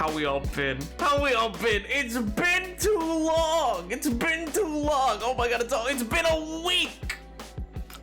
How we all been? How we all been? It's been too long. It's been too long. Oh my god, it's been a week.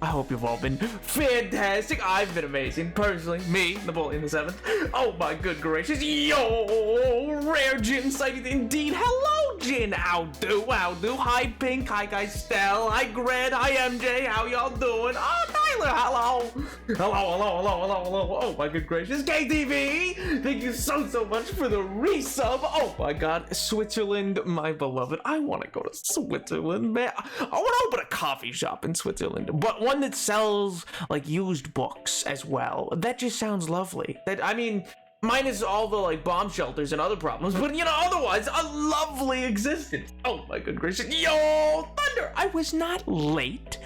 I hope you've all been fantastic. I've been amazing. Personally, me, Napoleon the 7th. Oh my good gracious. Yo, rare Jin sighted indeed. Hello, Jin. How do? Hi, Pink. Hi, guys. Stell. Hi, Gred. Hi, MJ. How y'all doing? Oh, Tyler. Hello. Hello. Oh my good gracious. KTV. Thank you so much for the resub. Oh my god. Switzerland, my beloved. I want to go to Switzerland, man. I want to open a coffee shop in Switzerland, but one that sells like used books as well. That just sounds lovely. I mean, minus all the like bomb shelters and other problems, but you know, otherwise a lovely existence. Oh my good gracious. Yo, Thunder, I was not late.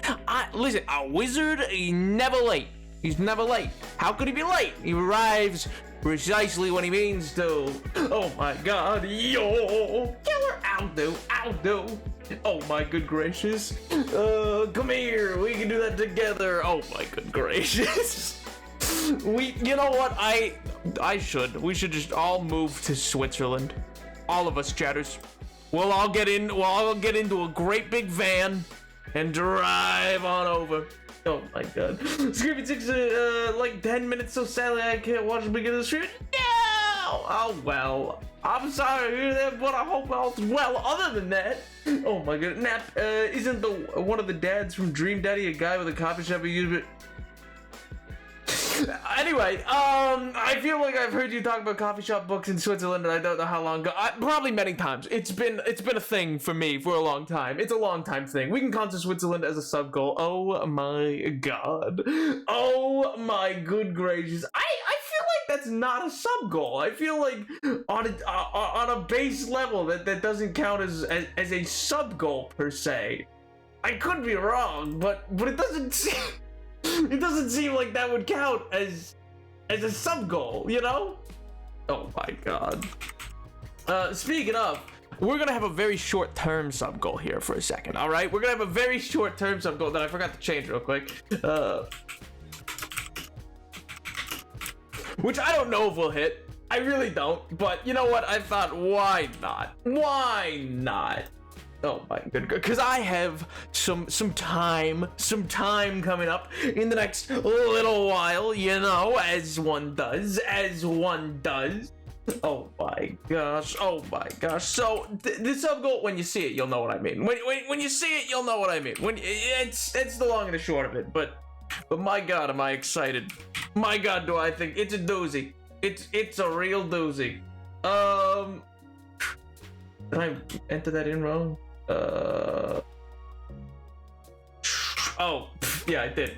Listen, a wizard, he's never late. He's never late. How could he be late? He arrives precisely when he means to. Oh my god. Yo, killer. I'll do. Oh my good gracious. Come here. We can do that together. Oh my good gracious. You know what? We should just all move to Switzerland. All of us, chatters. We'll all get into a great big van and drive on over. Oh my god. Screaming 6, like 10 minutes so sadly I can't watch the beginning of the stream. No! Oh well. I'm sorry to hear that, but I hope all's well. Other than that, oh my god. Nap, isn't one of the dads from Dream Daddy a guy with a coffee shop who used it? Anyway, I feel like I've heard you talk about coffee shop books in Switzerland, and I don't know how long ago. Probably many times. It's been a thing for me for a long time. It's a long time thing. We can consider Switzerland as a sub goal. Oh my god. Oh my good gracious. I feel like that's not a sub goal. I feel like on a base level that doesn't count as a sub goal per se. I could be wrong, but it doesn't seem. It doesn't seem like that would count as a sub goal, you know? Oh my god. Speaking of, we're gonna have a very short-term sub goal here for a second, all right? We're gonna have a very short-term sub goal that I forgot to change real quick. Which I don't know if we'll hit. I really don't. But you know what? I thought, why not? Why not? Oh my good, because I have some time coming up in the next little while, you know, as one does. Oh my gosh. So the sub goal, when you see it, you'll know what I mean. When you see it, you'll know what I mean. When it's the long and the short of it. But my god, am I excited? My god, do I think it's a doozy? It's a real doozy. Did I enter that in wrong? Oh, yeah, I did.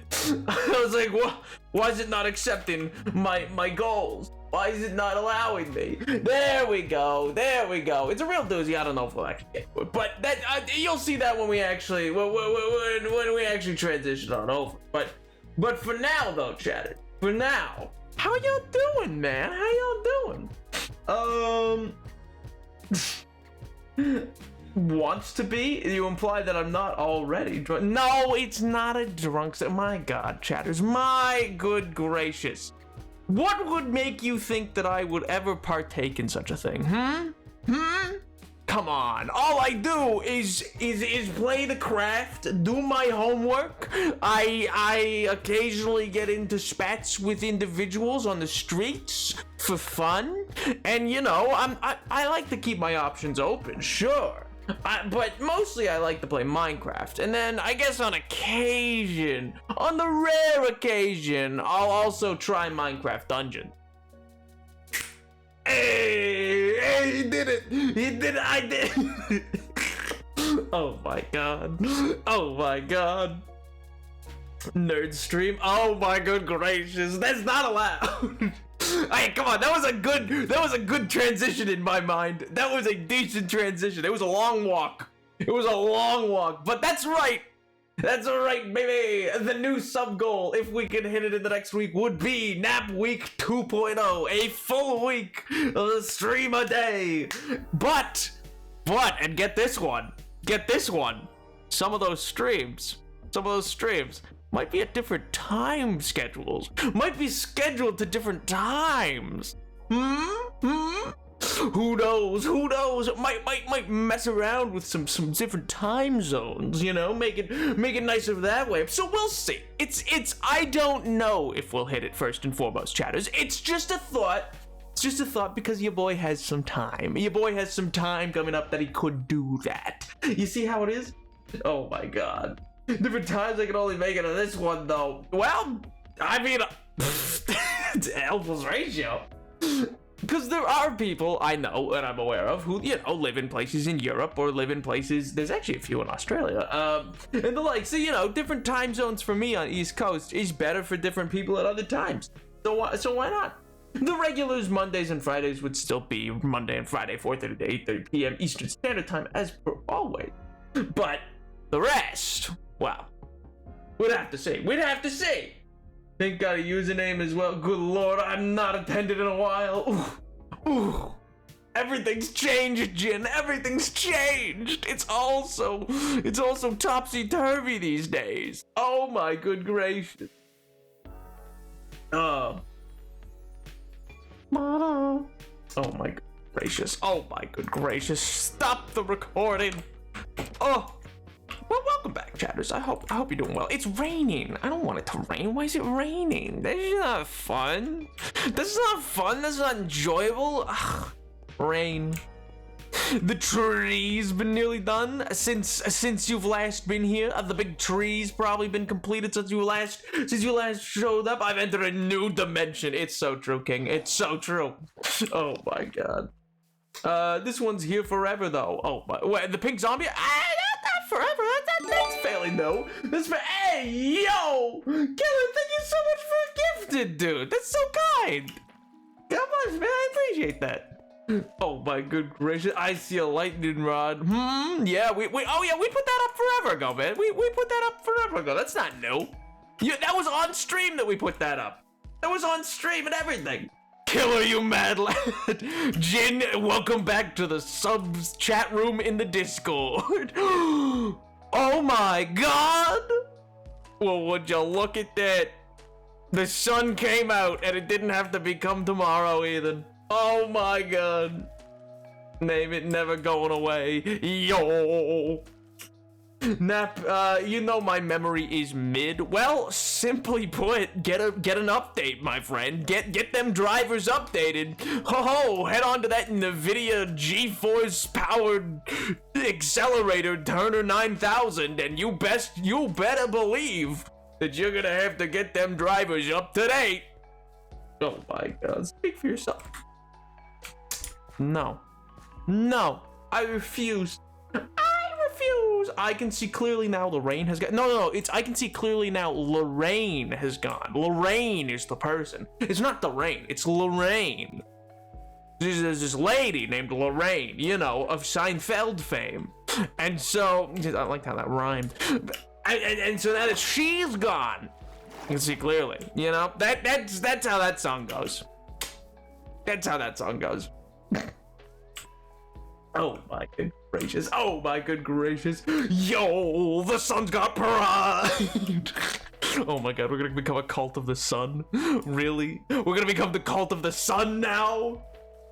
I was like, what? Why is it not accepting my goals? Why is it not allowing me? There we go. It's a real doozy. I don't know if we'll actually get to it, but that you'll see that when we actually when we actually transition on over. But for now, though, chatter. For now, how y'all doing, man? How y'all doing? Wants to be? You imply that I'm not already drunk. No, it's not a drunk. My god, chatters. My good gracious. What would make you think that I would ever partake in such a thing? Come on. All I do is play the craft, do my homework. I occasionally get into spats with individuals on the streets for fun. And you know, I like to keep my options open, sure. But mostly I like to play Minecraft, and then I guess on the rare occasion, I'll also try Minecraft Dungeon. Hey, he did it, I did it. Oh my god. Nerd stream, oh my good gracious, that's not allowed. Hey, come on, that was a good transition in my mind. That was a decent transition. It was a long walk, but that's right, baby. The new sub goal, if we can hit it in the next week, would be Nap Week 2.0, a full week of a stream a day. But, and get this one, some of those streams might be at different time schedules. Might be scheduled to different times. Who knows? Who knows? Might mess around with some different time zones, you know, make it nicer that way. So we'll see. I don't know if we'll hit it first and foremost, chatters. It's just a thought. It's just a thought because your boy has some time. Your boy has some time coming up that he could do that. You see how it is? Oh my god. Different times I can only make it on this one though. Well, I mean, it's Elvis ratio. Because there are people I know and I'm aware of who, you know, live in places in Europe or live in places, there's actually a few in Australia, and the like. So, you know, different time zones for me on East Coast is better for different people at other times. So why not? The regulars, Mondays and Fridays, would still be Monday and Friday, 4:30 to 8:30 p.m. Eastern Standard Time, as per always. But the rest, well, we'd have to see. We'd have to see. Think got a username as well. Good lord, I've not attended in a while. Ooh. Everything's changed, Jin. Everything's changed. It's also topsy-turvy these days. Oh my good gracious. Oh my good gracious. Oh my good gracious. Stop the recording. Oh. Well, welcome back, chatters. I hope you're doing well. It's raining. I don't want it to rain. Why is it raining? This is not fun. This is not fun. This is not enjoyable. Ugh. Rain. The tree's been nearly done since you've last been here. The big tree's probably been completed since you last showed up. I've entered a new dimension. It's so true, King. It's so true. Oh my god. This one's here forever though. Oh my. Wait, the pink zombie. Not forever. That's failing though. That's for. Hey yo, Killer. Thank you so much for gifted, dude. That's so kind. Come on, man. I appreciate that. Oh my good gracious, I see a lightning rod. Yeah, we put that up forever ago, man. We put that up forever ago. That's not new. Yeah, that was on stream that we put that up. That was on stream and everything. Killer, you mad lad. Jin, welcome back to the subs chat room in the Discord. Oh my god. Well, would you look at that? The sun came out and it didn't have to become tomorrow either. Oh my god. Name it never going away. Yo. Nap, you know my memory is mid. Well, simply put, get an update, my friend. Get them drivers updated. Ho, head on to that NVIDIA GeForce powered accelerator Turner 9000 and you better believe that you're gonna have to get them drivers up to date. Oh my god, speak for yourself. No, I refuse. I can see clearly now Lorraine has got. No, I can see clearly now Lorraine has gone. Lorraine is the person. It's not the rain, it's Lorraine. There's this lady named Lorraine, you know, of Seinfeld fame. And so, I like how that rhymed. And so now that she's gone, you can see clearly, you know, that's how that song goes. That's how that song goes. Oh my good gracious. Oh my good gracious. Yo, the sun's got pride. Oh my god, we're gonna become a cult of the sun? Really? We're gonna become the cult of the sun now?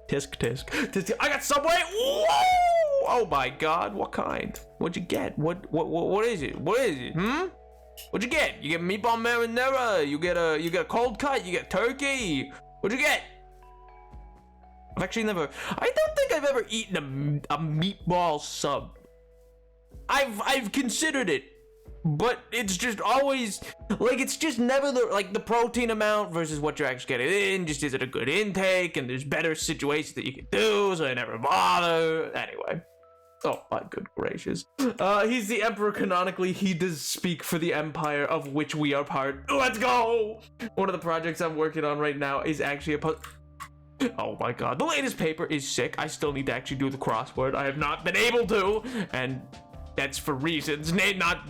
Tisk tisk. I got Subway. Whoa! Oh my god, what kind? What'd you get? What is it? What is it? What'd you get? You get meatball marinara, you get a cold cut, you get turkey. What'd you get? I've actually I don't think I've ever eaten a meatball sub. I've considered it, but it's just always, like, it's just never the protein amount versus what you're actually getting in, just isn't a good intake, and there's better situations that you can do, so I never bother. Anyway. Oh my good gracious. He's the emperor canonically. He does speak for the empire of which we are part. Let's go! One of the projects I'm working on right now is actually oh my god, the latest paper is sick. I still need to actually do the crossword. I have not been able to, and that's for reasons. Not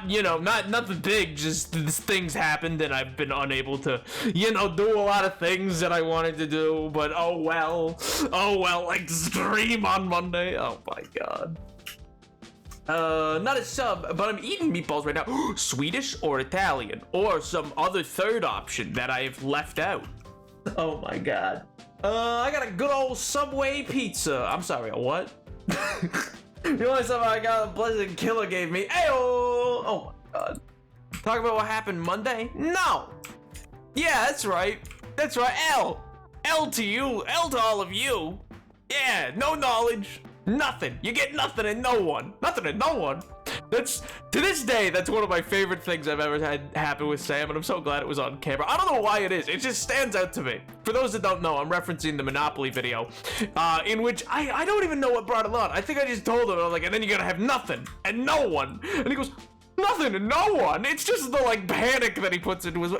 you know, not nothing big, just things happened and I've been unable to, you know, do a lot of things that I wanted to do, but oh well, like stream on Monday. Oh my god. Not a sub, but I'm eating meatballs right now. Swedish or Italian, or some other third option that I have left out. Oh my god. I got a good old Subway pizza. I'm sorry, a what? The only stuff I got, a Blessed Killer gave me. Ayo! Oh my god. Talk about what happened Monday? No! Yeah, that's right. That's right, L. L to you. L to all of you. Yeah, no knowledge. Nothing. You get nothing and no one. Nothing and no one. That's, to this day, that's one of my favorite things I've ever had happen with Sam, and I'm so glad it was on camera. I don't know why it is. It just stands out to me. For those that don't know, I'm referencing the Monopoly video, in which I don't even know what brought it on. I think I just told him, I was like, and then you're gonna have nothing and no one. And he goes, nothing and no one. It's just the like panic that he puts into his.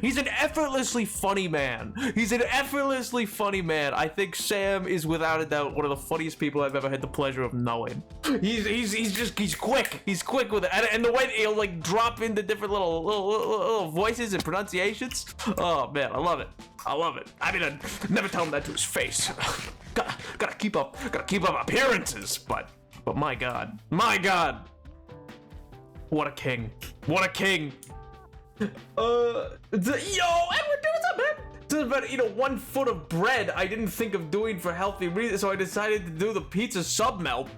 He's an effortlessly funny man. He's an effortlessly funny man. I think Sam is without a doubt one of the funniest people I've ever had the pleasure of knowing. He's quick. He's quick with it, and the way he'll like drop into different little voices and pronunciations. Oh man, I love it. I love it. I mean, I never tell him that to his face. gotta keep up appearances, but my God. What a king. What a king. Edward, what's up, man? Just about to eat 1 foot of bread I didn't think of doing for healthy reasons, so I decided to do the pizza sub melt.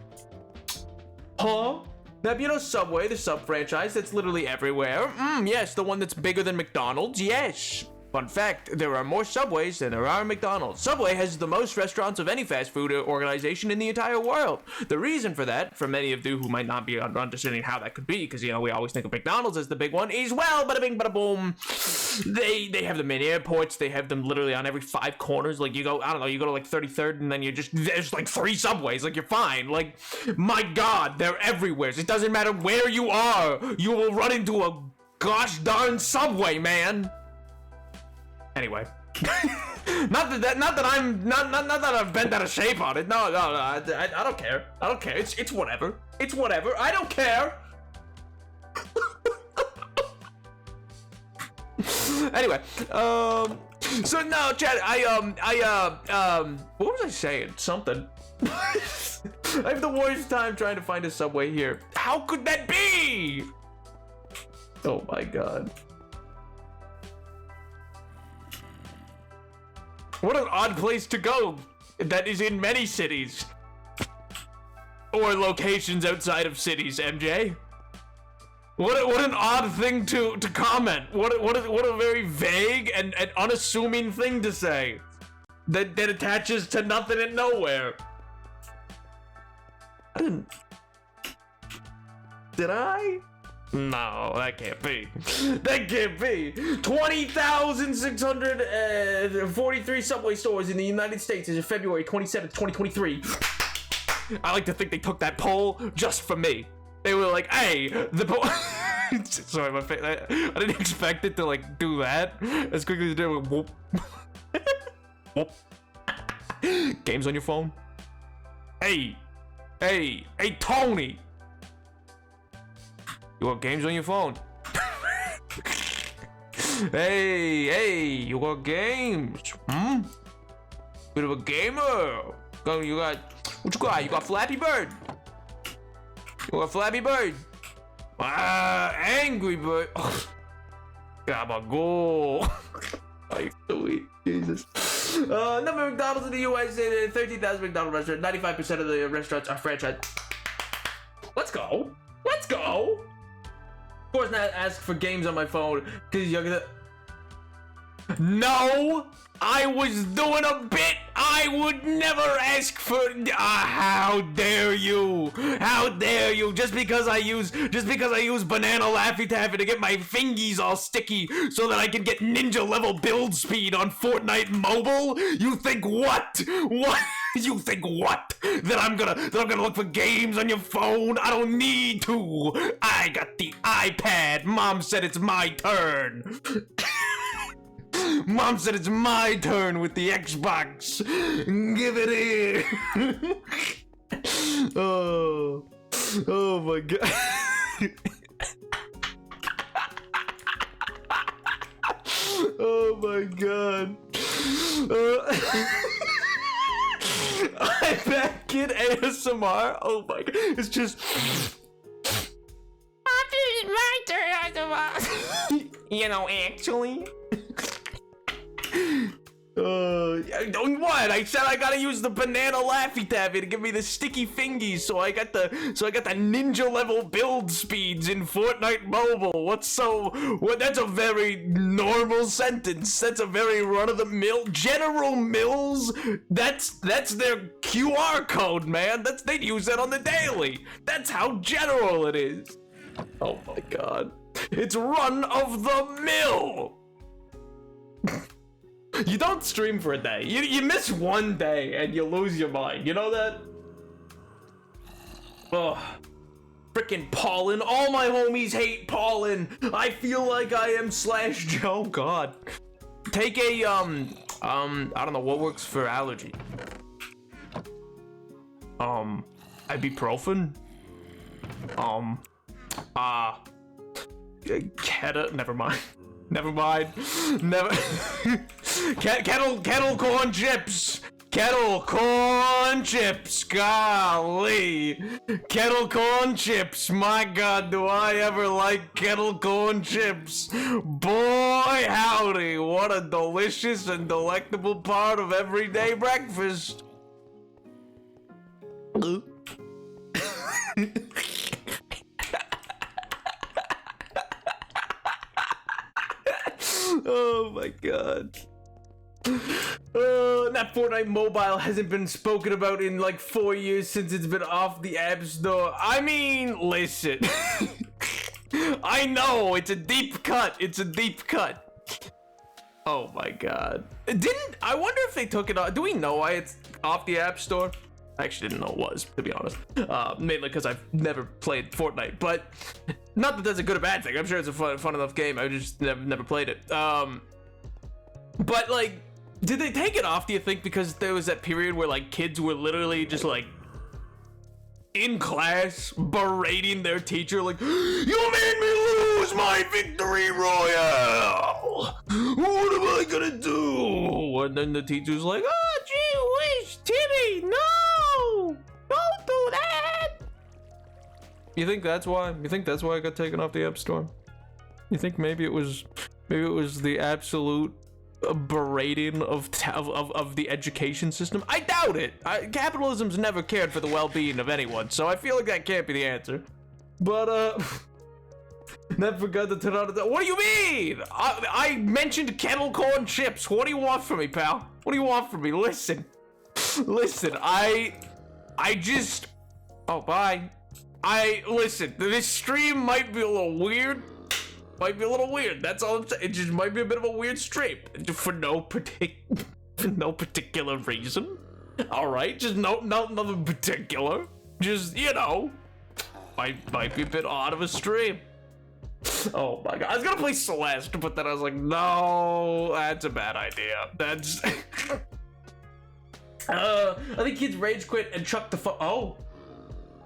Huh? Now, you know Subway, the sub franchise that's literally everywhere? Yes, the one that's bigger than McDonald's, yes. Fun fact, there are more Subways than there are McDonald's. Subway has the most restaurants of any fast food organization in the entire world. The reason for that, for many of you who might not be understanding how that could be, because, you know, we always think of McDonald's as the big one, is, well, bada bing, bada boom. They have them in airports. They have them literally on every 5 corners. Like, you go, I don't know, you go to like 33rd, and then there's like 3 Subways. Like, you're fine. Like, my God, they're everywhere. It doesn't matter where you are. You will run into a gosh darn Subway, man. Anyway, not that I'm bent out of shape on it. No, I don't care. I don't care. It's whatever. It's whatever. I don't care. Anyway, so no, Chad, what was I saying? Something. I have the worst time trying to find a Subway here. How could that be? Oh my God. What an odd place to go that is in many cities. Or locations outside of cities, MJ. What an odd thing to comment. What a very vague and unassuming thing to say. That attaches to nothing and nowhere. Did I? No, that can't be. That can't be. 20,643 Subway stores in the United States as of February 27th, 2023. I like to think they took that poll just for me. They were like, hey, the poll. Sorry, my face. I didn't expect it to like do that as quickly as it did. Whoop. Whoop. Games on your phone? Hey, Tony. You got games on your phone? Hey, you got games? Bit of a gamer. You got, what you got? You got Flappy Bird. You got Flappy Bird. Angry Bird. Oh, gabagool. Oh, you're so weak. Jesus. Number of McDonald's in the US, 13,000 McDonald's restaurants. 95% of the restaurants are franchise. Let's go. Let's go. Of course not ask for games on my phone, because you're gonna... No! I was doing a bit! I would never ask for... how dare you! How dare you! Just because I use Banana Laffy Taffy to get my fingies all sticky so that I can get ninja level build speed on Fortnite Mobile? You think what? What? You think what? That I'm gonna look for games on your phone? I don't need to! I got the iPad! Mom said it's my turn! Mom said it's my turn with the Xbox! Give it here! Oh my God. Oh my God. iPad Kid ASMR. Oh my God. It's just. It's my turn. You know, actually. What? I said I gotta use the banana Laffy Taffy to give me the sticky fingies, so I got the ninja level build speeds in Fortnite Mobile. That's a very normal sentence. That's a very run-of-the-mill. General Mills. That's their QR code, man. They'd use that on the daily. That's how general it is. Oh my god. It's run-of-the-mill. You don't stream for a day. You miss one day and you lose your mind. You know that? Ugh. Frickin' pollen. All my homies hate pollen. I feel like I am / oh god. Take a I don't know what works for allergy. Ibuprofen. Never mind. Never mind. Never. Kettle corn chips. Kettle corn chips. Golly. Kettle corn chips. My god, do I ever like kettle corn chips. Boy, howdy. What a delicious and delectable part of everyday breakfast. Oh my god. That Fortnite Mobile hasn't been spoken about in like 4 years since it's been off the App Store. I mean, listen. I know, it's a deep cut. It's a deep cut. Oh my god. I wonder if they took it off. Do we know why it's off the App Store? I actually didn't know it was, to be honest. Mainly because I've never played Fortnite, but not that that's a good or bad thing. I'm sure it's a fun enough game. I just never played it. But like, did they take it off, do you think, because there was that period where like kids were literally just like in class berating their teacher like, you made me lose my victory royale, what am I gonna do? And then the teacher's like, oh gee whiz, Timmy, no, don't do that. You think that's why? You think that's why I got taken off the App Store? You think maybe it was the absolute berating of the education system? I doubt it. Capitalism's never cared for the well-being of anyone, so I feel like that can't be the answer. But never forgot to turn on the. What do you mean? I mentioned kettle corn chips. What do you want from me, pal? What do you want from me? Listen, I just. Oh, bye. Listen. This stream might be a little weird. That's all I'm saying. It just might be a bit of a weird stream for no particular reason. All right, just nothing particular. Just, you know, might be a bit odd of a stream. Oh my god, I was gonna play Celeste, but then I was like, no, that's a bad idea. That's. I think kids rage quit and chuck the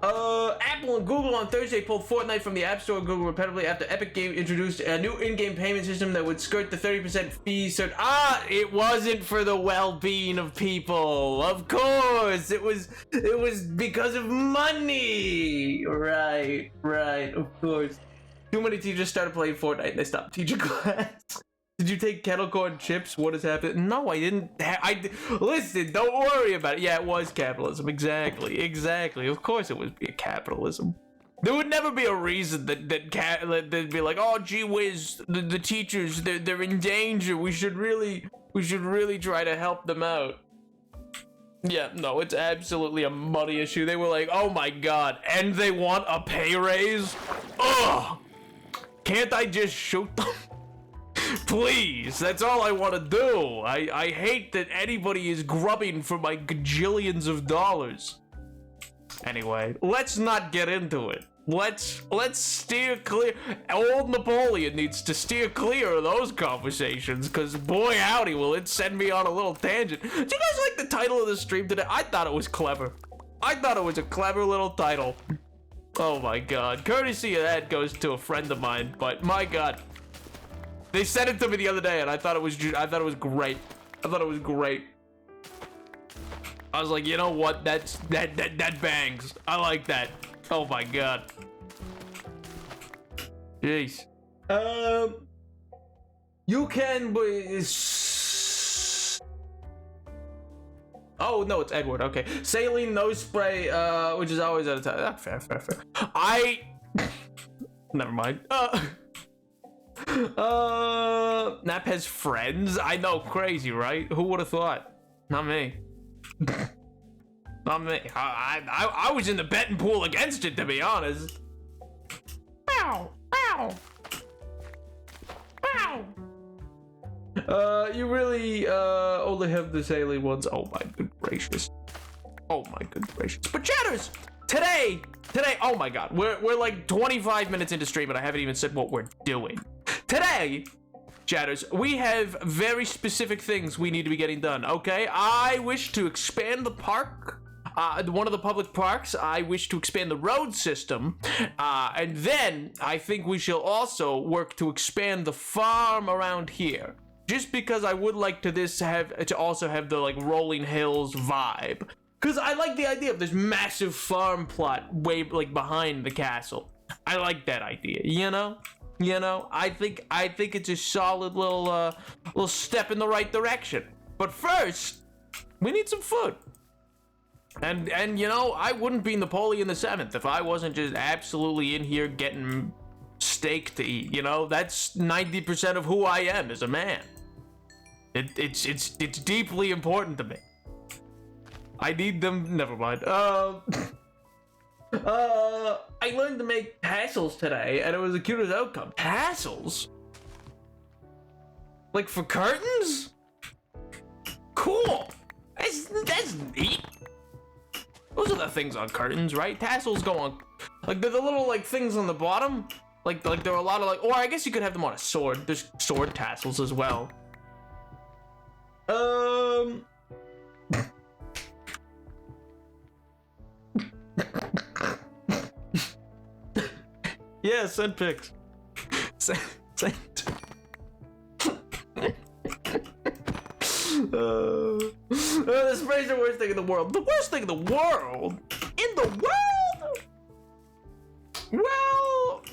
Apple and Google on Thursday pulled Fortnite from the App Store and Google repetitively after Epic Games introduced a new in-game payment system that would skirt the 30% fee. It wasn't for the well-being of people. Of course, it was because of money. Right, of course. Too many teachers started playing Fortnite and they stopped teaching class. Did you take kettle corn chips? What has happened? No, I didn't. Listen, don't worry about it. Yeah, it was capitalism. Exactly. Of course it would be capitalism. There would never be a reason that they'd be like, oh, gee whiz, the teachers, they're in danger. We should really try to help them out. Yeah, no, it's absolutely a money issue. They were like, oh my god, and they want a pay raise? Ugh! Can't I just shoot them? Please, that's all I want to do. I hate that anybody is grubbing for my gajillions of dollars. Anyway, let's not get into it. Let's steer clear. Old Napoleon needs to steer clear of those conversations, because boy howdy will it send me on a little tangent. Do you guys like the title of the stream today? I thought it was clever. I thought it was a clever little title. Oh my god. Courtesy of that goes to a friend of mine, but my god. They sent it to me the other day, and I thought it was great. I thought it was great. I was like, you know what? That bangs. I like that. Oh my god. Jeez. You can. Oh, no, it's Edward. Okay. Saline nose spray, which is always at a time. Fair. Never mind. Nap has friends? I know, crazy, right? Who would have thought? Not me. Not me. I was in the betting pool against it, to be honest. Ow! You really only have the saline ones. Oh my good gracious. But chatters, today, oh my god, we're like 25 minutes into stream and I haven't even said what we're doing. Today, chatters, we have very specific things we need to be getting done, okay? I wish to expand the park. One of the public parks. I wish to expand the road system, and then I think we shall also work to expand the farm around here. Just because I would like to also have the like rolling hills vibe, because I like the idea of this massive farm plot way like behind the castle. I like that idea, you know. I think it's a solid little step in the right direction. But first, we need some food. And you know, I wouldn't be Napoleon the Seventh if I wasn't just absolutely in here getting steak to eat. You know, that's 90% of who I am as a man. It's deeply important to me. I need them. Never mind. I learned to make tassels today, and it was the cutest outcome. Tassels? Like for curtains? Cool. That's neat. Those are the things on curtains, right? Tassels go on, like they're the little like things on the bottom. Like there are a lot of like, or I guess you could have them on a sword. There's sword tassels as well. Yeah, send pics. Send. The spray's the worst thing in the world. The worst thing in the world? In the world? Well,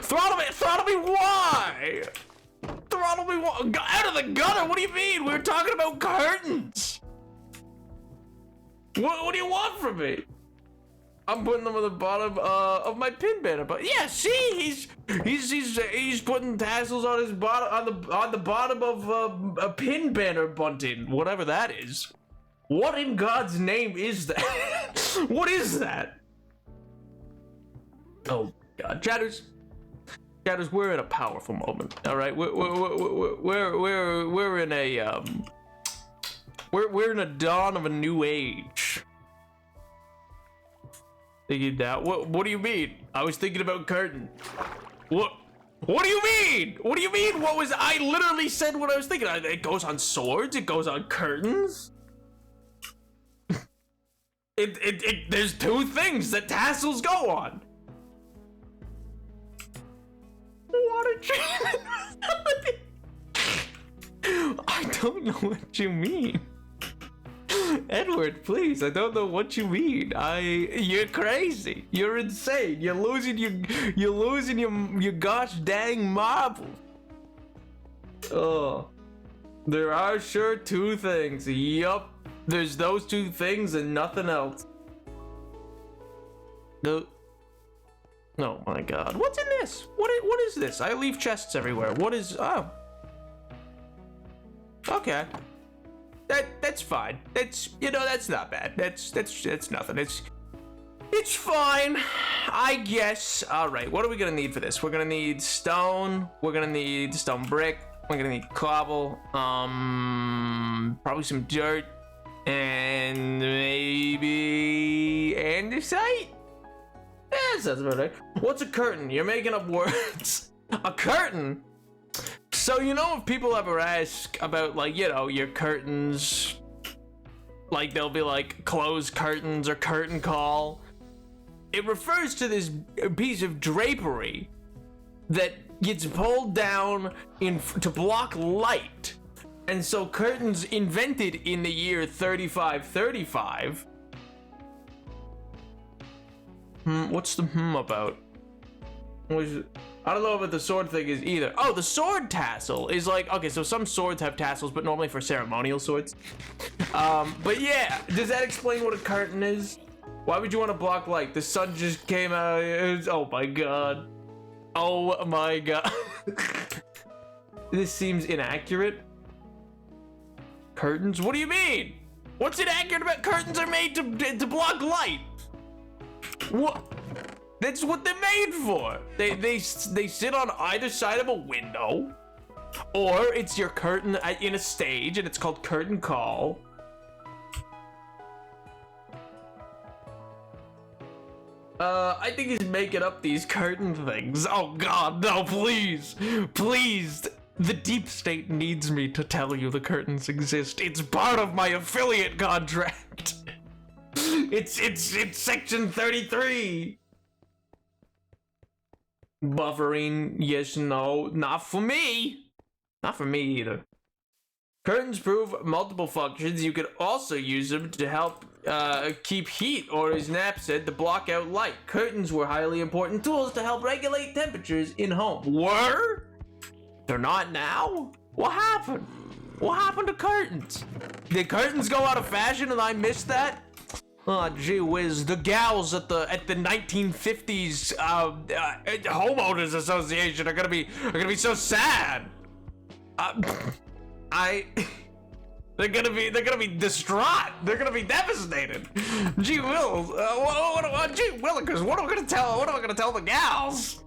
throttle me, why? Throttle me, why? Out of the gutter, what do you mean? We were talking about curtains. What do you want from me? I'm putting them on the bottom of my pin banner, but yeah, see, he's putting tassels on his bottom on the bottom of a pin banner bunting, whatever that is. What in God's name is that? What is that? Oh God, chatters, we're in a powerful moment. All right, we're in a we're in a dawn of a new age. Thinking that? What do you mean? I was thinking about curtain. What do you mean? What do you mean? I literally said what I was thinking. It goes on swords. It goes on curtains. There's two things that tassels go on. Water treatment. I don't know what you mean. Edward, please, I don't know what you mean. You're crazy. You're insane. You're losing your gosh dang marbles. Oh, there are sure two things. Yup, there's those two things and nothing else. No. Oh my God, what's in this? What is this? I leave chests everywhere. What is? Oh. Okay. That's fine. That's not bad. That's nothing. It's fine, I guess. All right, what are we gonna need for this? We're gonna need stone. We're gonna need stone brick. We're gonna need cobble. Probably some dirt, and maybe andesite. Yeah, sounds about right. What's a curtain? You're making up words. A curtain? So, you know, if people ever ask about, like, you know, your curtains, like, they'll be like, closed curtains or curtain call, it refers to this piece of drapery that gets pulled down to block light. And so curtains invented in the year 3535. What's the about? What is it? I don't know what the sword thing is either. Oh, the sword tassel is like, okay, so some swords have tassels, but normally for ceremonial swords. But yeah, does that explain what a curtain is? Why would you want to block light? The sun just came out. Oh my god. Oh my god. This seems inaccurate. Curtains? What do you mean? What's inaccurate about curtains are made to block light? What? That's what they're made for. They sit on either side of a window, or it's your curtain in a stage, and it's called curtain call. I think he's making up these curtain things. Oh God, no! Please, please. The deep state needs me to tell you the curtains exist. It's part of my affiliate contract. It's section 33. Buffering, yes, no, not for me. Not for me either. Curtains prove multiple functions. You could also use them to help keep heat, or as Nap said, to block out light. Curtains were highly important tools to help regulate temperatures in home. Were? They're not now? What happened? What happened to curtains? Did curtains go out of fashion and I missed that? Oh, gee whiz, the gals at the 1950s homeowners association are gonna be so sad. They're gonna be distraught. They're gonna be devastated. Gee wills, gee willikers, what am I gonna tell the gals?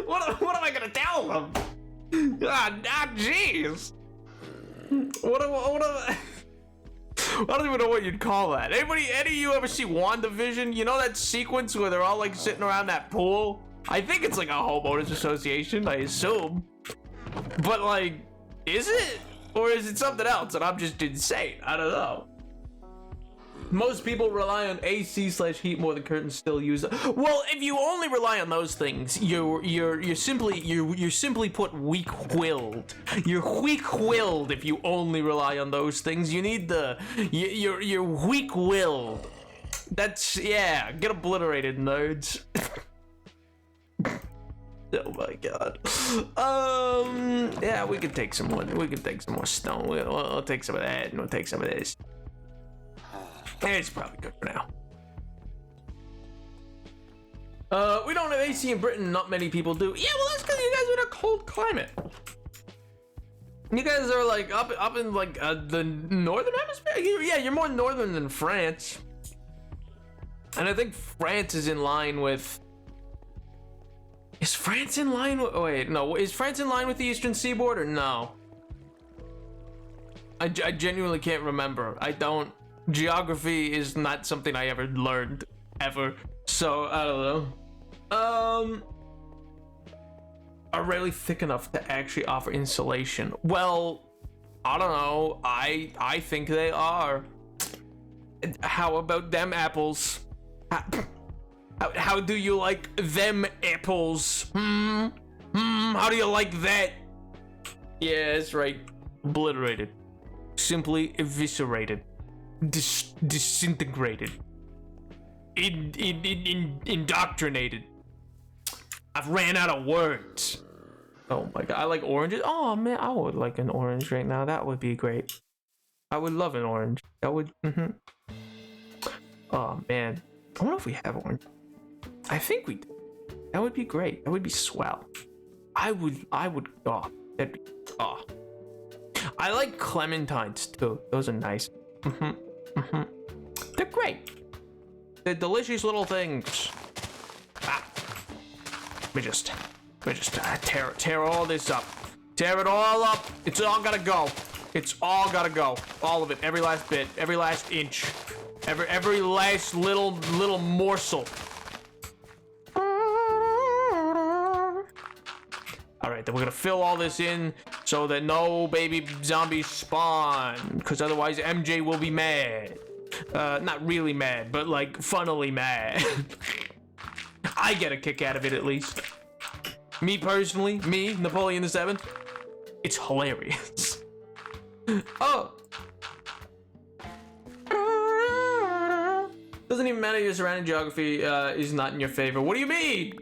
What am I gonna tell them? Jeez. What I don't even know what you'd call that. Any of you ever see WandaVision? You know that sequence where they're all like sitting around that pool? I think it's like a homeowners association, I assume. But like, is it? Or is it something else and I'm just insane? I don't know. Most people rely on AC/heat more than curtains still use them. Well, if you only rely on those things, you're simply put weak-willed. You're weak-willed if you only rely on those things. You need you're weak-willed. That's, yeah, get obliterated, nerds. Oh my god. Yeah, we could take some more. We could take some more stone. We'll take some of that, and we'll take some of this. It's probably good for now. We don't have AC in Britain. Not many people do. Yeah, well, that's because you guys are in a cold climate. You guys are like up in like the northern hemisphere. Yeah, you're more northern than France. And I think France is in line with. Is France in line with? Oh, wait, no. Is France in line with the Eastern Seaboard or no? I genuinely can't remember. I don't. Geography is not something I ever learned, ever. So, I don't know. Are really thick enough to actually offer insulation? Well, I don't know. I think they are. How about them apples? How do you like them apples? How do you like that? Yeah, that's right. Obliterated. Simply eviscerated. Disintegrated. Indoctrinated. I've ran out of words. Oh my god, I like oranges. Oh man, I would like an orange right now. That would be great. I would love an orange. That would. Oh man, I wonder if we have orange. I think we do. That would be great. That would be swell. I would. Oh, that'd be. Oh. I like clementines too. Those are nice. They're great. They're delicious little things. Let me just tear all this up. Tear it all up. It's all gotta go. It's all gotta go. All of it. Every last bit. Every last inch. Every last little morsel. All right, then we're gonna fill all this in so that no baby zombies spawn, because otherwise MJ will be mad. Not really mad, but like funnily mad. I get a kick out of it at least. Me personally, Napoleon the Seventh, it's hilarious. Oh. Doesn't even matter, your surrounding geography is not in your favor. What do you mean?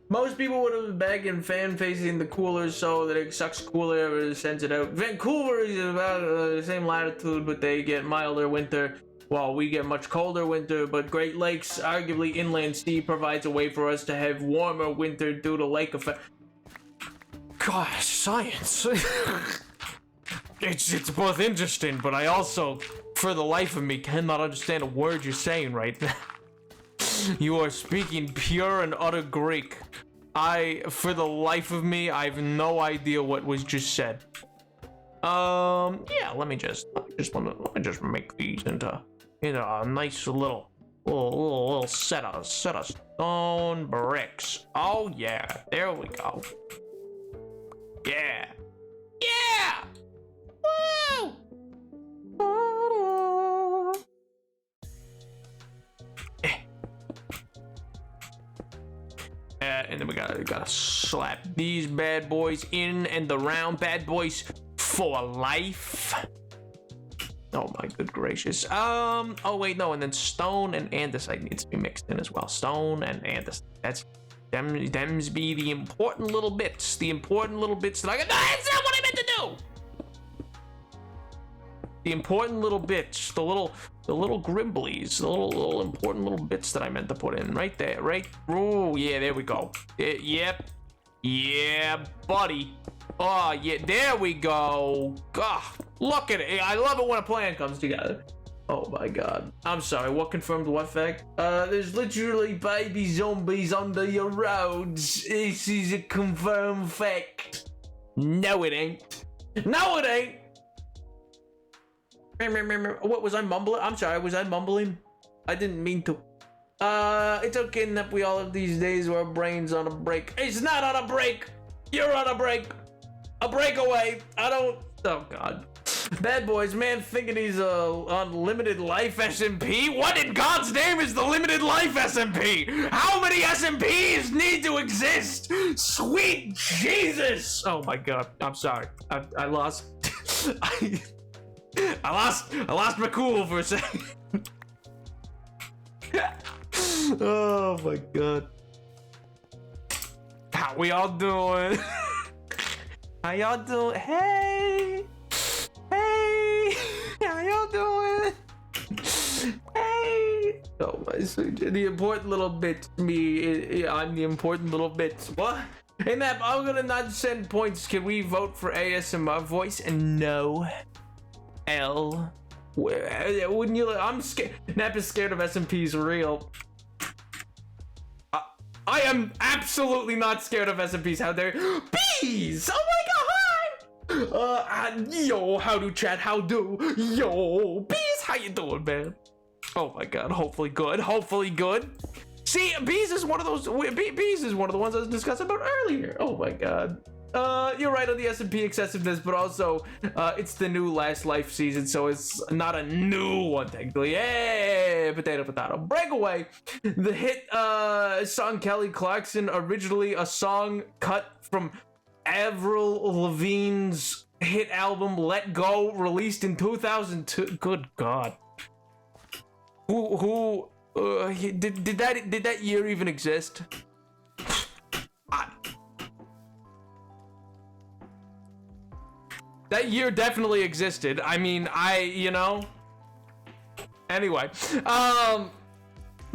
Most people would have been back in fan facing the cooler so that it sucks cooler air and sends it out. Vancouver is about the same latitude, but they get milder winter, while we get much colder winter. But Great Lakes, arguably inland sea, provides a way for us to have warmer winter due to lake effect. Gosh, science. It's both interesting, but I also, for the life of me, cannot understand a word you're saying right now. You are speaking pure and utter Greek. For the life of me, I have no idea what was just said. Yeah, let me just make these into a nice little set of stone bricks. Oh yeah, there we go. Yeah. Yeah! Woo! And then we gotta slap these bad boys in and around. Bad boys for life. Oh my good gracious. Oh wait, no, and then stone and andesite needs to be mixed in as well. Stone and andesite. Them's be the important little bits. The important little bits that I got. No, that's not what I meant to do! The important little bits, the little grimblies, the little important little bits that I meant to put in right there, right? Oh yeah, there we go. Yep, yeah, buddy. Oh yeah, there we go. God, look at it. I love it when a plan comes together. Oh my god. I'm sorry. What confirmed what fact? There's literally baby zombies under your roads. This is a confirmed fact. No, it ain't. No, it ain't. What was I mumbling? I'm sorry, was I mumbling? I didn't mean to. It's okay that we all have these days where our brain's on a break. It's not on a break! You're on a break! A breakaway! I don't... Oh, God. Bad boys, man thinking he's on limited life SMP? What in God's name is the limited life SMP? How many SMPs need to exist? Sweet Jesus! Oh my God, I'm sorry. I lost... I lost my cool for a second. Oh my god. How we all doing? How y'all doing? Hey! Hey! How y'all doing? Hey! Oh my sweet. The important little bits. Me, I'm the important little bits. What? Hey Nap, I'm gonna not send points. Can we vote for ASMR voice? And no. L. Wouldn't you? I'm scared. Nap is scared of SMPs. Real. I am absolutely not scared of SMPs. How dare bees? Oh my god! Yo, how do chat? How do? Yo, bees, how you doing, man? Oh my god. Hopefully good. Hopefully good. See, bees is one of those. Bees is one of the ones I was discussing about earlier. Oh my god. You're right on the SMP excessiveness, but also, it's the new Last Life season, so it's not a new one, technically. Hey, potato, potato. Breakaway, the hit, song Kelly Clarkson, originally a song cut from Avril Lavigne's hit album, Let Go, released in 2002. Good God. Did that year even exist? That year definitely existed. I mean, you know. Anyway,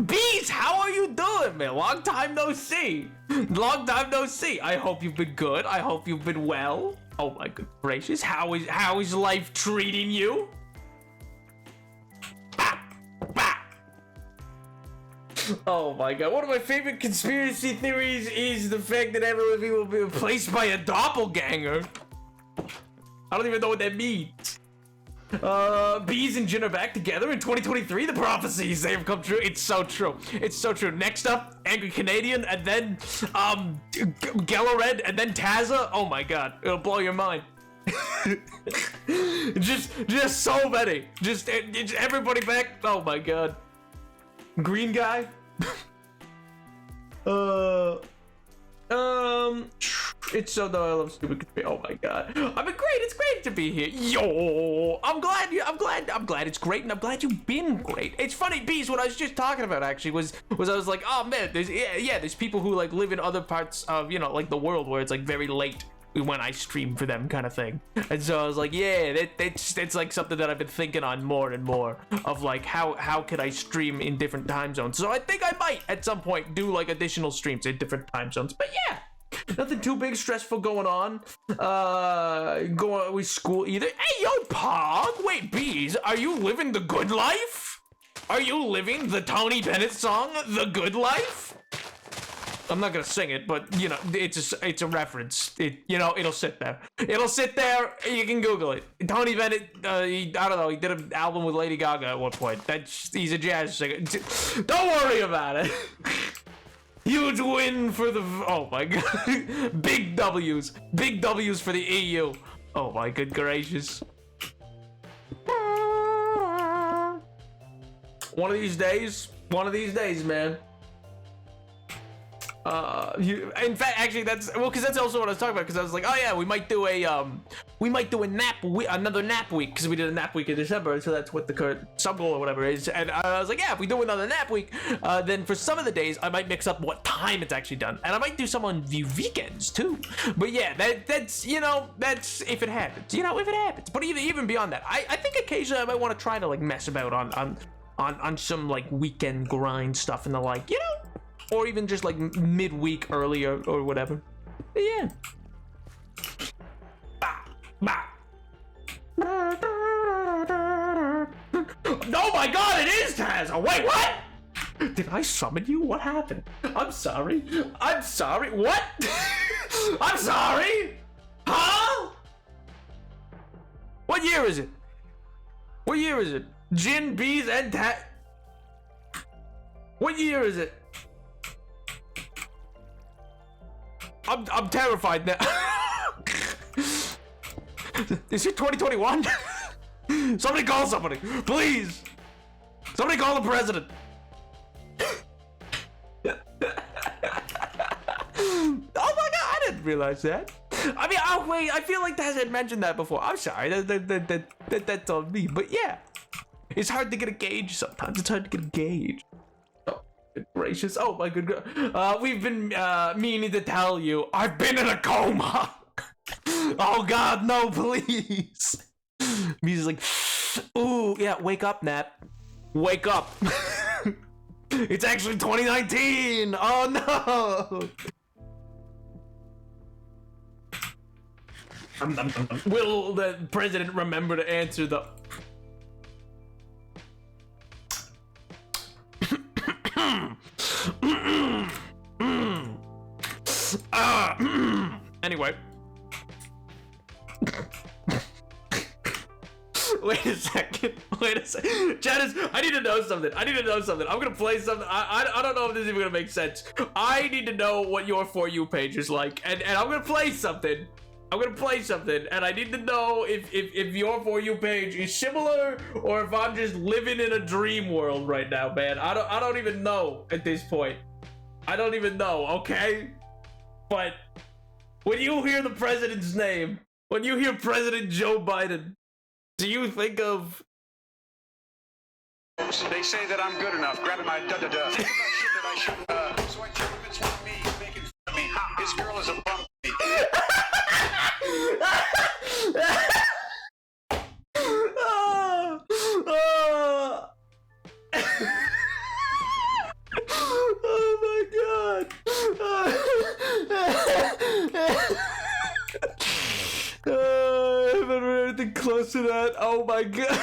Bees, how are you doing, man? Long time no see. Long time no see. I hope you've been good. I hope you've been well. Oh my good gracious, how is life treating you? Oh my god, one of my favorite conspiracy theories is the fact that Avril Lavigne will be replaced by a doppelganger. I don't even know what that means. Bees and Jin are back together in 2023. The prophecies, they have come true. It's so true. It's so true. Next up, Angry Canadian, and then, Red, and then Tazza. Oh my god, it'll blow your mind. just so many. Just everybody back. Oh my god. Green guy. It's so though I love stupid conspiracy. Oh my god. I mean, great. It's great to be here. Yo, I'm glad. I'm glad it's great, and I'm glad you've been great. It's funny, Bees. What I was just talking about actually was I was like, oh man, there's people who like live in other parts of like the world where it's like very late when I stream for them kind of thing. And so I was like, yeah, it's like something that I've been thinking on more and more of like how could I stream in different time zones. So I think I might at some point do like additional streams in different time zones. But yeah, nothing too big stressful going on. Going with school either. Hey yo, Pog, wait, Bees, are you living the good life? Are you living the Tony Bennett song, The Good Life? I'm not gonna sing it, but it's a reference. It'll sit there. It'll sit there. You can Google it. Tony Bennett. I don't know. He did an album with Lady Gaga at one point. He's a jazz singer. Don't worry about it. Huge win for the. Oh my god. Big W's. Big W's for the EU. Oh my good gracious. One of these days, man. In fact, actually, because that's also what I was talking about. Because I was like, oh yeah, we might do another nap week, because we did a nap week in December, so that's what the current sub goal or whatever is. And I was like, yeah, if we do another nap week, then for some of the days I might mix up what time it's actually done, and I might do some on the weekends too. But yeah, that's if it happens, if it happens. But even beyond that, I think occasionally I might want to try to like mess about on some like weekend grind stuff and the like, or even just like midweek earlier or whatever. But yeah. Oh my god, it is Taz! Oh, wait, what? Did I summon you? What happened? I'm sorry. What? I'm sorry? Huh? What year is it? Jin, Bees, and Taz. What year is it? I'm terrified now. Is it 2021? Somebody call somebody, please. Somebody call the president. Oh my god, I didn't realize that. I mean, oh wait, I feel like Taz had mentioned that before. I'm sorry, that's on me. But yeah, it's hard to get a gauge sometimes. Good gracious. Oh my good god. We've been meaning to tell you, I've been in a coma. Oh god, no, please. Music's like, ooh, yeah, wake up, Nat. Wake up. It's actually 2019. Oh no. Will the president remember to answer the anyway. Wait a second. Janice, I need to know something. I'm gonna play something. I don't know if this is even gonna make sense. I need to know what your For You page is like. And I'm gonna play something. And I need to know if your For You page is similar or if I'm just living in a dream world right now, man. I don't even know at this point. I don't even know, okay? But when you hear the president's name, when you hear President Joe Biden, do you think of... They say that I'm good enough, grabbing my da-da-da. Shit that I shouldn't, so I tell him it's with me, making fun of me. His girl is a bum. Oh my god. I haven't read anything close to that. Oh my god.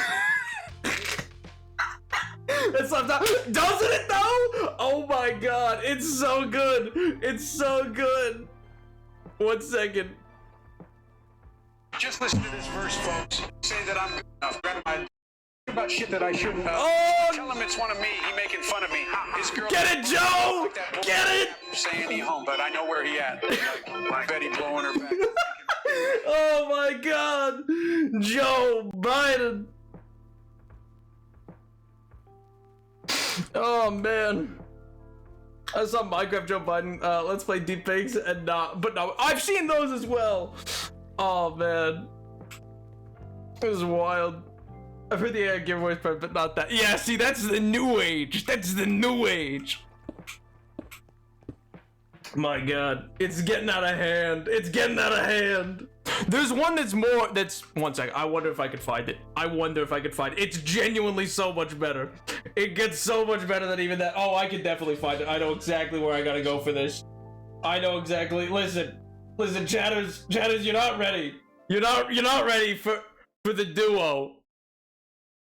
That's sometimes, doesn't it though? Oh my god, it's so good. One second. Just listen to this verse, folks. Say that I'm good enough, grabbing my about shit that I shouldn't. Oh! Tell him it's one of me. He making fun of me. His girl. Get it, Joe! Get it! Saying he home, but I know where he at. Like Betty blowing her back. Oh my god, Joe Biden. Oh man. I saw Minecraft Joe Biden. Let's play deepfakes and but no, I've seen those as well. Oh man, it was wild. I've heard the AI giveaways part, but not that. Yeah, see, that's the new age. That's the new age. My God, it's getting out of hand. It's getting out of hand. There's one that's more. That's 1 second. I wonder if I could find it. I wonder if I could find it. It's genuinely so much better. It gets so much better than even that. Oh, I could definitely find it. I know exactly where I gotta go for this. I know exactly. Listen, chatters, you're not ready. You're not ready for the duo.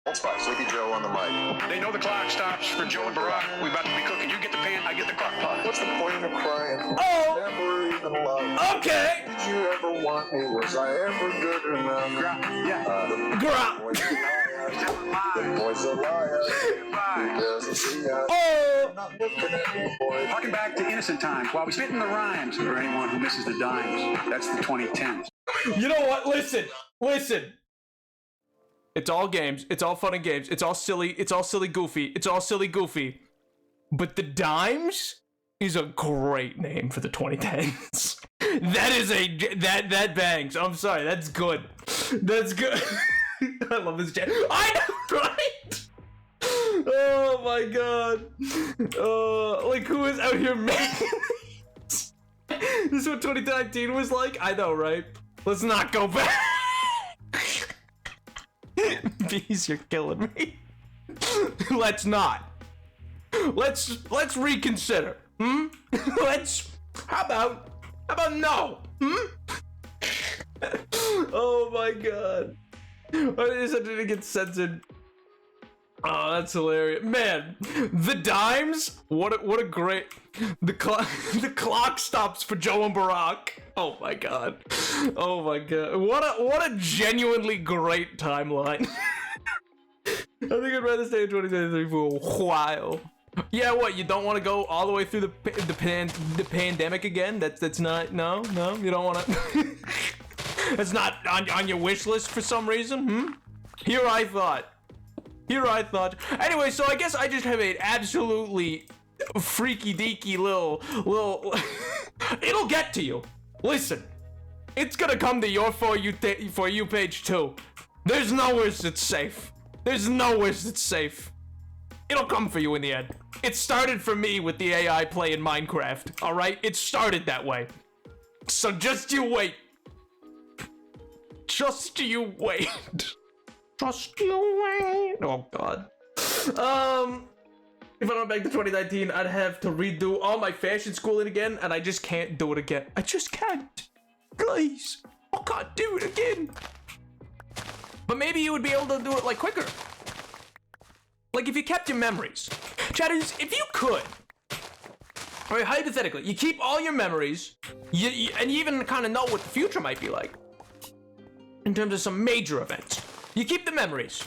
Old Spice, Sleepy Joe on the mic. They know the clock stops for Joe and Barack. We about to be cooking. You get the pan, I get the crock pot. What's the point of crying? Oh! Never even loved. Okay. Did you ever want me? Was I ever good enough? Yeah. The boy's a liar. He doesn't see us. Oh! I'm not looking at you, boy. Harking back to innocent times while we spitting the rhymes for anyone who misses the dimes. That's the 2010s. You know what? Listen. It's all games. It's all fun and games. It's all silly. It's all silly goofy. It's all silly goofy. But the Dimes is a great name for the 2010s. That bangs. I'm sorry. That's good. That's good. I love this chat. I know, right? Oh my God. Like who is out here making this? This is what 2019 was like? I know, right? Let's not go back. Bees, you're killing me. Let's not. Let's reconsider. How about no? Oh my God. Why is it gonna get censored? Oh, that's hilarious. Man, the Dimes, what a great, the clock stops for Joe and Barack. Oh my God. Oh my God. What a genuinely great timeline. I think I'd rather stay in 2023 for a while. Yeah, what, you don't want to go all the way through the pandemic again? That's not, no, you don't want to. That's not on your wish list for some reason, Here I thought. Anyway, so I guess I just have an absolutely freaky deaky little. It'll get to you. Listen, it's gonna come to your for you page too. There's nowhere that's safe. It'll come for you in the end. It started for me with the AI playing Minecraft. All right, it started that way. So just you wait. Just you wait. Oh God. If I went back to 2019, I'd have to redo all my fashion schooling again, and I just can't do it again. I just can't. Please, I can't do it again. But maybe you would be able to do it like quicker. Like if you kept your memories. Chatters, if you could, all right, hypothetically, you keep all your memories, and you even kind of know what the future might be like in terms of some major events. You keep the memories.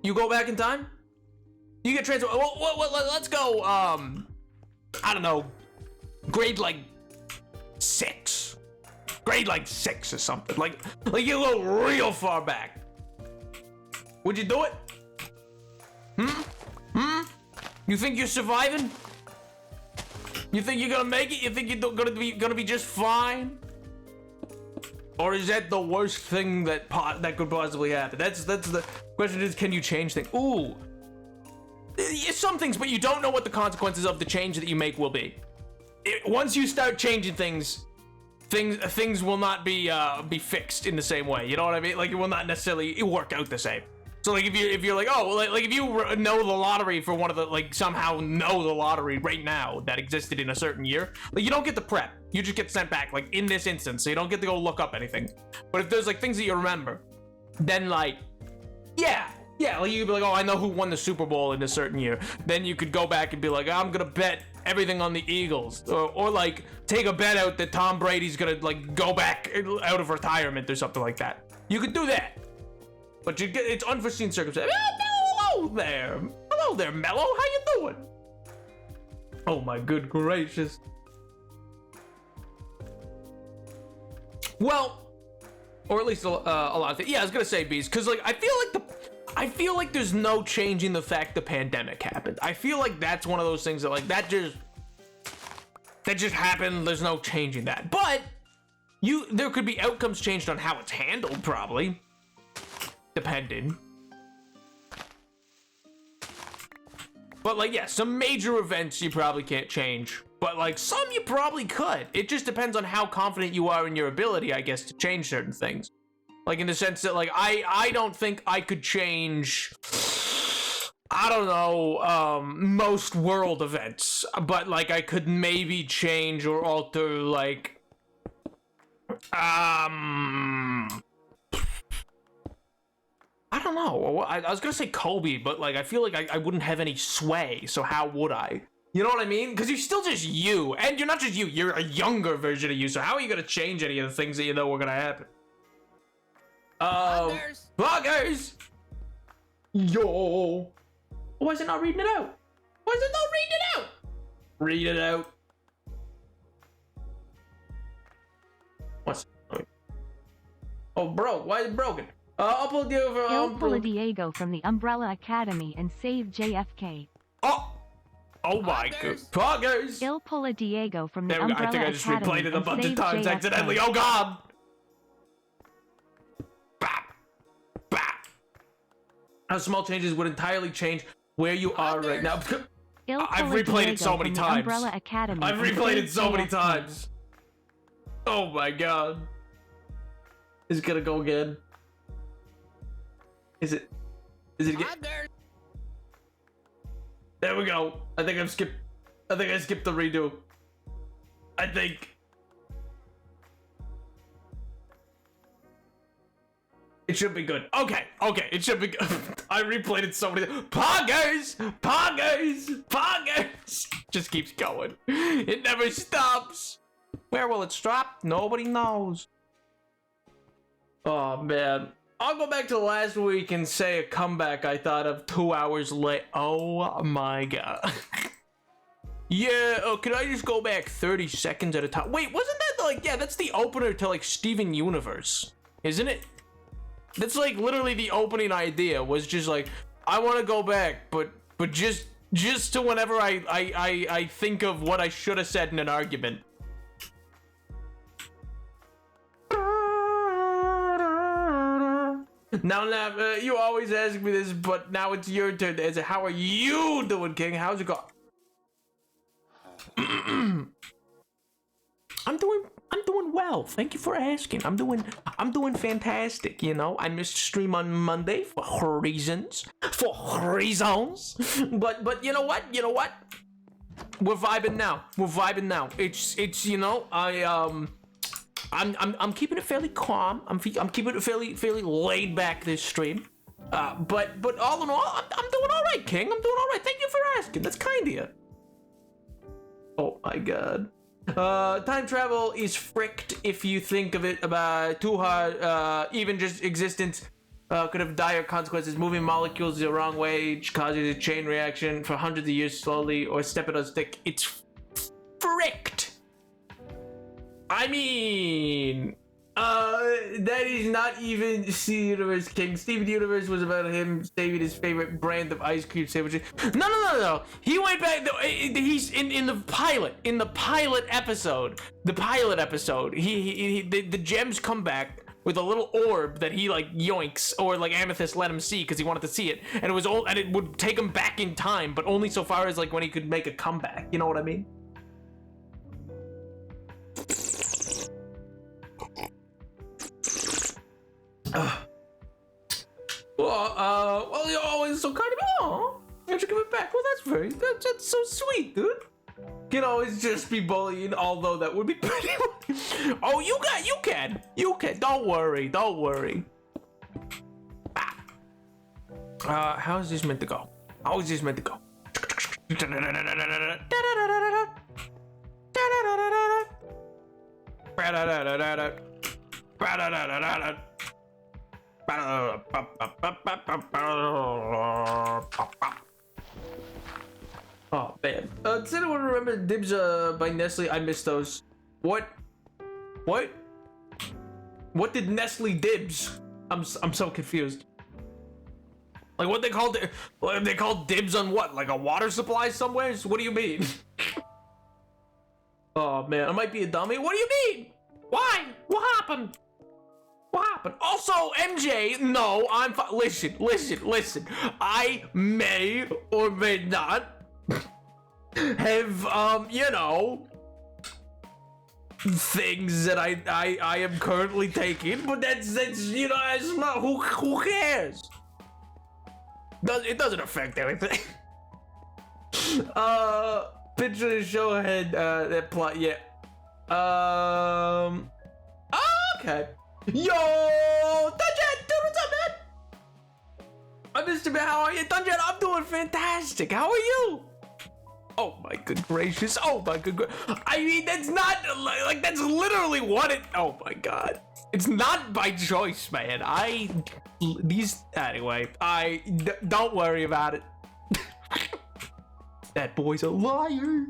You go back in time. You get transferred. Let's go. I don't know. Grade like 6. Grade like 6 or something. Like you go real far back. Would you do it? You think you're surviving? You think you're gonna make it? You think you're gonna be just fine? Or is that the worst thing that could possibly happen? That's the question is, can you change things? Ooh, some things, but you don't know what the consequences of the change that you make will be. Once you start changing things will not be fixed in the same way. You know what I mean? Like it will not necessarily work out the same. So like if you're like, oh, like if you know the lottery for one of the, like somehow know the lottery right now that existed in a certain year, like you don't get the prep. You just get sent back like in this instance, so you don't get to go look up anything. But if there's like things that you remember, then like, yeah, like you'd be like, oh, I know who won the Super Bowl in a certain year. Then you could go back and be like, I'm gonna bet everything on the Eagles, or like take a bet out that Tom Brady's gonna like go back out of retirement or something like that. You could do that. But you get, it's unforeseen circumstances. Hello there, Mello. How you doing? Oh my good gracious. Well, or at least a lot of things. Yeah, I was gonna say bees, because like I feel like there's no changing the fact the pandemic happened. I feel like that's one of those things that like that just That just happened. There's no changing that. But there could be outcomes changed on how it's handled, probably. Depending. But like, yeah, some major events you probably can't change. But like, some you probably could. It just depends on how confident you are in your ability, I guess, to change certain things. Like, in the sense that, like, I don't think I could change, I don't know, most world events. But, like, I could maybe change or alter, like, I don't know. I was gonna say Kobe, but, like, I feel like I wouldn't have any sway, so how would I? You know what I mean? Because you're still just you. And you're not just you, you're a younger version of you, so how are you gonna change any of the things that you know are gonna happen? Bloggers! Yo! Why is it not reading it out? Why is it not reading it out? Read it out. What's it? Oh, bro, why is it broken? Upload the over. Il Diego from the Umbrella Academy and save JFK. Oh my god. Poggers! Il Diego from the There we go. Umbrella I think I just Academy replayed it a and bunch of save times JFK. accidentally. Oh god! Bap! Bap! How small changes would entirely change where you are right now. Il I've replayed it so Diego many from the times. Umbrella Academy I've and replayed save it so many JFK. times. Oh my god. Is it gonna go again? Is it again? There we go. I think I skipped the redo. I think. It should be good. Okay, it should be good. I replayed it so many Poggers! Just keeps going. It never stops. Where will it stop? Nobody knows. Oh man. I'll go back to last week and say a comeback I thought of 2 hours late. Oh my god. Yeah, can I just go back 30 seconds at a time? Wait, wasn't that like, yeah, that's the opener to like Steven Universe, isn't it? That's like literally the opening idea was just like, I want to go back, but just to whenever I think of what I should have said in an argument. Now, you always ask me this, but now it's your turn to answer. How are you doing, King? How's it going? I'm doing well. Thank you for asking. I'm doing fantastic. You know, I missed stream on Monday for reasons. But you know what? We're vibing now. It's you know, I'm keeping it fairly calm. I'm keeping it fairly laid back this stream. But all in all, I'm doing all right, King. I'm doing all right. Thank you for asking. That's kind of you. Oh my god. Time travel is fricked if you think of it about too hard. Even just existence could have dire consequences. Moving molecules the wrong way causes a chain reaction for hundreds of years slowly, or step it on stick. It's fricked. I mean, that is not even Steven Universe King. Steven Universe was about him saving his favorite brand of ice cream sandwiches. No. He went back. He's in the pilot. In the pilot episode. The gems come back with a little orb that he like yoinks, or like Amethyst let him see because he wanted to see it, and it would take him back in time, but only so far as like when he could make a comeback. You know what I mean? Well, you're always so kind of me. Oh, you should give it back. Well, that's so sweet, dude. Can always just be bullying, although that would be pretty. Oh, you can. Don't worry. How is this meant to go? Oh man. Does anyone remember Dibs by Nestle? I missed those. What did Nestle Dibs? I'm so confused. Like what they called dibs on what? Like a water supply somewhere? What do you mean? Oh man, I might be a dummy. What do you mean? Why? What happened? What happened? Also, MJ, no, I'm fine. Listen. I may or may not have, you know, things that I am currently taking, but that's you know, it's not, who cares? It doesn't affect anything. Picture the show ahead, that plot, yeah. Okay. Yo, Dungeon, dude, what's up, man? I missed you, man. How are you, Dungeon? I'm doing fantastic. How are you? Oh my good gracious. Oh my good. I mean, that's not like that's literally what it. Oh my god. It's not by choice, man. Anyway. Don't worry about it. That boy's a liar.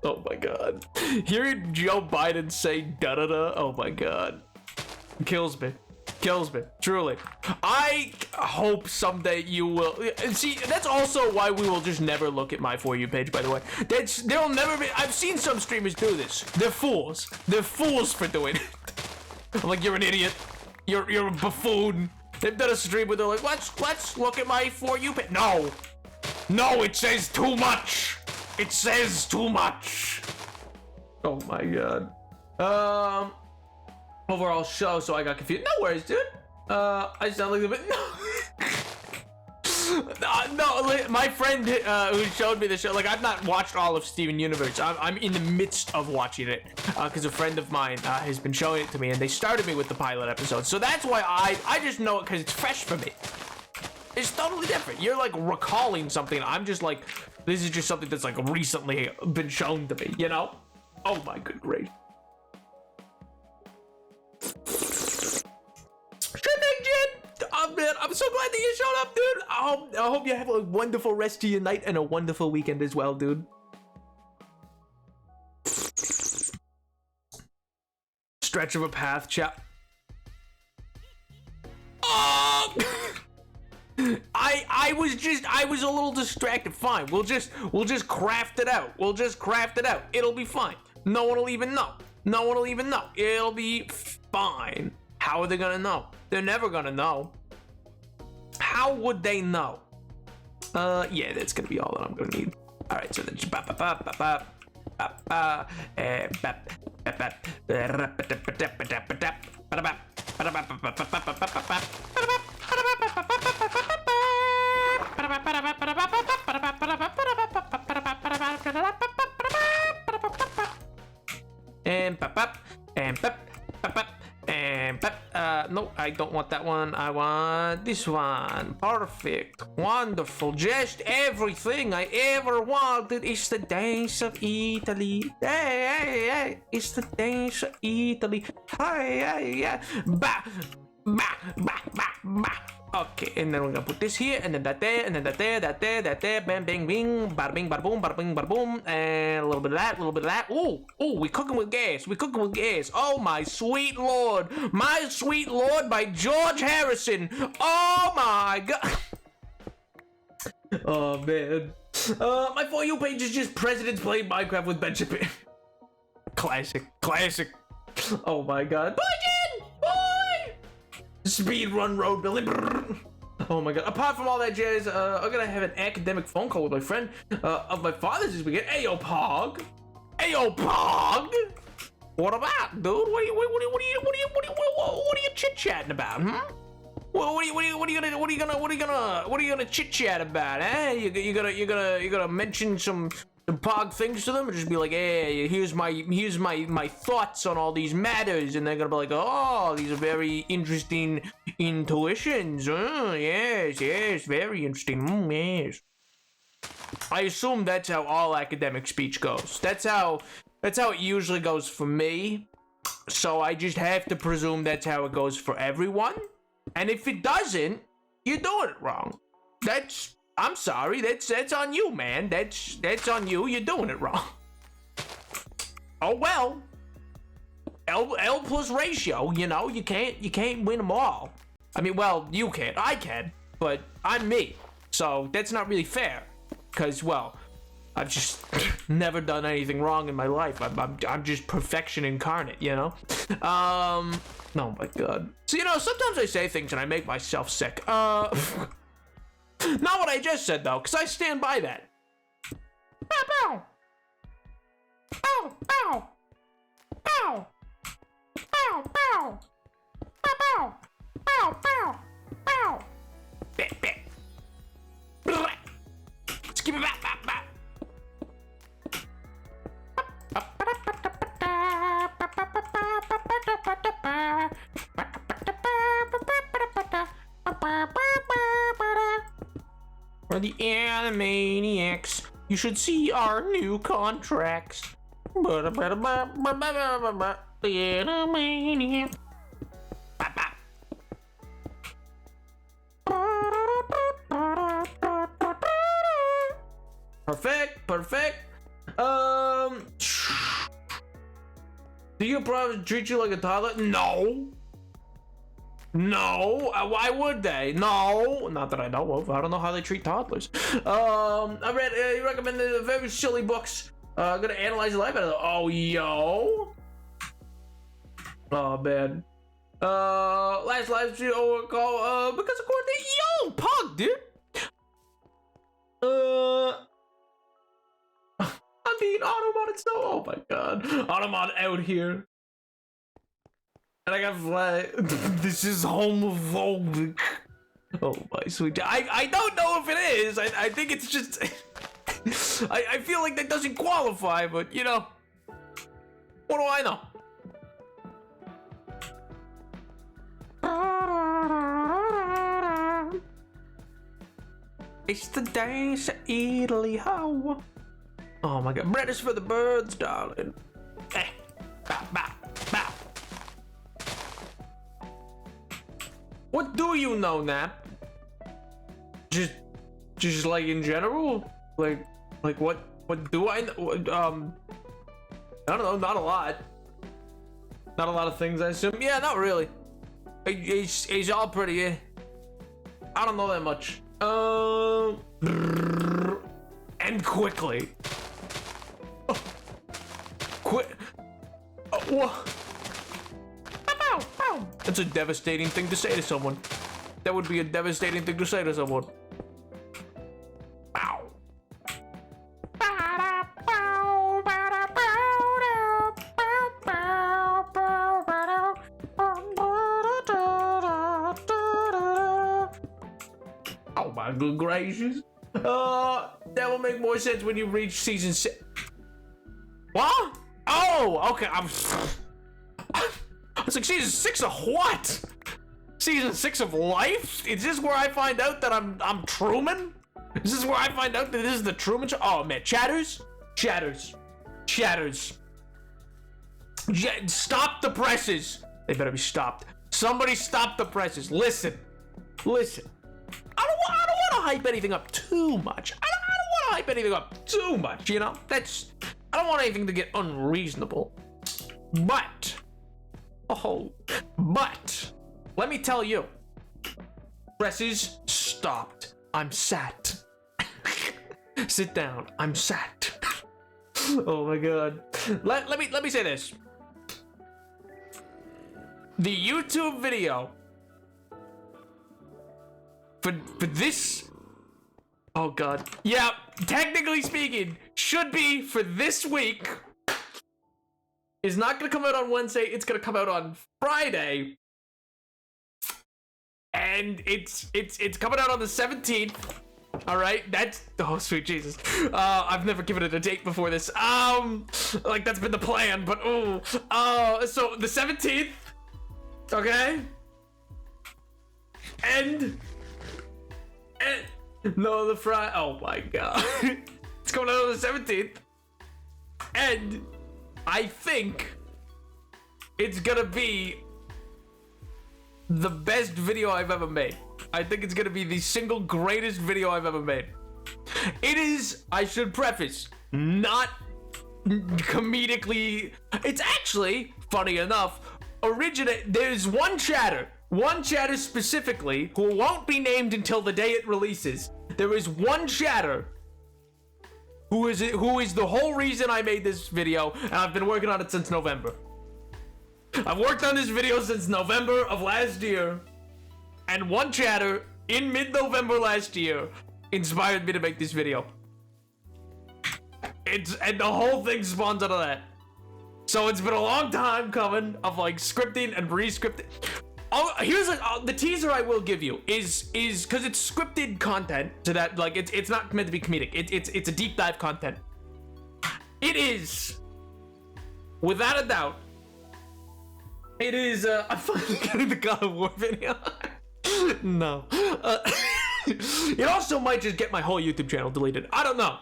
Oh my god. Hearing Joe Biden say da-da-da, oh my god. Kills me. Truly. I hope someday you will. See, that's also why we will just never look at my For You page, by the way. There'll never be. I've seen some streamers do this. They're fools. They're fools for doing it. I'm like, you're an idiot. You're a buffoon. They've done a stream where they're like, let's look at my For You page. No, it says too much. It says too much. Oh my god. Overall show, so I got confused. No worries, dude. I sound like a bit. No, my friend who showed me the show, like, I've not watched all of Steven Universe. I'm in the midst of watching it because a friend of mine has been showing it to me, and they started me with the pilot episode. So that's why I just know it because it's fresh for me. It's totally different. You're like recalling something. I'm just like, this is just something that's like recently been shown to me, you know? Oh my good gracious. Man, I'm so glad that you showed up, dude. I hope you have a wonderful rest of your night and a wonderful weekend as well, dude. Stretch of a path, chap. Oh! I was a little distracted. Fine, we'll just craft it out. It'll be fine. No one will even know. It'll be fine. How are they gonna know? They're never gonna know. How would they know? Yeah, that's gonna be all that I'm gonna need. All right, so then just no, I don't want that one. I want this one. Perfect. Wonderful. Just everything I ever wanted. It's the dance of Italy. Hey. It's the dance of Italy. Hey. Bah. Okay, and then we're gonna put this here, and then that there, and then that there, bang, bing, bing, bada bing, bada boom, and a little bit of that. Ooh, we cooking with gas. Oh my sweet lord, by George Harrison. Oh my god. Oh man. My For You page is just presidents playing Minecraft with Benjamin. Classic. Oh my god. Speed run road building. Oh my god. Apart from all that jazz, I'm gonna have an academic phone call with my friend of my father's this weekend. Ayo, Pog. What about, dude? What are you chit-chatting about, huh? What are you gonna chit-chat about, eh? You gonna mention some Pog things to them, or just be like, hey, here's my thoughts on all these matters, and they're gonna be like, oh, these are very interesting intuitions. Yes, very interesting. Yes. I assume that's how all academic speech goes. That's how it usually goes for me. So I just have to presume that's how it goes for everyone. And if it doesn't, you're doing it wrong. I'm sorry, that's on you, man. That's on you. You're doing it wrong. Oh well. L plus ratio, you know, you can't win them all. I mean, well, you can. I can, but I'm me. So that's not really fair. Cause, well, I've just never done anything wrong in my life. I'm just perfection incarnate, you know? Oh my god. So, you know, sometimes I say things and I make myself sick. Not what I just said, though, because I stand by that. Bow, bow. Bow, bow. Bow, bow. Bow, bow. Bow, bow. Bow. Bit, bit. Skip it back, back, back. For the Animaniacs, you should see our new contracts. The Animaniacs. Perfect. Do your brothers treat you like a toddler? No. Why would they? No. Not that I know of. I don't know how they treat toddlers. I read, you recommended very silly books. Gonna analyze the life out of them. Oh, yo. Oh, man. Last live stream call, because of course, yo, pug, dude. I'm being automated so. Oh my god. Automod out here. And I got flag. This is homophobic. Oh my sweet. I don't know if it is. I think it's just. I feel like that doesn't qualify, but you know. What do I know? It's the days of Italy, how? Oh my god, bread is for the birds, darling. Bow, bow, bow. What do you know, Nap? Just like in general? Like what do I know? I don't know, not a lot. Not a lot of things, I assume. Yeah, not really. He's all pretty, I don't know that much. And quickly. Quit. That's a devastating thing to say to someone. That would be a devastating thing to say to someone. Ow. Oh my good gracious. That will make more sense when you reach season 6. What? Oh, okay. I was like, season 6 of what? Season 6 of life? Is this where I find out that I'm Truman? Is this where I find out that this is the Truman Show? Oh man, chatters. Stop the presses. They better be stopped. Somebody stop the presses. Listen. I don't want to hype anything up too much. I don't want to hype anything up too much, you know? I don't want anything to get unreasonable. But let me tell you. Presses stopped. I'm sat. Sit down. I'm sat. Oh my god. Let me say this. The YouTube video for this, oh god, yeah, technically speaking, should be for this week. Is not gonna come out on Wednesday. It's gonna come out on Friday, and it's coming out on the 17th. All right, that's, oh sweet Jesus. I've never given it a date before this. Like that's been the plan, but so the 17th, okay, and no, the Friday. Oh my god, it's coming out on the 17th, and I think it's gonna be the best video I've ever made. I think it's gonna be the single greatest video I've ever made. It is, I should preface, not comedically. It's actually, funny enough, there's one chatter specifically, who won't be named until the day it releases. There is one chatter who is the whole reason I made this video, and I've been working on it since November. I've worked on this video since November of last year, and one chatter in mid-November last year inspired me to make this video. And the whole thing spawns out of that. So it's been a long time coming of like scripting and re-scripting. Oh, here's the teaser I will give you is because it's scripted content, so that like it's not meant to be comedic. It's a deep dive content. It is, without a doubt, it is. I'm finally getting the God of War video. No. It also might just get my whole YouTube channel deleted. I don't know.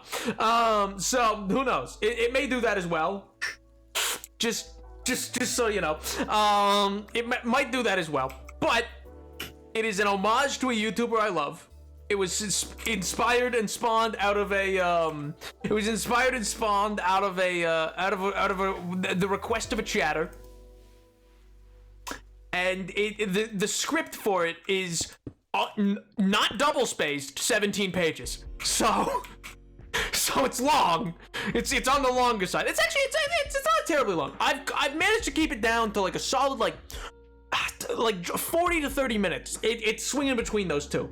So who knows? It may do that as well. Just so you know, it might do that as well. But it is an homage to a YouTuber I love. It was inspired and spawned out of a. It was inspired and spawned out of the request of a chatter. And the script for it is not double spaced, 17 pages. So it's long. It's on the longer side. It's actually it's not terribly long. I've managed to keep it down to like a solid like 40 to 30 minutes. It's swinging between those two.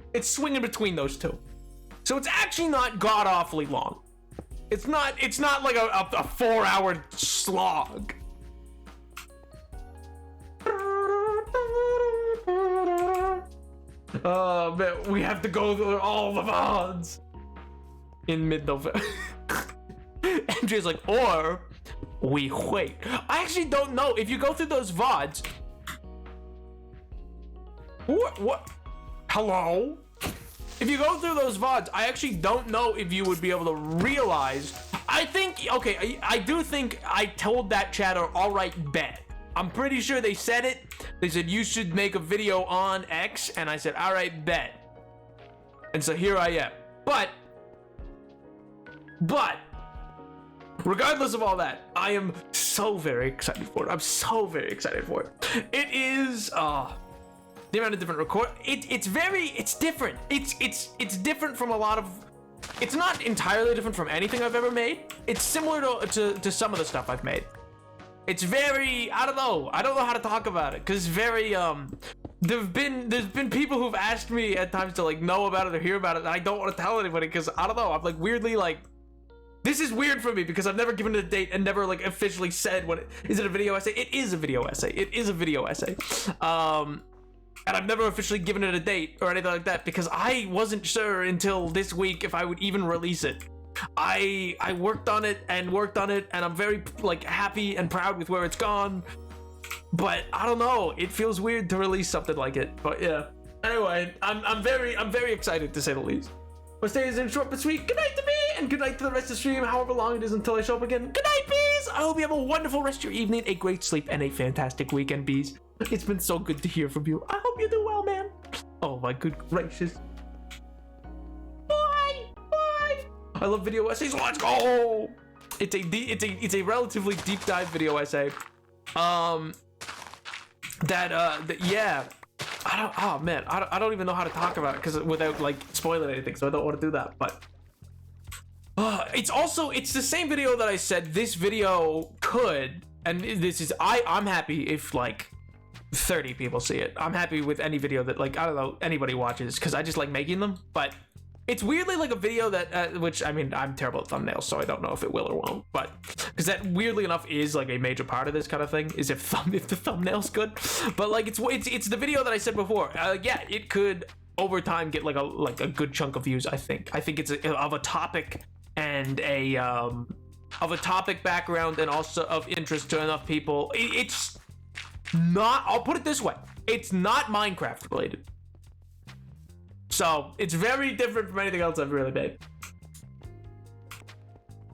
So it's actually not god awfully long. It's not like a 4-hour slog. Oh man, we have to go through all the VODs in mid-November. MJ's like, or we wait. I actually don't know if you go through those VODs. What? Hello? If you go through those VODs, I actually don't know if you would be able to realize. I think, okay, I do think I told that chatter, all right, bet. I'm pretty sure they said it. They said, you should make a video on X. And I said, all right, bet. And so here I am. But, regardless of all that, I am so very excited for it. I'm so very excited for it. It is, the amount of different it's different. It's different from a lot of, it's not entirely different from anything I've ever made. It's similar to some of the stuff I've made. It's very, I don't know how to talk about it, because it's very, there's been people who've asked me at times to like know about it or hear about it, and I don't want to tell anybody, because I don't know, I'm like weirdly like, this is weird for me, because I've never given it a date and never like officially said is it a video essay? It is a video essay. And I've never officially given it a date or anything like that, because I wasn't sure until this week if I would even release it. I worked on it, and I'm very like happy and proud with where it's gone, but I don't know, it feels weird to release something like it. But yeah, anyway, I'm very excited, to say the least. My stay is in short but sweet. Good night to me, and good night to the rest of the stream, however long it is until I show up again. Good night, bees. I hope you have a wonderful rest of your evening, a great sleep, and a fantastic weekend, bees. It's been so good to hear from you. I hope you do well, man. Oh my good gracious. Bye. I love video essays. Let's go. It's a relatively deep dive video essay. Yeah. I don't even know how to talk about it, because without like spoiling anything, so I don't want to do that. But it's the same video that I said this video could, and this is I'm happy if like 30 people see it. I'm happy with any video that like, I don't know, anybody watches, because I just like making them. But it's weirdly like a video that which, I mean, I'm terrible at thumbnails, so I don't know if it will or won't, but because that weirdly enough is like a major part of this kind of thing, is if the thumbnail's good. But like it's the video that I said before. Yeah, it could over time get like a good chunk of views. I think it's of a topic and of a topic background, and also of interest to enough people. It's not, I'll put it this way, it's not Minecraft related, so it's very different from anything else I've really made.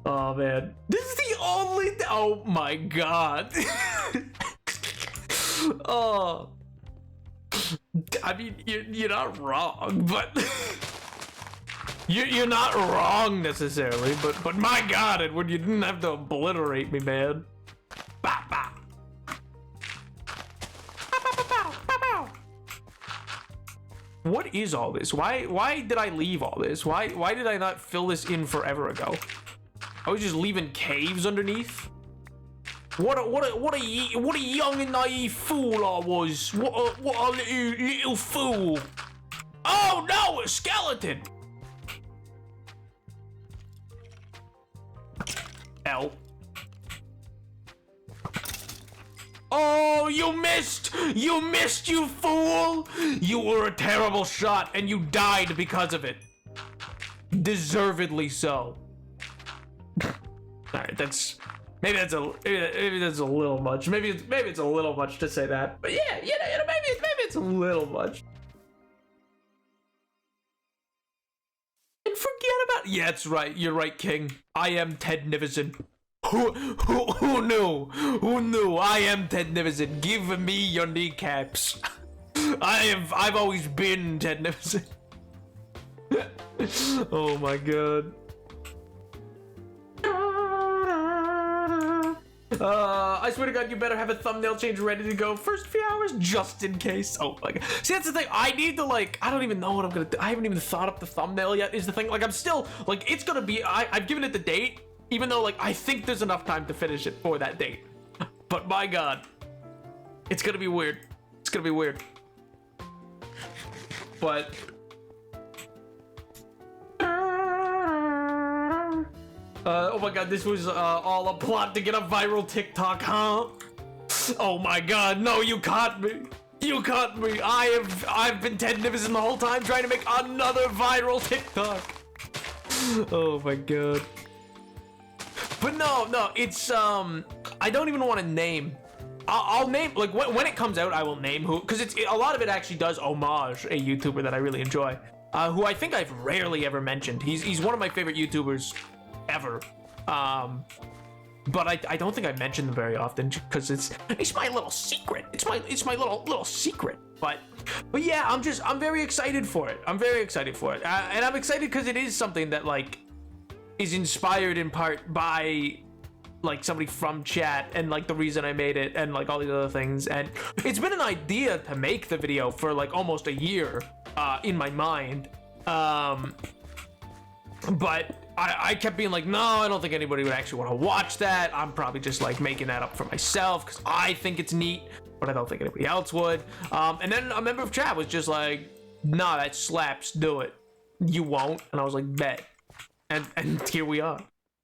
Oh man, this is the only oh my god. Oh, I mean, you're not wrong, but you're not wrong necessarily, but my god, Edward, you didn't have to obliterate me, man. Bah, bah. What is all this? Why did I leave all this? Why did I not fill this in forever ago? I was just leaving caves underneath. What a young and naive fool I was. What a little fool. Oh no, a skeleton. L. Oh, you missed! You missed, you fool! You were a terrible shot, and you died because of it. Deservedly so. All right, maybe that's a little much. Maybe it's a little much to say that. But yeah, maybe it's a little much. And forget about. Yeah, that's right. You're right, King. I am Ted Nivison. Who knew? Who knew? I am Ted Nivison. Give me your kneecaps. I've always been Ted Nivison. Oh my god. I swear to God, you better have a thumbnail change ready to go first few hours, just in case. Oh my god. See, that's the thing. I need to, like, I don't even know what I'm gonna do. I haven't even thought up the thumbnail yet, is the thing. Like, I'm still, like, it's gonna be, I've given it the date, even though, like, I think there's enough time to finish it for that date. But my god, it's gonna be weird. It's gonna be weird. But oh my god, this was all a plot to get a viral TikTok, huh? Oh my god, no, you caught me. You caught me. I've been Ted Nivison the whole time trying to make another viral TikTok. Oh my god. But no, it's I don't even want to name. I'll name, like, when it comes out, I will name who, because a lot of it actually does homage a YouTuber that I really enjoy, who I think I've rarely ever mentioned. He's one of my favorite YouTubers ever, but I don't think I mention them very often because it's my little secret. It's my little secret. But yeah, I'm very excited for it. I'm very excited for it, and I'm excited because it is something that, like, is inspired in part by, like, somebody from chat, and, like, the reason I made it, and, like, all these other things. And it's been an idea to make the video for, like, almost a year in my mind, but I kept being like, no, I don't think anybody would actually want to watch that. I'm probably just, like, making that up for myself because I think it's neat, but I don't think anybody else would. And then a member of chat was just like, nah, that slaps, do it. You won't? And I was like, bet. And here we are.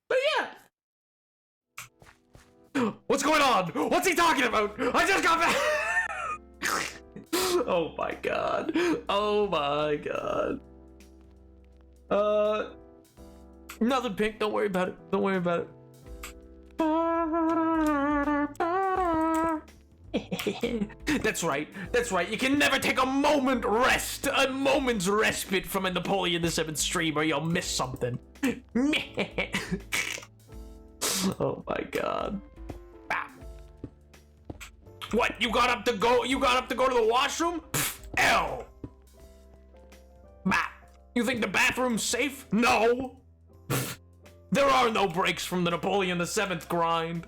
But yeah. What's going on? What's he talking about? I just got back. Oh my god. Oh my god. Nothing, Pink. Don't worry about it. Don't worry about it. That's right. That's right. You can never take a moment's respite from a Napoleon the 7th stream, or you'll miss something. Oh my god. What? You got up to go to the washroom? Pfft, L. Bah. You think the bathroom's safe? No. Pfft. There are no breaks from the Napoleon the 7th grind.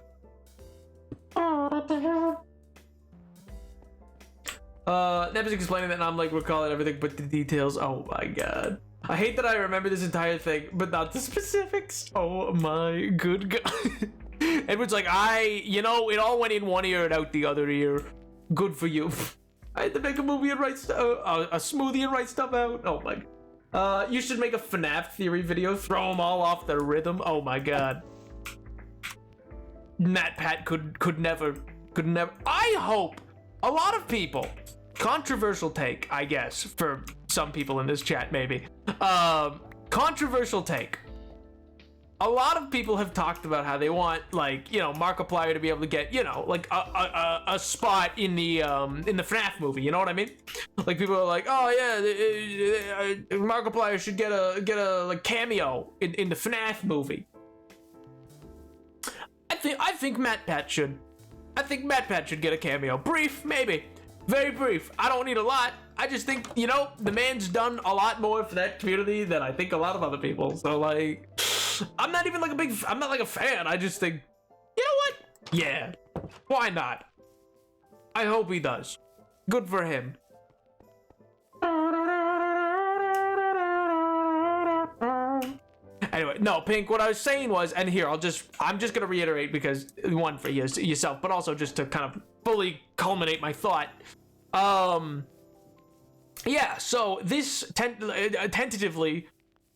Neb's explaining that, and I'm like, recalling everything but the details. Oh my god. I hate that I remember this entire thing, but not the specifics. Oh my good god. Edward's like, it all went in one ear and out the other ear. Good for you. I had to make a movie and write stuff, a smoothie and write stuff out. Oh my. You should make a FNAF theory video. Throw them all off their rhythm. Oh my god. MatPat could never. I hope a lot of people. Controversial take, I guess, for some people in this chat, maybe. Controversial take. A lot of people have talked about how they want, like, Markiplier to be able to get, like a spot in the FNAF movie. You know what I mean? Like, people are like, oh yeah, Markiplier should get a like cameo in the FNAF movie. I think MatPat should. I think MatPat should get a cameo. Brief, maybe. Very brief. I don't need a lot. I just think, the man's done a lot more for that community than I think a lot of other people. So, like, I'm not even like I'm not like a fan. I just think, you know what? Yeah. Why not? I hope he does. Good for him. Anyway, no, Pink, what I was saying was, and here, I'm just gonna reiterate because, one, for yourself, but also just to kind of fully culminate my thought. Yeah, so this, tentatively,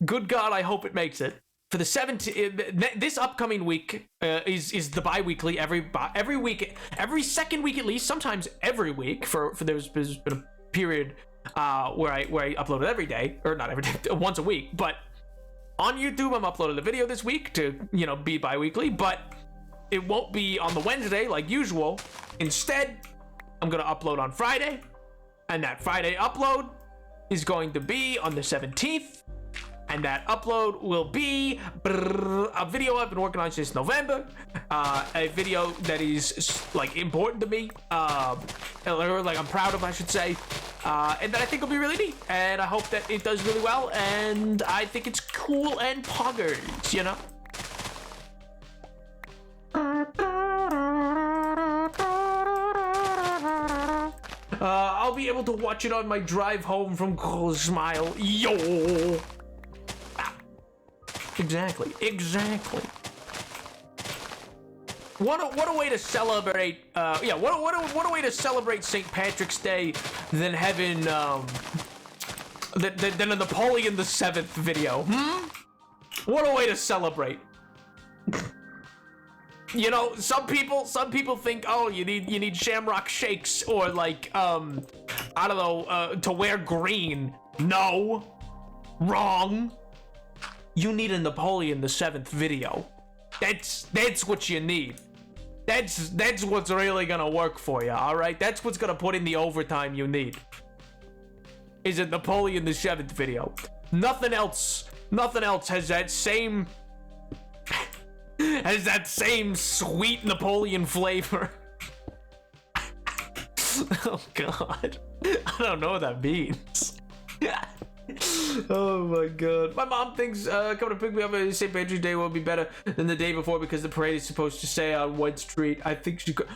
good God, I hope it makes it. For the 17th, this upcoming week is the bi-weekly, every week, every second week at least, sometimes every week, for there's been a period where I uploaded every day, or not every day, once a week, but on YouTube I'm uploading a video this week to, be bi-weekly, but it won't be on the Wednesday like usual. Instead, I'm gonna upload on Friday, and that Friday upload is going to be on the 17th. And that upload will be a video I've been working on since November. A video that is like important to me, like I'm proud of, I should say, and that I think will be really neat. And I hope that it does really well. And I think it's cool and poggers, I'll be able to watch it on my drive home from Cole's Smile. Yo. Exactly. What a way to celebrate, what a way to celebrate St. Patrick's Day than having, than a Napoleon the 7th video, What a way to celebrate. Some people think, oh, you need shamrock shakes or like, I don't know, to wear green. No. Wrong. You need a Napoleon the 7th video. That's what you need. That's what's really gonna work for you, alright? That's what's gonna put in the overtime you need. Is a Napoleon the 7th video. Nothing else has that same sweet Napoleon flavor. Oh god. I don't know what that means. Oh my god. My mom thinks coming to pick me up on St. Patrick's Day will be better than the day before because the parade is supposed to stay on one street. I think she could.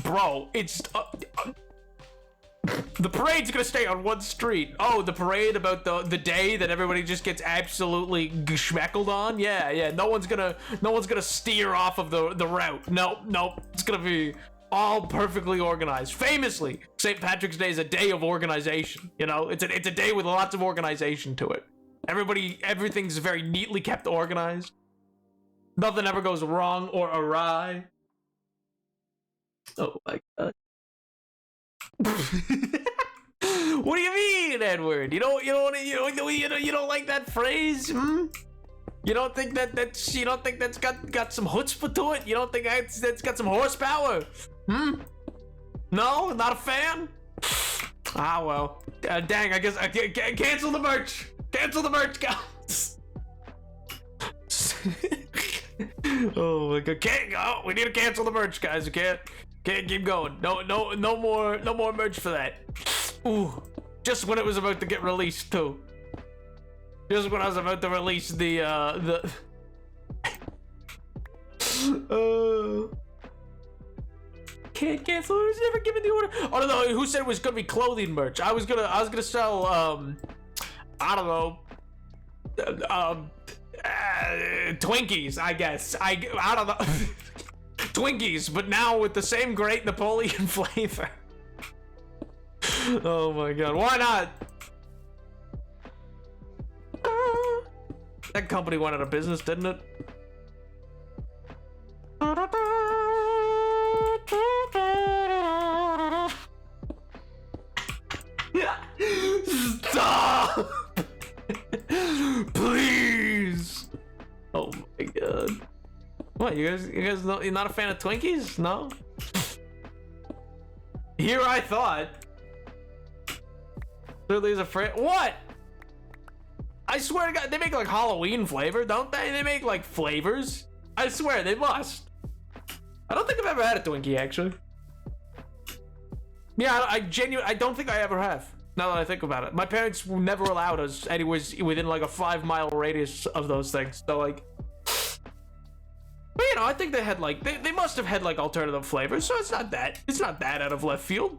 Bro, it's the parade's gonna stay on one street. Oh, the parade about the day that everybody just gets absolutely schmeckled on? Yeah. No one's gonna steer off of the route. No. It's gonna be all perfectly organized. Famously, St. Patrick's Day is a day of organization. It's a day with lots of organization to it. Everything's very neatly kept organized. Nothing ever goes wrong or awry. Oh my god. What do you mean, Edward? You don't like that phrase? You don't think that's got some chutzpah to it? You don't think that's got some horsepower? No, not a fan. Ah well, dang. I guess I cancel the merch. Cancel the merch, guys. Oh my god, can't go. We need to cancel the merch, guys. We can't keep going. No more merch for that. Ooh, just when it was about to get released too. Just when I was about to release the can't cancel. Who's never given the order? Oh no, who said it was gonna be clothing merch? I was gonna sell I don't know, Twinkies, I guess. I don't know. Twinkies, but now with the same great Napoleon flavor. Oh my god, why not? That company went out of business, didn't it? Stop! Please! Oh my god. What, you guys you're not a fan of Twinkies? No? Here I thought. Clearly is a friend. What? I swear to god, they make like Halloween flavor, don't they? They make like flavors. I swear, they must. I don't think I've ever had a Twinkie, actually. Yeah, I don't think I ever have. Now that I think about it. My parents never allowed us anywhere within like a 5-mile radius of those things. So like, but I think they had like, they must have had like alternative flavors. So it's not that out of left field.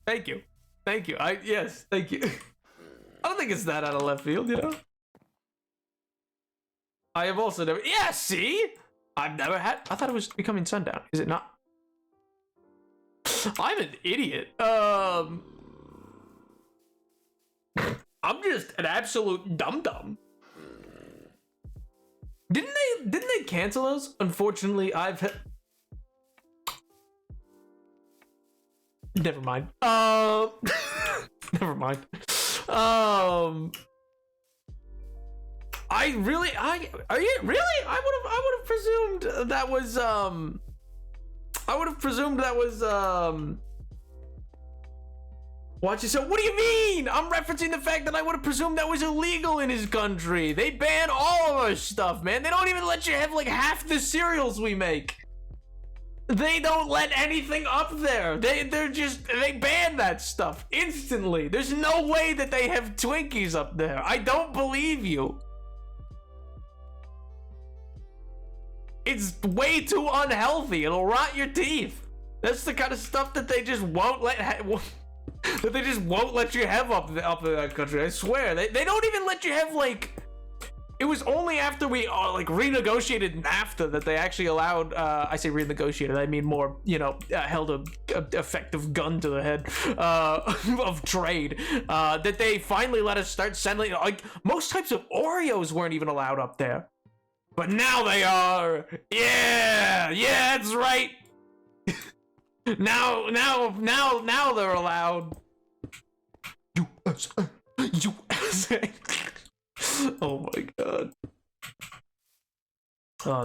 Thank you. Thank you. Yes, thank you. I don't think it's that out of left field, you know? I have also never... Yeah, see? I've never had... I thought it was Becoming Sundown. Is it not? I'm an idiot. I'm just an absolute dum-dum. Didn't they cancel those? Unfortunately, I've... Never mind. Never mind. Are you really? I would have presumed that was Watch it. So what do you mean? I'm referencing the fact that I would have presumed that was illegal in his country. They ban all of our stuff, man. They don't even let you have like half the cereals we make. They don't let anything up there. They ban that stuff instantly. There's no way that they have Twinkies up there. I don't believe you. It's way too unhealthy. It'll rot your teeth. That's the kind of stuff that they just won't let that they just won't let you have up in that country. I swear. They don't even let you have like. It was only after we like renegotiated NAFTA that they actually allowed. I say renegotiated. I mean more. You know, held a effective gun to the head of trade. That they finally let us start sending. Like most types of Oreos weren't even allowed up there, but now they are. Yeah, that's right. Now they're allowed. USA. Oh my god.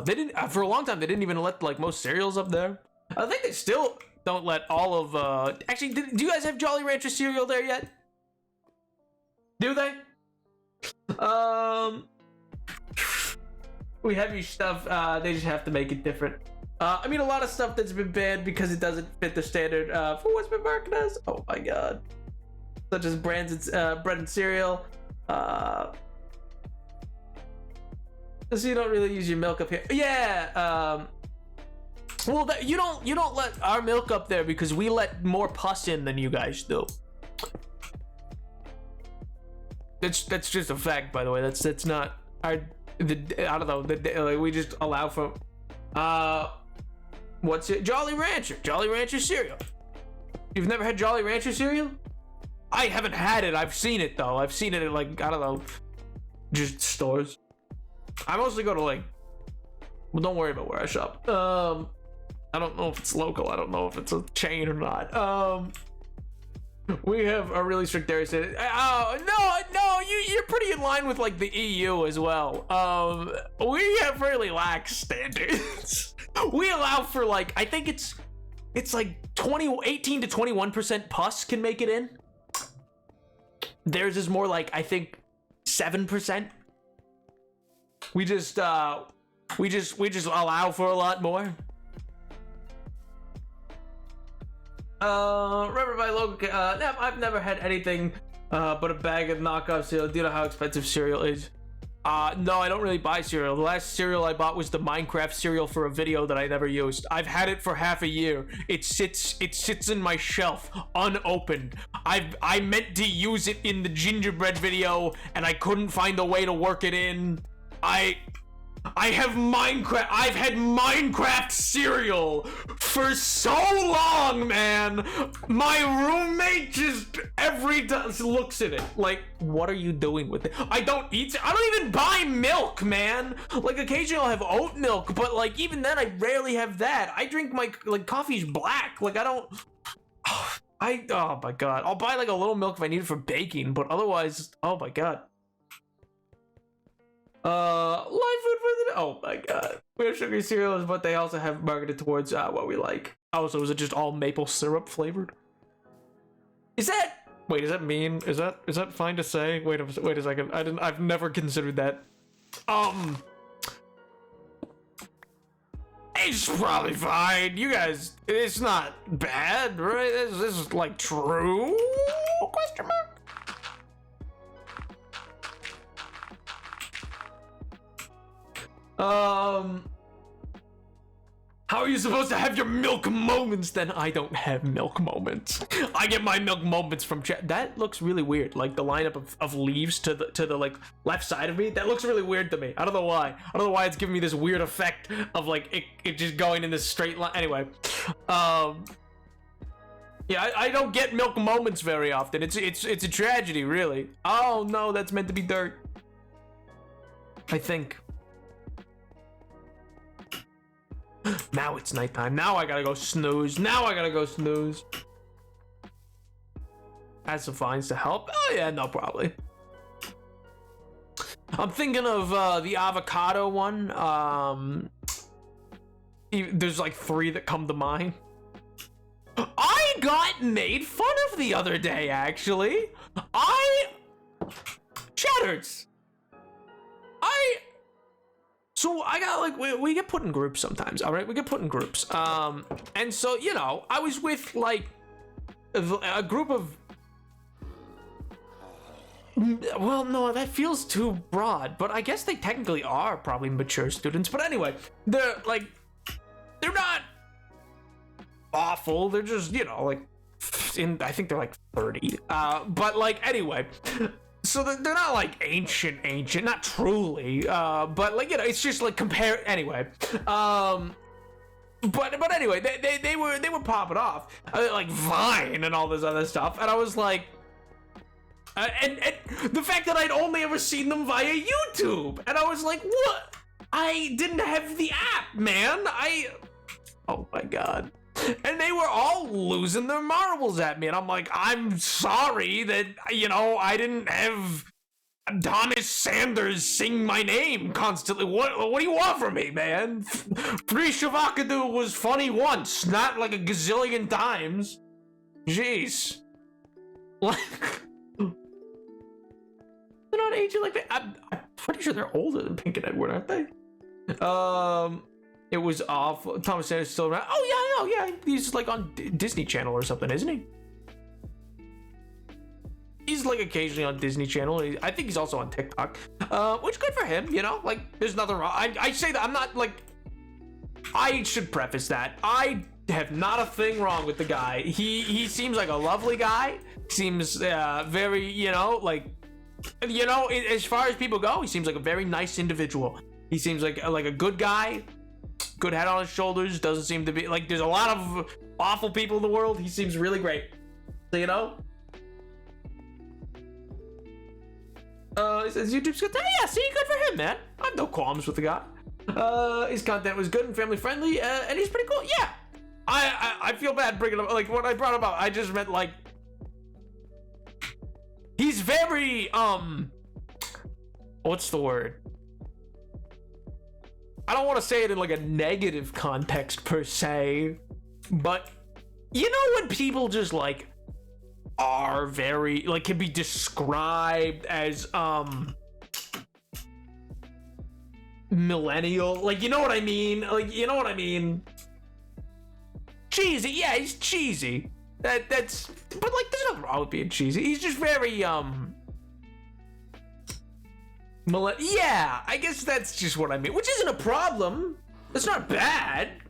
They didn't for a long time. They didn't even let like most cereals up there. I think they still don't let all of. Actually, do you guys have Jolly Rancher cereal there yet? Do they? We have your stuff. They just have to make it different. I mean, a lot of stuff that's been banned because it doesn't fit the standard for what's been marketed as. Oh my god. Such as brands and bread and cereal. So you don't really use your milk up here. Yeah. Well, you don't let our milk up there because we let more pus in than you guys do. That's just a fact, by the way. That's not our. I don't know. Like, we just allow for. What's it? Jolly Rancher. Jolly Rancher cereal. You've never had Jolly Rancher cereal? I haven't had it. I've seen it though. I've seen it at like I don't know, just stores. I mostly go to like. Well, don't worry about where I shop. I don't know if it's local. I don't know if it's a chain or not. We have a really strict dairy standard. No, you're pretty in line with like the EU as well. We have really lax standards. We allow for like I think it's like 18 to 21% pus can make it in. Theirs is more like I think 7%. We just allow for a lot more. Remember my logo. I've never had anything but a bag of knockoff cereal. Do you know how expensive cereal is? No, I don't really buy cereal. The last cereal I bought was the Minecraft cereal for a video that I never used. I've had it for half a year. It sits in my shelf unopened. I meant to use it in the gingerbread video and I couldn't find a way to work it in. I've had Minecraft cereal for so long, man. My roommate just every time looks at it like, what are you doing with it? I don't eat it. I don't even buy milk, man. Like occasionally I'll have oat milk, but like even then I rarely have that. I drink my like coffee's black. Like I don't. Oh my god. I'll buy like a little milk if I need it for baking, but otherwise, oh my god. Live food for the oh my god. We have sugary cereals, but they also have marketed towards what we like. Oh, so is it just all maple syrup flavored? Is that wait, is that mean? Is that fine to say? Wait a second. I've never considered that. It's probably fine. You guys, it's not bad, right? This is like true? Question mark. How are you supposed to have your milk moments then? I don't have milk moments. I get my milk moments from chat. That looks really weird. Like the lineup of leaves to the like left side of me. That looks really weird to me. I don't know why. I don't know why it's giving me this weird effect of like it just going in this straight line. Anyway, yeah, I don't get milk moments very often. It's a tragedy, really. Oh no, that's meant to be dirt. I think. Now it's nighttime. Now I gotta go snooze. Add some vines to help. Oh yeah, no, probably. I'm thinking of the avocado one. There's like 3 that come to mind. I got made fun of the other day, actually. Chatters. So I got like, we get put in groups sometimes, all right? We get put in groups. And so, you know, I was with like a group of, well, no, that feels too broad, but I guess they technically are probably mature students. But anyway, they're not awful. They're just, you know, like, I think they're like 30. But like, anyway, so they're not like ancient, not truly, but like, you know, it's just like anyway, but anyway, they were popping off, like Vine and all this other stuff, and I was like, and the fact that I'd only ever seen them via YouTube, and I was like, what? I didn't have the app, man. Oh my god. And they were all losing their marbles at me. And I'm like, I'm sorry that, you know, I didn't have Thomas Sanders sing my name constantly. What do you want from me, man? Free Shavakadu was funny once, not like a gazillion times. Jeez. Like, they're not aging like that. I'm pretty sure they're older than Pink and Edward, aren't they? It was awful. Thomas Sanders is still around. Oh yeah, he's like on Disney Channel or something, isn't he? He's like occasionally on Disney Channel. I think he's also on TikTok, which good for him. You know, like there's nothing wrong. I say that I'm not like. I should preface that I have not a thing wrong with the guy. He seems like a lovely guy. Seems very, you know, like, you know, as far as people go, he seems like a very nice individual. He seems like a good guy. Good head on his shoulders. Doesn't seem to be like there's a lot of awful people in the world. He seems really great. So, you know. His YouTube's good. Yeah, see, good for him, man. I have no qualms with the guy. His content was good and family friendly, and he's pretty cool. Yeah. I feel bad bringing him, like, when I brought him up, I just meant like he's very what's the word? I don't want to say it in like a negative context per se, but you know when people just like are very like can be described as millennial, like, you know what I mean? Like, you know what I mean? Cheesy, yeah, he's cheesy. That's but like there's nothing wrong with being cheesy. He's just very yeah, I guess that's just what I mean, which isn't a problem. It's not bad.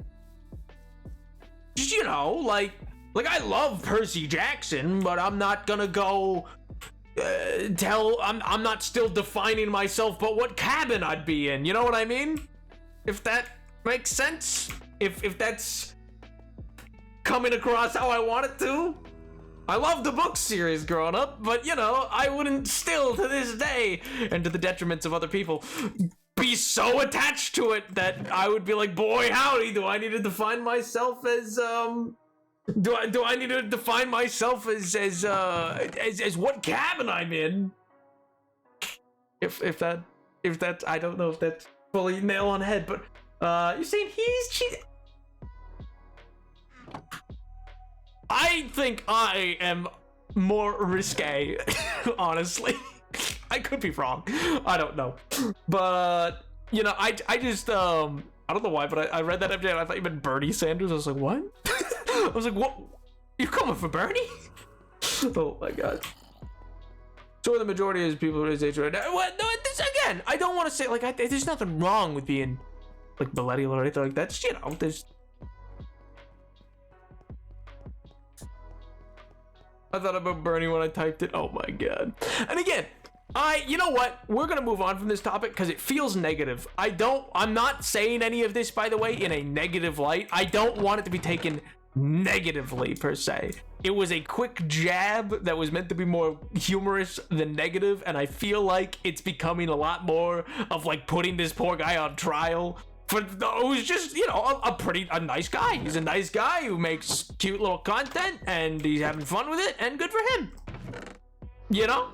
Just, you know, like I love Percy Jackson, but I'm not gonna go I'm not still defining myself but what cabin I'd be in. You know what I mean? If that makes sense. If that's coming across how I want it to. I love the book series growing up, but, you know, I wouldn't still, to this day, and to the detriments of other people, be so attached to it that I would be like, boy, howdy, do I need to define myself as, do I need to define myself as what cabin I'm in? If that, I don't know if that's fully nail on head, but, you're saying he's cheating? I think I am more risque, honestly. I could be wrong. I don't know. But, you know, I just, I don't know why, but I read that update and I thought you meant Bernie Sanders. I was like, what? I was like, what? You're coming for Bernie? Oh my god. So the majority of people his age right now. What? No, this, again, I don't want to say, like, there's nothing wrong with being, like, millennial or anything like that. Just, you know, there's I thought about Bernie when I typed it. Oh my god. And again, you know what? We're gonna move on from this topic because it feels negative. I'm not saying any of this, by the way, in a negative light. I don't want it to be taken negatively, per se. It was a quick jab that was meant to be more humorous than negative, and I feel like it's becoming a lot more of like putting this poor guy on trial for who's just, you know, a nice guy. He's a nice guy who makes cute little content, and he's having fun with it, and good for him. You know?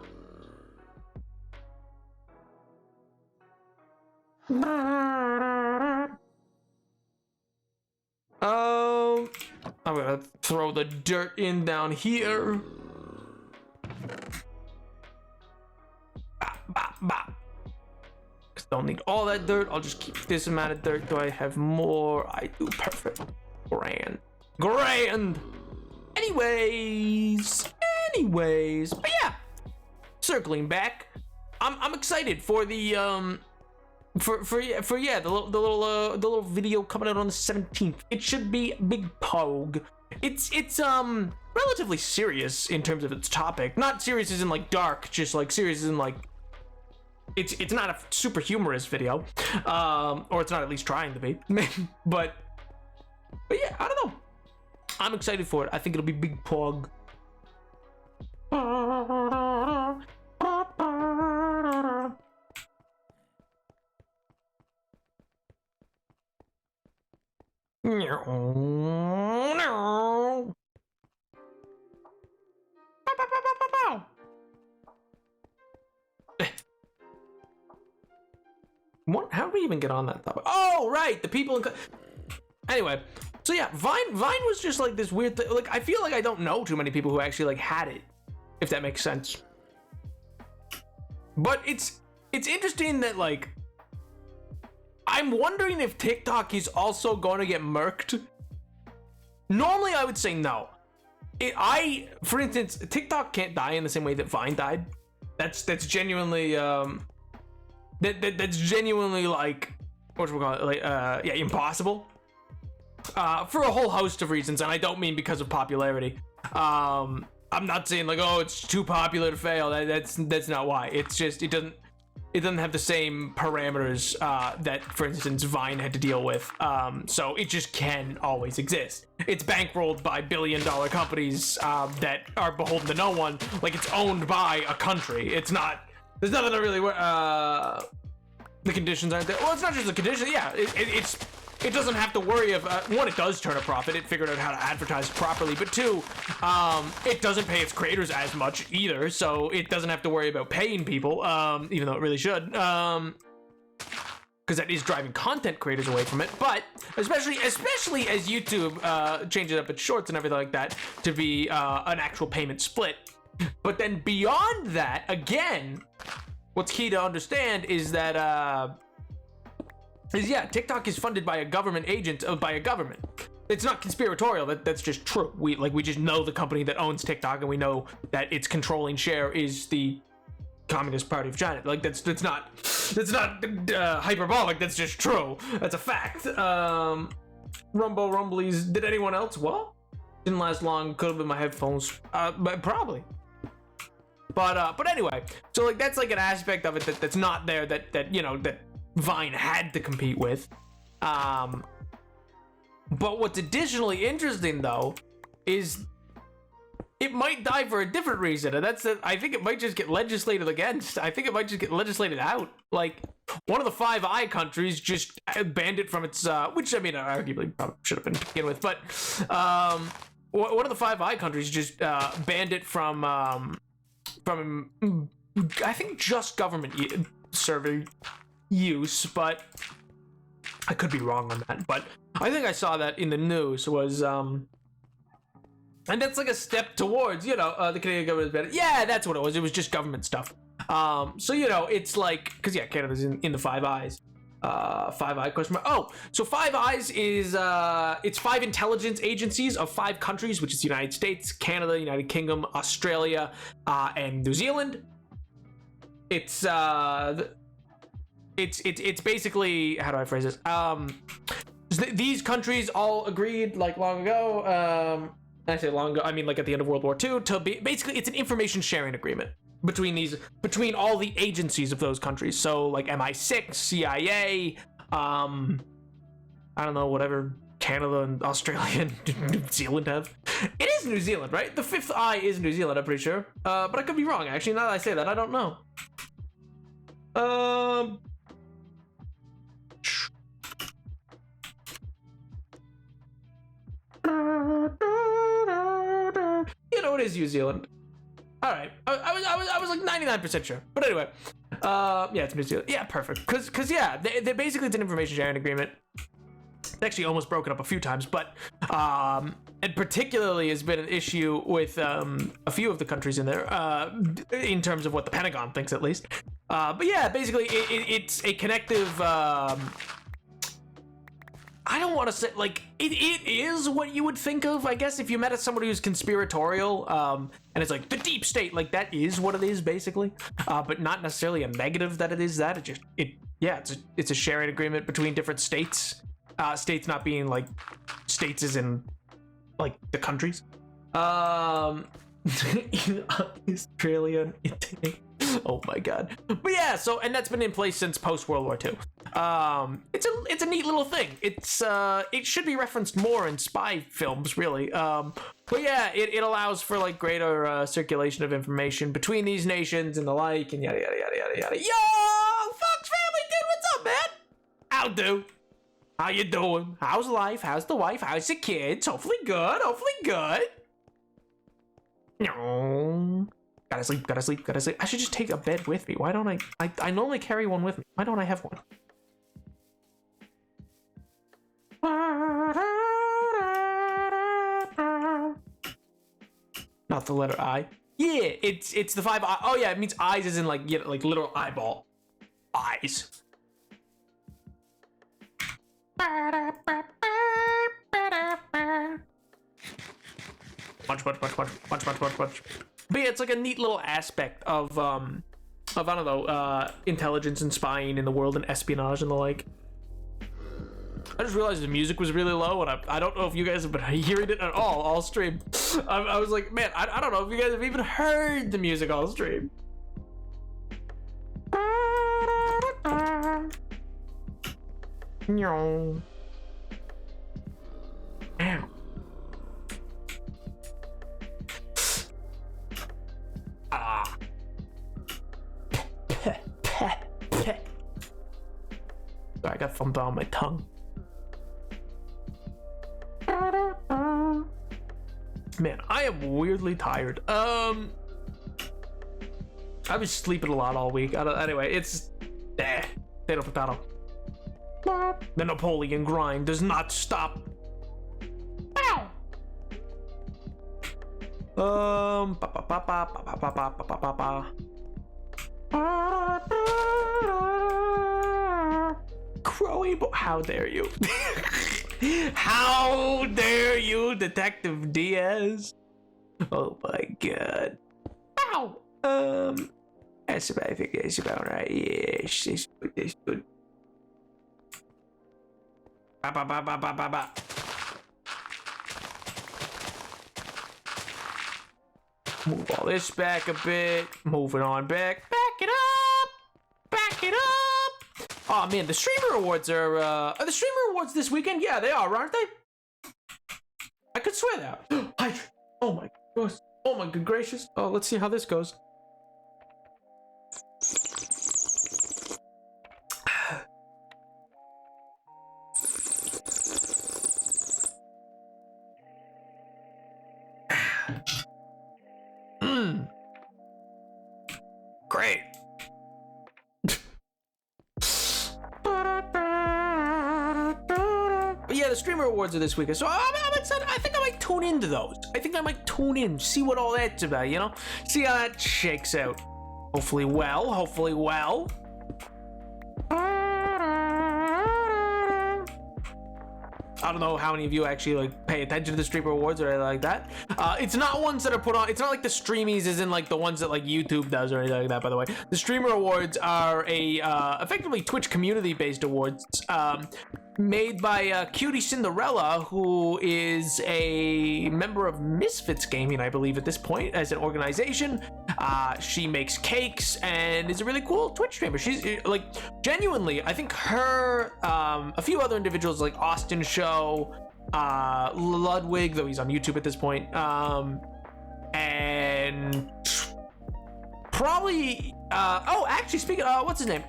I'm gonna throw the dirt in down here. Bop, bop, bop. Don't need all that dirt. I'll just keep this amount of dirt. Do I have more? I do. Perfect. Grand. Anyways, but yeah, circling back, I'm excited for the the little video coming out on the 17th. It should be Big Pog. It's relatively serious in terms of its topic. Not serious as in like dark, just like serious as in like it's not a super humorous video, or it's not at least trying to be. but yeah, I don't know. I'm excited for it. I think it'll be Big Pog. What? How did we even get on that topic? Oh, right, the people in. Anyway, so yeah, Vine was just like this weird thing. Like, I feel like I don't know too many people who actually like had it, if that makes sense. But it's interesting that like I'm wondering if TikTok is also going to get murked. Normally, I would say no. For instance, TikTok can't die in the same way that Vine died. That's genuinely that's genuinely like whatchamacallit, like yeah, impossible. For a whole host of reasons, and I don't mean because of popularity. I'm not saying like, oh, it's too popular to fail. That's not why. It's just it doesn't have the same parameters that, for instance, Vine had to deal with. So it just can always exist. It's bankrolled by billion-dollar companies that are beholden to no one. Like, it's owned by a country. It's not. There's nothing to really. The conditions aren't there. Well, it's not just the conditions. Yeah, it doesn't have to worry of one. It does turn a profit. It figured out how to advertise properly. But two, it doesn't pay its creators as much either, so it doesn't have to worry about paying people, even though it really should. Because that is driving content creators away from it. But especially as YouTube changes up its shorts and everything like that to be an actual payment split. But then beyond that, again, what's key to understand is that TikTok is funded by a government agent, by a government. It's not conspiratorial. That's just true. We just know the company that owns TikTok, and we know that its controlling share is the Communist Party of China. Like that's not hyperbolic. That's just true. That's a fact. Rumblies. Did anyone else? What? Didn't last long. Could have been my headphones. But probably. But anyway, so like that's like an aspect of it that's not there that you know that Vine had to compete with. But what's additionally interesting though is it might die for a different reason, and that's that I think it might just get legislated against. I think it might just get legislated out. Like one of the Five Eye countries just banned it from its which I mean arguably probably should have been to begin with, but one of the Five Eye countries just banned it from I think just government server use, but I could be wrong on that. But I think I saw that in the news was and that's like a step towards, you know, the Canadian government is better. Yeah, that's what it was. It was just government stuff. So you know, it's like because yeah, Canada's in the Five Eyes. Five Eye question mark. Oh, so Five Eyes is it's 5 intelligence agencies of 5 countries, which is the United States, Canada, United Kingdom, Australia, and New Zealand. It's basically, how do I phrase this? These countries all agreed like long ago I say long ago, I mean like at the end of World War II, to be basically it's an information sharing agreement between all the agencies of those countries. So like MI6, CIA, I don't know, whatever Canada and Australia and New Zealand have. It is New Zealand, right? The fifth eye is New Zealand, I'm pretty sure. But I could be wrong, actually. Now that I say that, I don't know. You know, it is New Zealand. All right, I was like 99% sure, but anyway, yeah, it's New Zealand. Yeah, perfect. Cause yeah, they basically it's an information sharing agreement. It's actually almost broken up a few times, but and particularly has been an issue with a few of the countries in there, in terms of what the Pentagon thinks, at least. But yeah, basically it's a connective. I don't want to say, like, it is what you would think of, I guess, if you met somebody who's conspiratorial, and it's like, the deep state, like, that is what it is, basically, but not necessarily a negative that it is that, it's a sharing agreement between different states, states not being, like, states as in, like, the countries, in Australia, oh my god. But yeah, so, and that's been in place since post-World War II. It's a neat little thing. It should be referenced more in spy films, really. But yeah, it allows for like greater circulation of information between these nations and the like, and yada yada yada yada yada. Yo, Fox family, dude, what's up, man? How do? How you doing? How's life? How's the wife? How's the kids? Hopefully good. Hopefully good. No. Gotta sleep, gotta sleep, gotta sleep. I should just take a bed with me. Why don't I normally carry one with me. Why don't I have one? Not the letter I. Yeah, it's the 5 eye. Oh yeah, it means eyes as in like, yeah, like literal eyeball. Eyes. Watch. But yeah, it's like a neat little aspect of I don't know, intelligence and spying in the world and espionage and the like. I just realized the music was really low, and I don't know if you guys have been hearing it at all stream. I was like, man, I don't know if you guys have even heard the music all stream. No. Ow. Ah. Sorry, I got thumbed on my tongue. Man, I am weirdly tired. I was sleeping a lot all week. Anyway, it's potato potato. The Napoleon grind does not stop. Ow. Crowy, how dare you? How dare you, Detective Diaz? Oh my god. Ow! I think that's about right. Yes, it's good. Ba. Move all this back a bit. Moving on back. Back it up! Back it up! Oh man, the streamer awards are the streamer awards this weekend? Yeah, they are, aren't they? I could swear that. Oh my gosh. Oh my good gracious. Oh, let's see how this goes. Great. But yeah, the streamer awards are this weekend, so I'm excited. I think I might tune into those. I think I might tune in, see what all that's about, you know? See how that shakes out. Hopefully well, hopefully well. I don't know how many of you actually like pay attention to the streamer awards or anything like that. It's not ones that are put on. It's not like the streamies as in like the ones that like YouTube does or anything like that. By the way, the streamer awards are a effectively Twitch community based awards made by Cutie Cinderella, who is a member of Misfits Gaming, I believe, at this point, as an organization. She makes cakes and is a really cool Twitch streamer. She's like, genuinely, I think her, a few other individuals like Austin Show, Ludwig, though he's on YouTube at this point, and probably, oh, actually, speaking of, what's his name?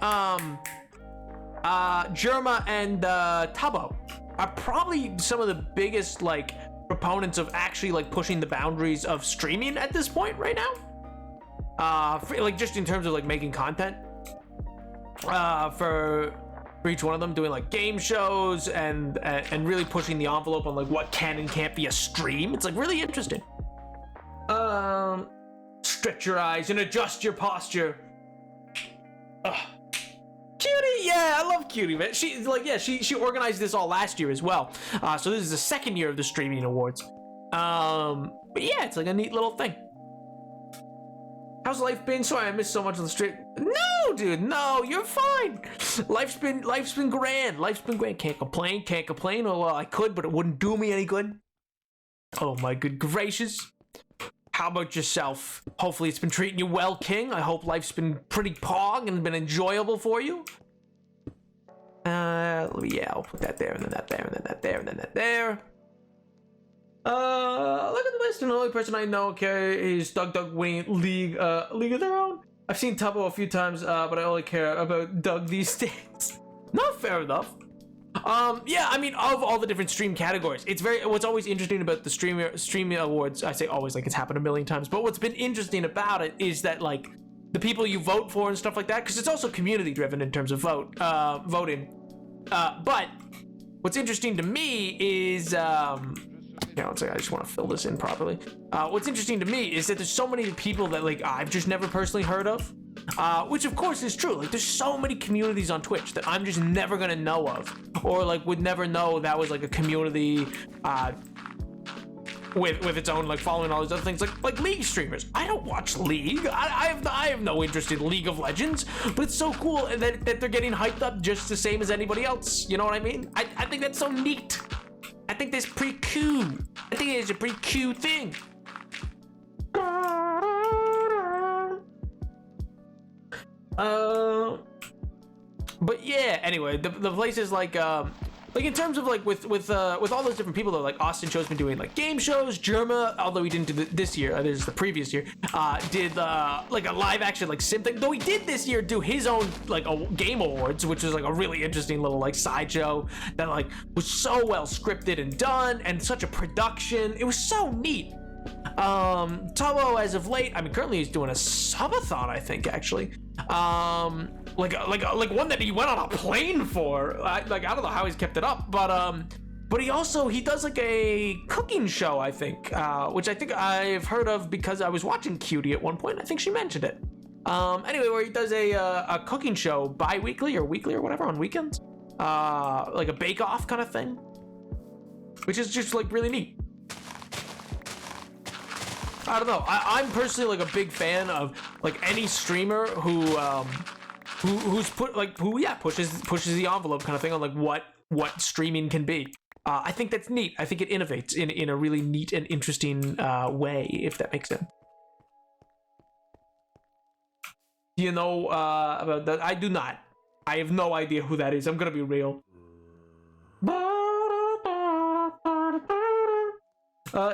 Germa and Tabo are probably some of the biggest like proponents of actually like pushing the boundaries of streaming at this point right now. Like just in terms of like making content. For each one of them, doing like game shows and really pushing the envelope on like what can and can't be a stream. It's like really interesting. Stretch your eyes and adjust your posture. Ugh. Cutie, yeah, I love Cutie, man. She like, yeah, she organized this all last year as well. So this is the second year of the streaming awards. But yeah, it's like a neat little thing. How's life been? Sorry, I missed so much on the stream. No, dude, no, you're fine. Life's been grand. Life's been great. Can't complain. Oh, well, I could, but it wouldn't do me any good. Oh my good gracious. How about yourself? Hopefully it's been treating you well, King. I hope life's been pretty pog and been enjoyable for you. Yeah, I'll put that there, and then that there, and then that there, and then that there. Look at the list, and the only person I know, okay, is Doug winning League of Their Own. I've seen Tubbo a few times, but I only care about Doug these days. Not fair enough. Yeah, I mean, of all the different stream categories, what's always interesting about the stream awards, I say always like it's happened a million times, but what's been interesting about it is that like the people you vote for and stuff like that, because it's also community driven in terms of voting. But what's interesting to me is, yeah, one second, I just want to fill this in properly. What's interesting to me is that there's so many people that like I've just never personally heard of. Which of course is true. Like there's so many communities on Twitch that I'm just never gonna know of, or like would never know that was like a community with its own like following, all these other things, like League streamers. I don't watch League. I have no interest in League of Legends, but it's so cool that they're getting hyped up just the same as anybody else. You know what I mean? I think that's so neat. I think that's pretty cool. I think it's a pretty cool thing. But yeah, anyway, the places like in terms of like with all those different people though, like Austin Show's been doing like game shows. Germa, although he didn't do this year, this is the previous year, did like a live action like sim thing. Though he did this year do his own like a game awards, which was like a really interesting little like sideshow that like was so well scripted and done, and such a production. It was so neat. Tubbo as of late, I mean currently he's doing a subathon, I think actually. Like one that he went on a plane for. I don't know how he's kept it up, but he does like a cooking show, I think, which I think I've heard of because I was watching Cutie at one point. I think she mentioned it. Anyway, where he does a cooking show bi-weekly or weekly or whatever on weekends, like a bake-off kind of thing, which is just like really neat. I don't know. I'm personally like a big fan of like any streamer who's pushes the envelope kind of thing on like what streaming can be. I think that's neat. I think it innovates in a really neat and interesting way, if that makes sense. Do you know about that? I do not. I have no idea who that is. I'm gonna be real.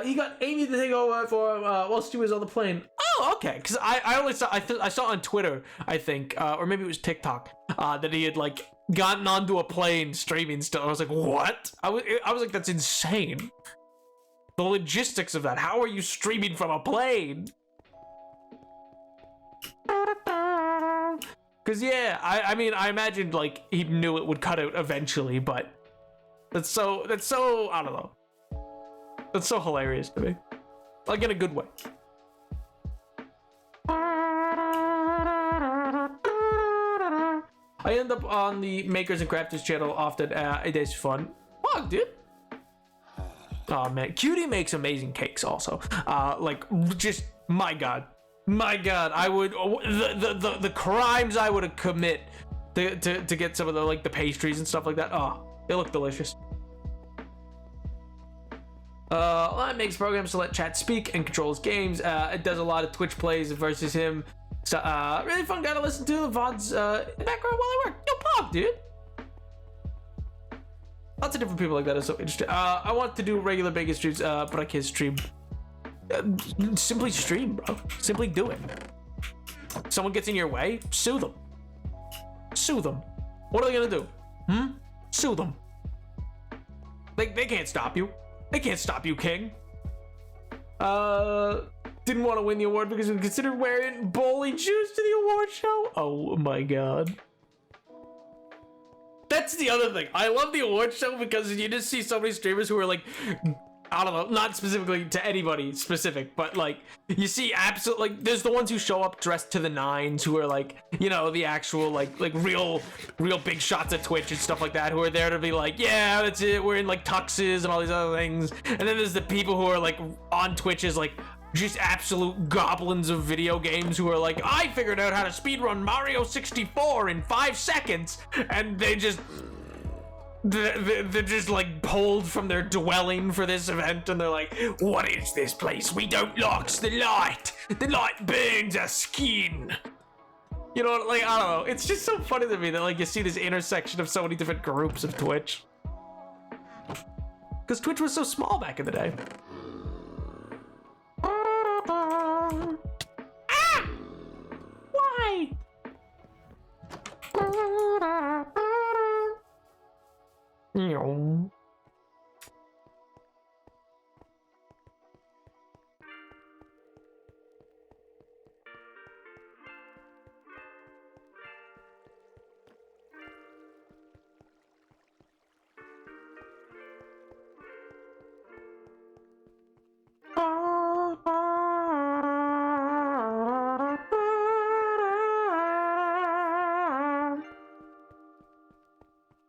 He got Amy to take over for while Stu was on the plane. Oh, okay. Because I only saw I saw on Twitter, I think, or maybe it was TikTok, that he had like gotten onto a plane streaming still. I was like, what? I was like, that's insane. The logistics of that. How are you streaming from a plane? Because yeah, I mean, I imagined like he knew it would cut out eventually, but that's so I don't know. That's so hilarious to me. Like in a good way. I end up on the Makers and Crafters channel often. It is fun. Fuck, dude. Oh man, Cutie makes amazing cakes also. Like just my god. I would the crimes I would commit to get some of the like the pastries and stuff like that. Oh, They look delicious. Lament makes programs to let chat speak and controls games. It does a lot of Twitch plays versus him. So, really fun guy to listen to. The VODs in the background while I work. Yo, Pog, dude. Lots of different people like that are so interesting. I want to do regular bacon streams, but I can't stream. Simply stream, bro. Simply do it. Someone gets in your way, sue them. Sue them. What are they gonna do? Sue them. They can't stop you. They can't stop you, King. Didn't want to win the award because we considered wearing bowling shoes to the award show. Oh my god. That's the other thing. I love the award show because you just see so many streamers who are like, I don't know, not specifically to anybody specific, but like you see absolutely like there's the ones who show up dressed to the nines who are like, you know, the actual like real big shots at Twitch and stuff like that, who are there to be like, yeah, that's it, we're in like tuxes and all these other things. And then there's the people who are like on Twitch is like just absolute goblins of video games who are like, I figured out how to speedrun Mario 64 in 5 seconds, and they just they're just like pulled from their dwelling for this event, and they're like, what is this place? We don't like the light. The light burns our skin. You know, like, I don't know. It's just so funny to me that like you see this intersection of so many different groups of Twitch. Because Twitch was so small back in the day. Ah! Why?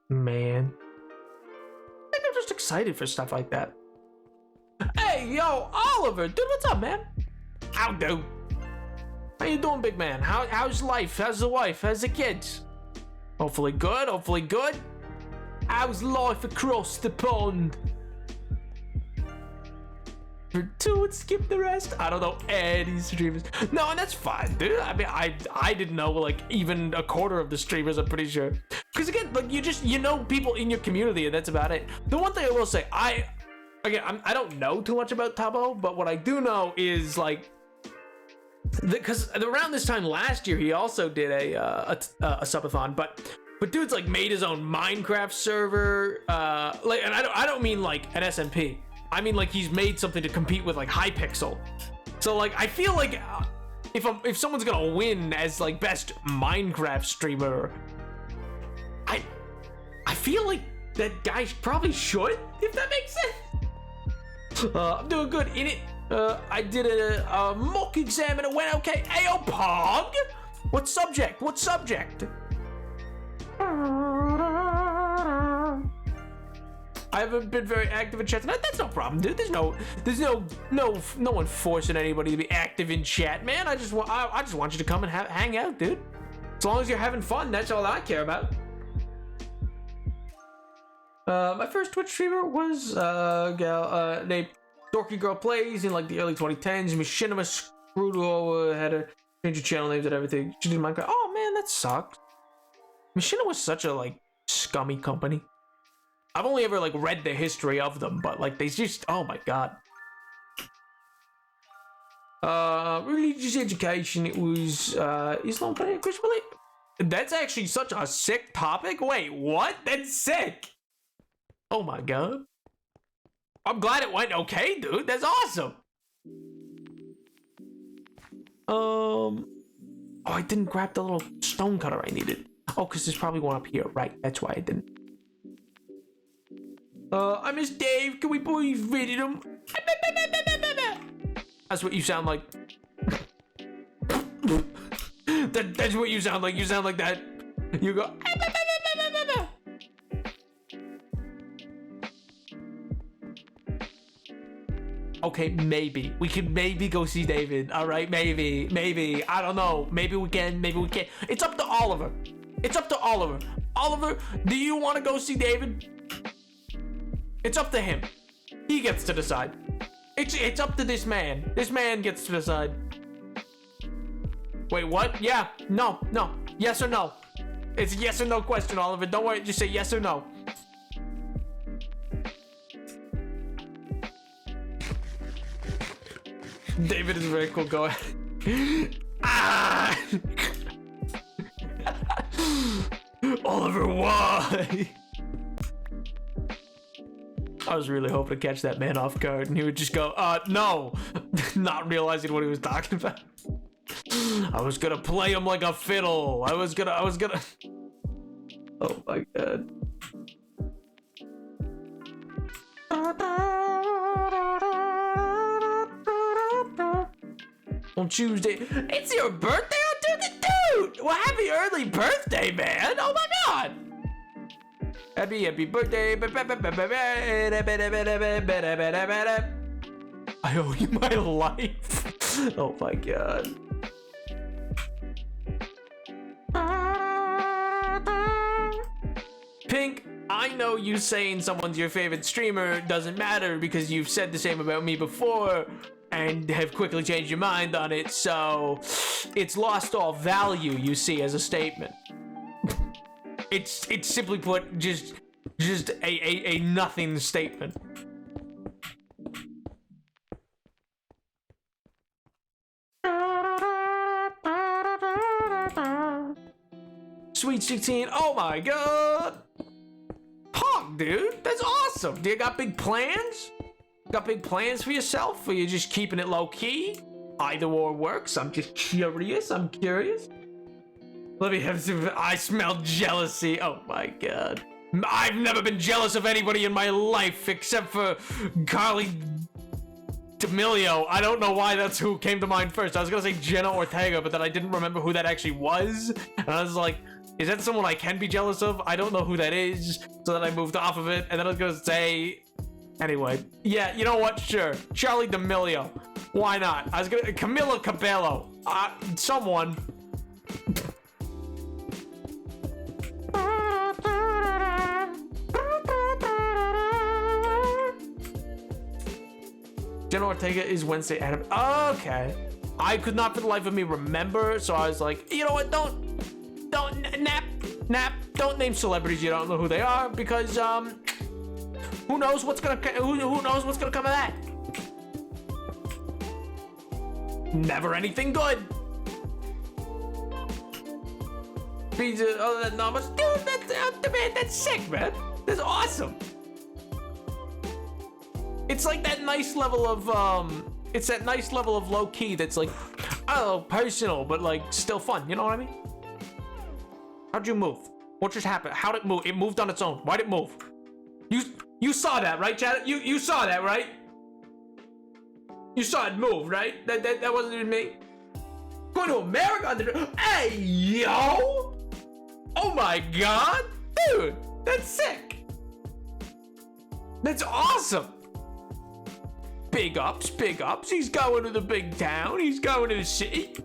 Man, I think I'm just excited for stuff like that. Hey, yo, Oliver, dude, what's up, man? How do? How you doing, big man? How's life? How's the wife? How's the kids? Hopefully good, hopefully good. How's life across the pond? For two and skip the rest. I don't know any streamers. No, and that's fine, dude. I mean, I didn't know like even a quarter of the streamers. I'm pretty sure. Because again, like you know people in your community, and that's about it. The one thing I will say, I don't know too much about Tabo, but what I do know is like, because around this time last year he also did a subathon, but dude's like made his own Minecraft server. Like, and I don't mean like an SMP. I mean, like, he's made something to compete with, like, Hypixel. So, like, I feel like if someone's gonna win as, like, best Minecraft streamer, I feel like that guy probably should, if that makes sense. I'm doing good in it. I did a mock exam and it went okay. Ayo, Pog! What subject? What subject? I haven't been very active in chat tonight. That's no problem, dude. There's no one forcing anybody to be active in chat, man. I just want you to come and hang out, dude. As long as you're having fun, that's all I care about. My first Twitch streamer was a gal named Dorky Girl Plays in like the early 2010s. Machinima Screwdo had a change of channel names and everything. She did Minecraft. Oh man, that sucks. Machinima was such a like scummy company. I've only ever like read the history of them, but like they just, oh my god. Religious education, it was Islam, Christian belief. That's actually such a sick topic. Wait, what? That's sick. Oh my god. I'm glad it went okay, dude. That's awesome. Oh, I didn't grab the little stone cutter I needed. Oh, because there's probably one up here, right? That's why I didn't. I miss Dave. Can we please visit him? That's what you sound like. That's what you sound like. You sound like that. You go. Okay, maybe. We could maybe go see David. All right, maybe. I don't know. Maybe we can. It's up to Oliver. Oliver, do you want to go see David? It's up to him. He gets to decide. It's up to this man. This man gets to decide. Wait, what? Yeah. No. Yes or no? It's a yes or no question, Oliver. Don't worry. Just say yes or no. David is very cool. Go ahead. Ah! Oliver, why? I was really hoping to catch that man off guard, and he would just go, no, not realizing what he was talking about. I was gonna play him like a fiddle. I was gonna. Oh my god. On Tuesday, it's your birthday on Tuesday, dude. Well, happy early birthday, man. Oh my god. Happy birthday. I owe you my life. Oh my god. Pink, I know you saying someone's your favorite streamer doesn't matter because you've said the same about me before and have quickly changed your mind on it, so it's lost all value, you see, as a statement. It's simply put just a nothing statement. Sweet 16, oh my god! Pog, dude, that's awesome! Do you got big plans? Got big plans for yourself, or you just keeping it low key? Either or works. I'm just curious. Let me have some. I smell jealousy. Oh my god. I've never been jealous of anybody in my life except for Carly D'Amelio. I don't know why that's who came to mind first. I was gonna say Jenna Ortega, but then I didn't remember who that actually was. And I was like, is that someone I can be jealous of? I don't know who that is. So then I moved off of it. And then I was gonna say, anyway, yeah, you know what? Sure. Charlie D'Amelio. Why not? I was gonna, Camila Cabello. Someone. Jenna Ortega is Wednesday Adam. Okay. I could not for the life of me remember, so I was like, you know what? Don't don't name celebrities you don't know who they are, because who knows what's gonna come of that? Never anything good. Pizza, other than numbers, dude, that's sick, man. That's awesome. It's like that nice level of it's that nice level of low key that's like, oh, personal, but like still fun. You know what I mean? How'd you move? What just happened? How'd it move? It moved on its own. Why'd it move? You saw that, right, Chad? You saw that, right? You saw it move, right? That wasn't even me. Going to America on the... Hey, yo! Oh my god! Dude, that's sick! That's awesome! Big ups, big ups. He's going to the big town. He's going to the city.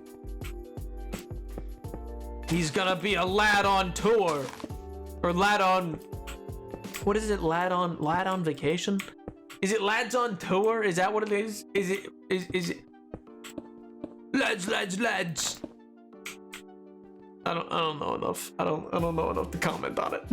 He's gonna be a lad on tour. Or lad on... What is it? Lad on vacation? Is it lads on tour? Is that what it is? Is it... Lads. I don't know enough. I don't know enough to comment on it.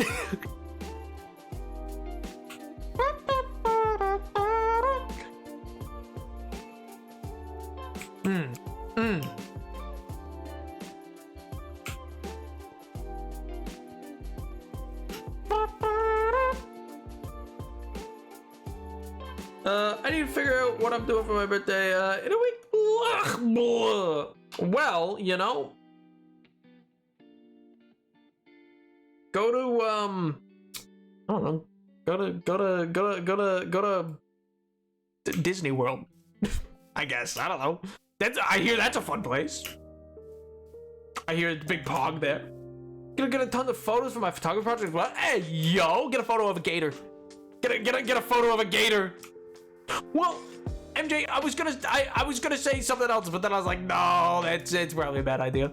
I need to figure out what I'm doing for my birthday in a week. Well, you know, go to I don't know, go to Disney World. I guess, I don't know. I hear that's a fun place. I hear it's a big pog there. Gonna get a ton of photos for my photography project. What? Hey, yo, get a photo of a gator. Get a photo of a gator. Well, MJ, I was gonna say something else, but then I was like, no, it's probably a bad idea.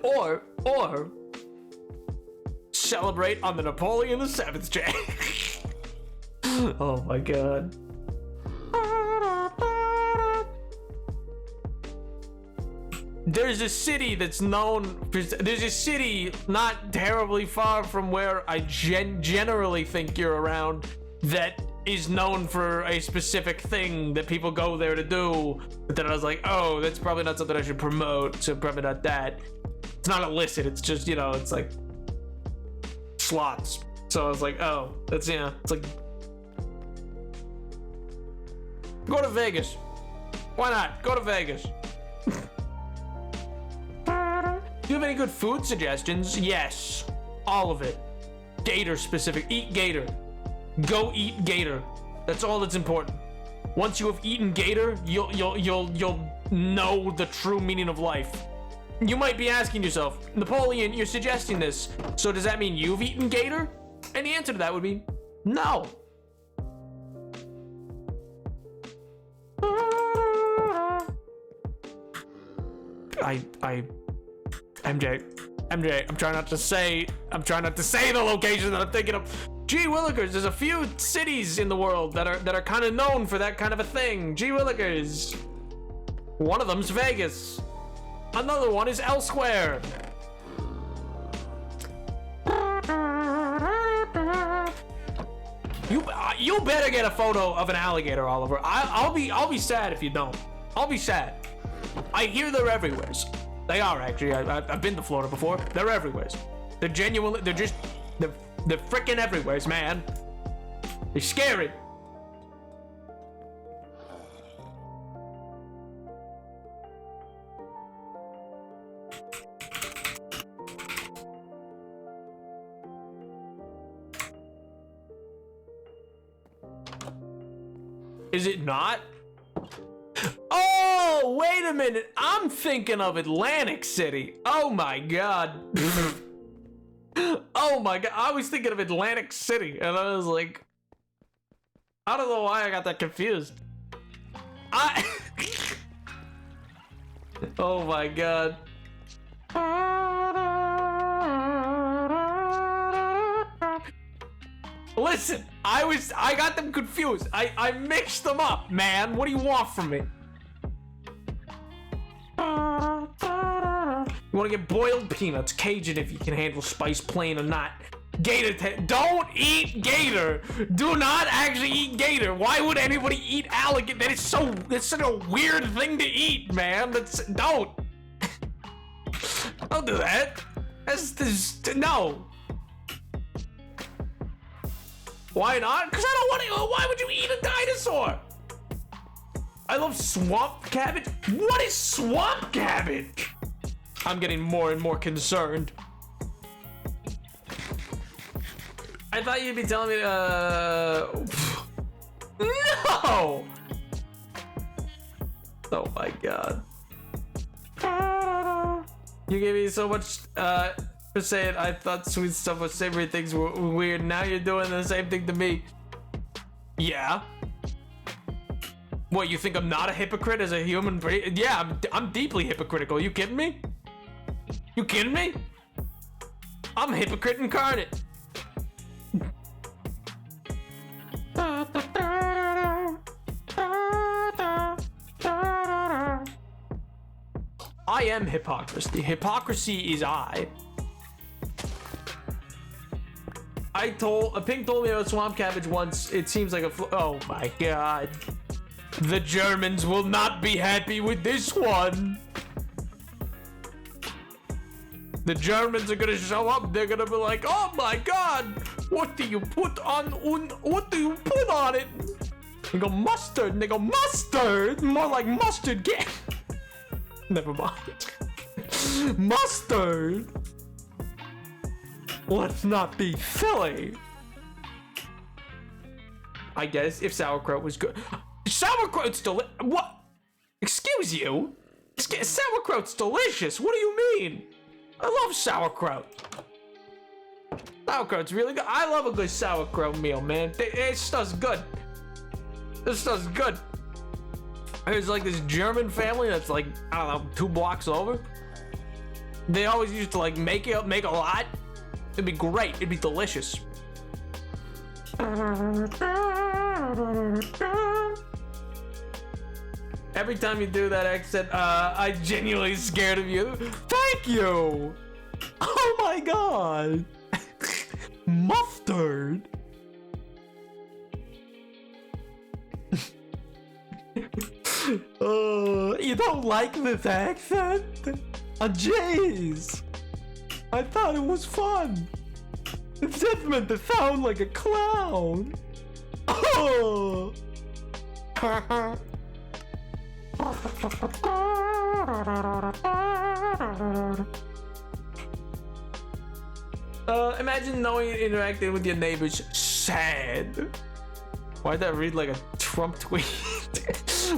Or celebrate on the Napoleon the 7th day. Oh my god. There's a city that's known. There's a city not terribly far from where I generally think you're around that is known for a specific thing that people go there to do. But then I was like, oh, that's probably not something I should promote, so probably not that. It's not illicit, it's just, you know, it's like slots. So I was like, oh, that's, yeah, it's like, go to Vegas. Why not? Go to Vegas. Do you have any good food suggestions? Yes, all of it. Gator specific. Eat gator. Go eat gator. That's all that's important. Once you have eaten gator, you'll know the true meaning of life. You might be asking yourself, Napoleon, you're suggesting this, so does that mean you've eaten gator? And the answer to that would be no. MJ, I'm trying not to say the location that I'm thinking of. Gee Willikers, there's a few cities in the world that are kind of known for that kind of a thing. Gee Willikers. One of them's Vegas. Another one is elsewhere. You better get a photo of an alligator, Oliver. I'll be sad if you don't. I'll be sad. I hear they're everywhere. They are actually. I've been to Florida before. They're everywhere. They're genuinely. They're freaking everywhere, man. They're scary. Is it not? Oh, wait a minute. I'm thinking of Atlantic City. Oh my god. Oh my god. I was thinking of Atlantic City, and I was like, I don't know why I got that confused. Oh my god. Listen, I got them confused. I mixed them up, man. What do you want from me? You want to get boiled peanuts, Cajun if you can handle spice plain or not. Gator, don't eat gator. Do not actually eat gator. Why would anybody eat alligator? That's such a weird thing to eat, man. Don't do that. No. Why not? Because I don't want to. Why would you eat a dinosaur? I love swamp cabbage. What is swamp cabbage? I'm getting more and more concerned. I thought you'd be telling me no! Oh my god. You gave me so much for saying I thought sweet stuff with savory things were weird. Now you're doing the same thing to me. Yeah. What, you think I'm not a hypocrite as a human being? Yeah, I'm deeply hypocritical. You kidding me? You kidding me? I'm a hypocrite incarnate. I am hypocrisy. Hypocrisy is I. Pink told me about swamp cabbage once. It seems like oh my god. The Germans will not be happy with this one. The Germans are gonna show up. They're gonna be like, oh my god, what do you put on it? They go mustard. And they go mustard. More like mustard gas. Never mind. Mustard. Let's not be silly. I guess if sauerkraut was good. Sauerkraut's what? Excuse you? Sauerkraut's delicious. What do you mean? I love sauerkraut. Sauerkraut's really good. I love a good sauerkraut meal, man. It stuff's good. This stuff's good. There's like this German family that's like, I don't know, 2 blocks over. They always used to like make a lot. It'd be great. It'd be delicious. Every time you do that accent, I'm genuinely scared of you. Thank you! Oh my god! Mustard! You don't like this accent? Jeez! I thought it was fun! It's just meant to sound like a clown! Oh! Imagine knowing and interacting with your neighbors. Sad. Why'd that read like a Trump tweet?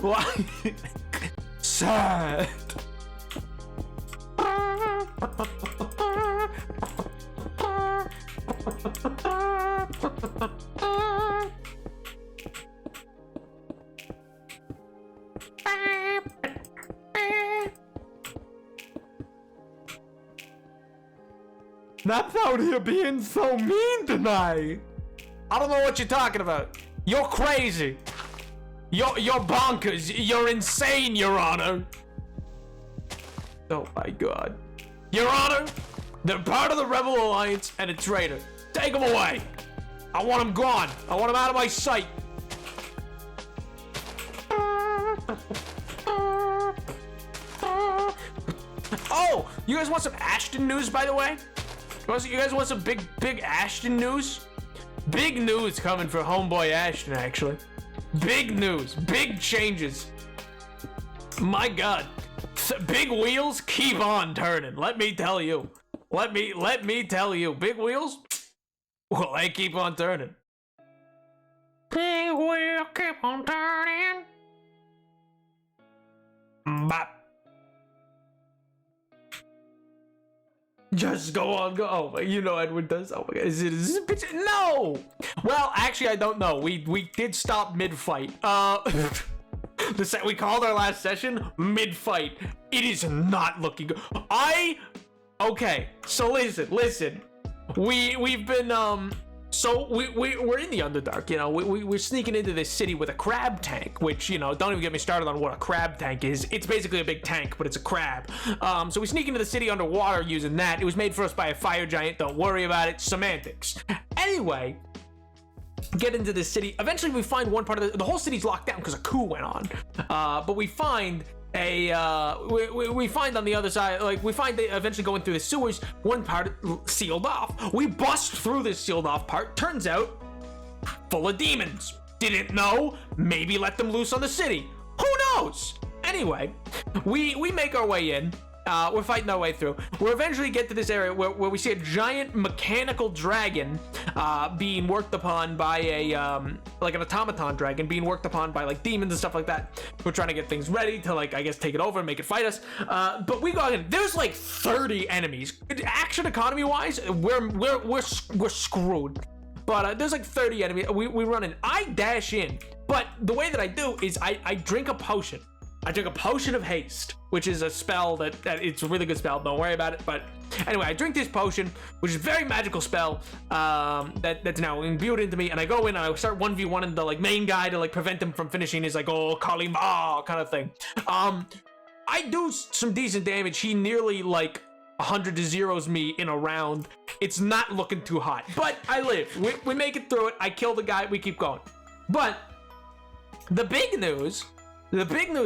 Why? Sad. That's out here being so mean tonight. I don't know what you're talking about. You're crazy. You're bonkers. You're insane, Your Honor. Oh my god. Your Honor, they're part of the Rebel Alliance and a traitor. Take them away. I want them gone. I want them out of my sight. Oh, you guys want some Ashton news, by the way? You guys want some big Ashton news? Big news coming for homeboy Ashton, actually. Big news, big changes. My god. Big wheels keep on turning, let me tell you. Let me tell you. Big wheels? Well, they keep on turning. Big wheel keep on turning. Bop. Just go on, go. Oh, you know Edward does. Oh my god, is this a picture? No. Well, actually, I don't know. We did stop mid-fight. We called our last session mid-fight. It is not looking good. Okay. So listen. We've been So we're in the Underdark, you know. We're sneaking into this city with a crab tank, which, you know, don't even get me started on what a crab tank is. It's basically a big tank, but it's a crab. So we sneak into the city underwater using that. It was made for us by a fire giant. Don't worry about it. Semantics. Anyway, get into this city. Eventually, we find one part of the whole city's locked down because a coup went on. But we find we find on the other side, like, we find they eventually going through the sewers, one part sealed off. We bust through this sealed off part. Turns out, full of demons. Didn't know. Maybe let them loose on the city. Who knows? Anyway, we make our way in. We're fighting our way through. We eventually get to this area where we see a giant mechanical dragon being worked upon by like an automaton dragon being worked upon by like demons and stuff like that. We're trying to get things ready to, like, I guess, take it over and make it fight us. But we go in. There's like 30 enemies. Action economy wise, we're screwed. But there's like 30 enemies. We run in. I dash in. But the way that I do is I drink a potion. I took a potion of haste, which is a spell that it's a really good spell. Don't worry about it. But anyway, I drink this potion, which is a very magical spell that's now imbued into me. And I go in and I start 1v1 the like main guy to like prevent him from finishing his like, oh, Kalima kind of thing. I do some decent damage. He nearly like 100 to zeros me in a round. It's not looking too hot, but I live. We make it through it. I kill the guy. We keep going. But the big news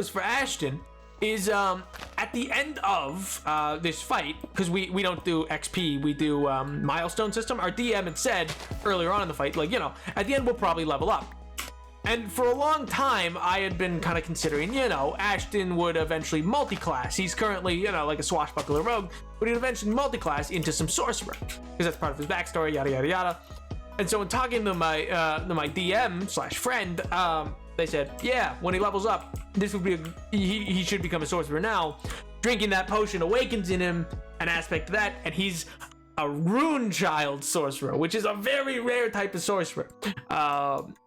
for Ashton is at the end of this fight, because we don't do XP, we do milestone system. Our DM had said earlier on in the fight, like, you know, at the end we'll probably level up. And for a long time, I had been kind of considering, you know, Ashton would eventually multi-class. He's currently, you know, like a swashbuckler rogue, but he'd eventually multi-class into some sorcerer, because that's part of his backstory, yada, yada, yada. And so in talking to my DM / friend, they said, yeah, when he levels up, this would be he should become a sorcerer now. Drinking that potion awakens in him an aspect of that, and he's a rune child sorcerer, which is a very rare type of sorcerer.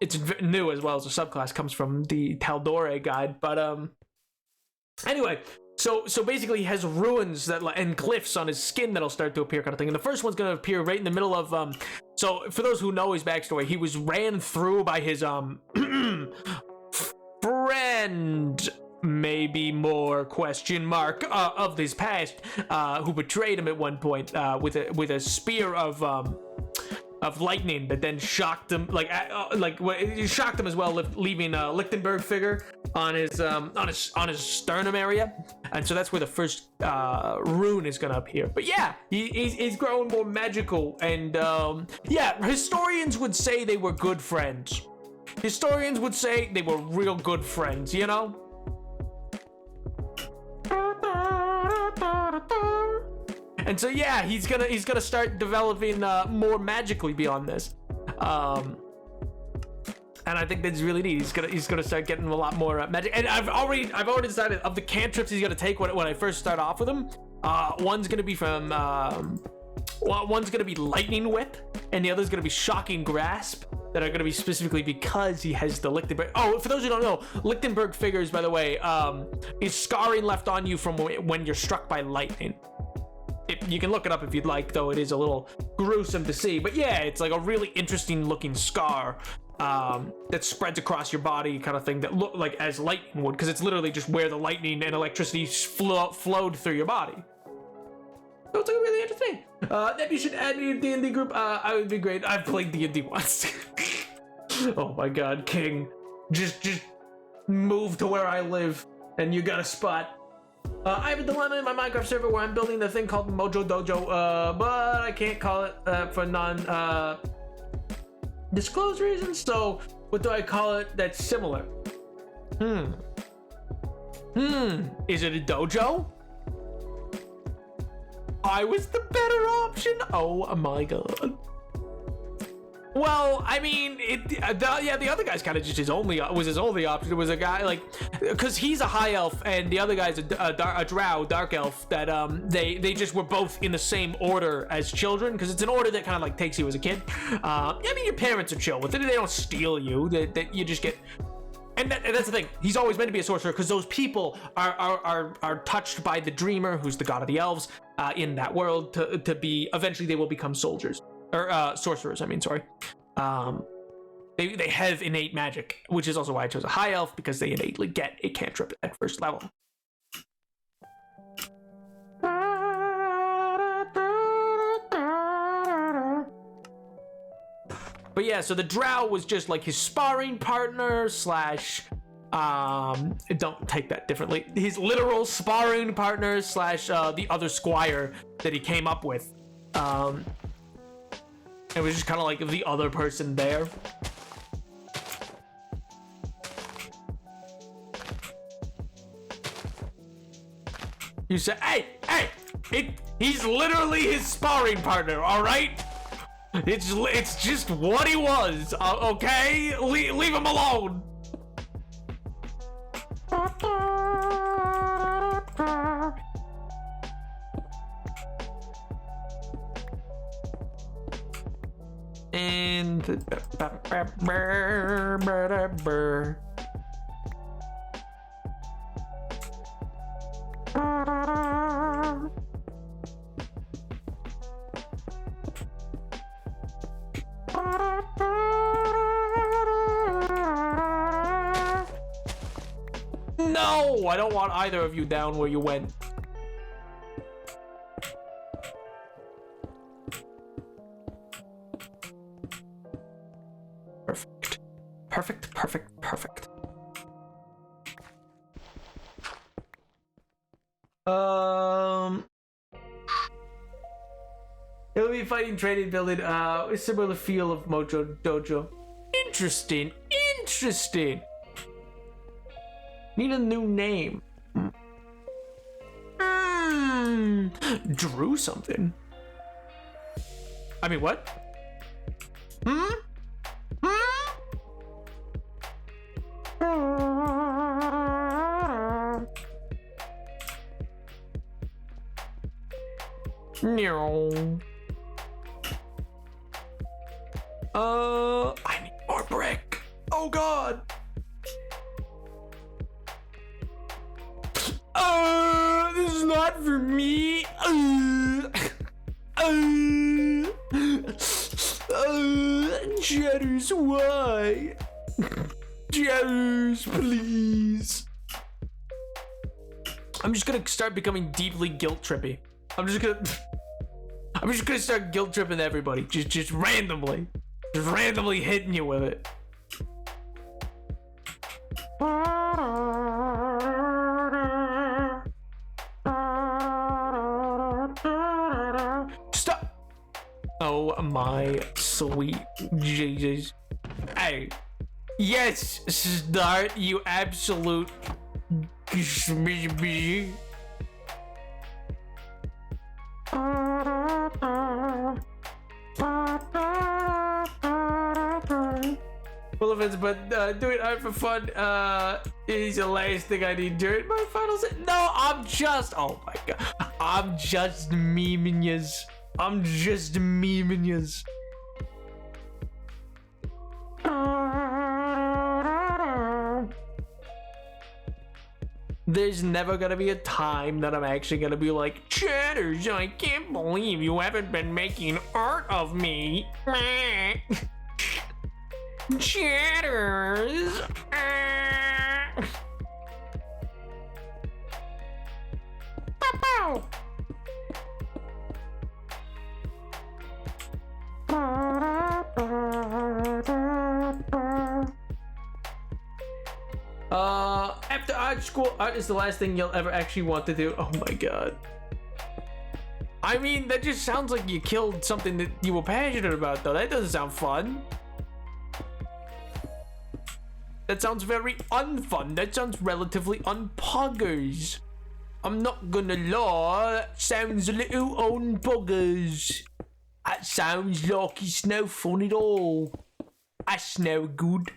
It's new as well as a subclass, comes from the Taldore guide. But anyway, So basically he has ruins that and glyphs on his skin that'll start to appear, kind of thing. And the first one's gonna appear right in the middle of so for those who know his backstory, he was ran through by his friend, maybe more question mark, of his past, who betrayed him at one point with a spear of lightning, but then shocked him, it shocked him as well, leaving a Lichtenberg figure on his sternum area, and so that's where the first rune is gonna appear. But yeah, he's growing more magical, and yeah, historians would say they were good friends. Historians would say they were real good friends, you know? And so yeah, he's gonna start developing more magically beyond this, and I think that's really neat. He's gonna start getting a lot more magic. And I've already decided of the cantrips he's gonna take when I first start off with him. One's gonna be from one's gonna be Lightning Whip, and the other's gonna be Shocking Grasp. That are gonna be specifically because he has the Lichtenberg. Oh, for those who don't know, Lichtenberg figures, by the way, is scarring left on you from when you're struck by lightning. You can look it up if you'd like, though it is a little gruesome to see. But yeah, it's like a really interesting looking scar that spreads across your body, kind of thing, that look like as lightning would, because it's literally just where the lightning and electricity flowed through your body. So it's like really interesting. If you should add me to the D&D group, I would be great. I've played D&D once. Oh my god, King. Just move to where I live and you got a spot. I have a dilemma in my Minecraft server where I'm building a thing called Mojo Dojo, but I can't call it for non-disclosed reasons, so what do I call it that's similar? Is it a dojo? I was the better option? Oh my god. Well, I mean, the other guy's kind of just his only option. It was a guy, like, because he's a high elf and the other guy's a drow, dark elf, that they just were both in the same order as children, because it's an order that kind of like takes you as a kid. I mean, your parents are chill with it, they don't steal you, that you just get. And that's the thing. He's always meant to be a sorcerer because those people are touched by the Dreamer, who's the god of the elves in that world, to be eventually they will become soldiers or sorcerers. I mean, sorry. They have innate magic, which is also why I chose a high elf, because they innately get a cantrip at first level. But yeah, so the drow was just like his sparring partner slash, don't take that differently, his literal sparring partner slash the other squire that he came up with. It was just kind of like the other person there. You said, hey, he's literally his sparring partner, all right? It's just what he was, okay? Leave him alone. And no, I don't want either of you down where you went. Perfect. It'll be fighting, trading, building, a similar feel of Mojo Dojo. Interesting. Need a new name. Drew something. I mean, what? No. I need more brick. Oh god. not for me. Cheddars, why? Cheddars, please. I'm just gonna start becoming deeply guilt trippy. I'm just gonna start guilt tripping everybody, just randomly hitting you with it. Stop! Oh my sweet Jesus! Hey, yes, start, you absolute. Full offense, but doing art for fun is the last thing I need during my finals. No, I'm just, oh my god, I'm just memeing yous. I'm just memeing yous. There's never gonna be a time that I'm actually gonna be like, Cheddars, I can't believe you haven't been making art of me. Cheddars. After art school, art is the last thing you'll ever actually want to do. Oh my god. I mean, that just sounds like you killed something that you were passionate about, though. That doesn't sound fun. That sounds very unfun. That sounds relatively unpoggers. I'm not gonna lie, that sounds a little unpoggers. That sounds like it's no fun at all. That's no good.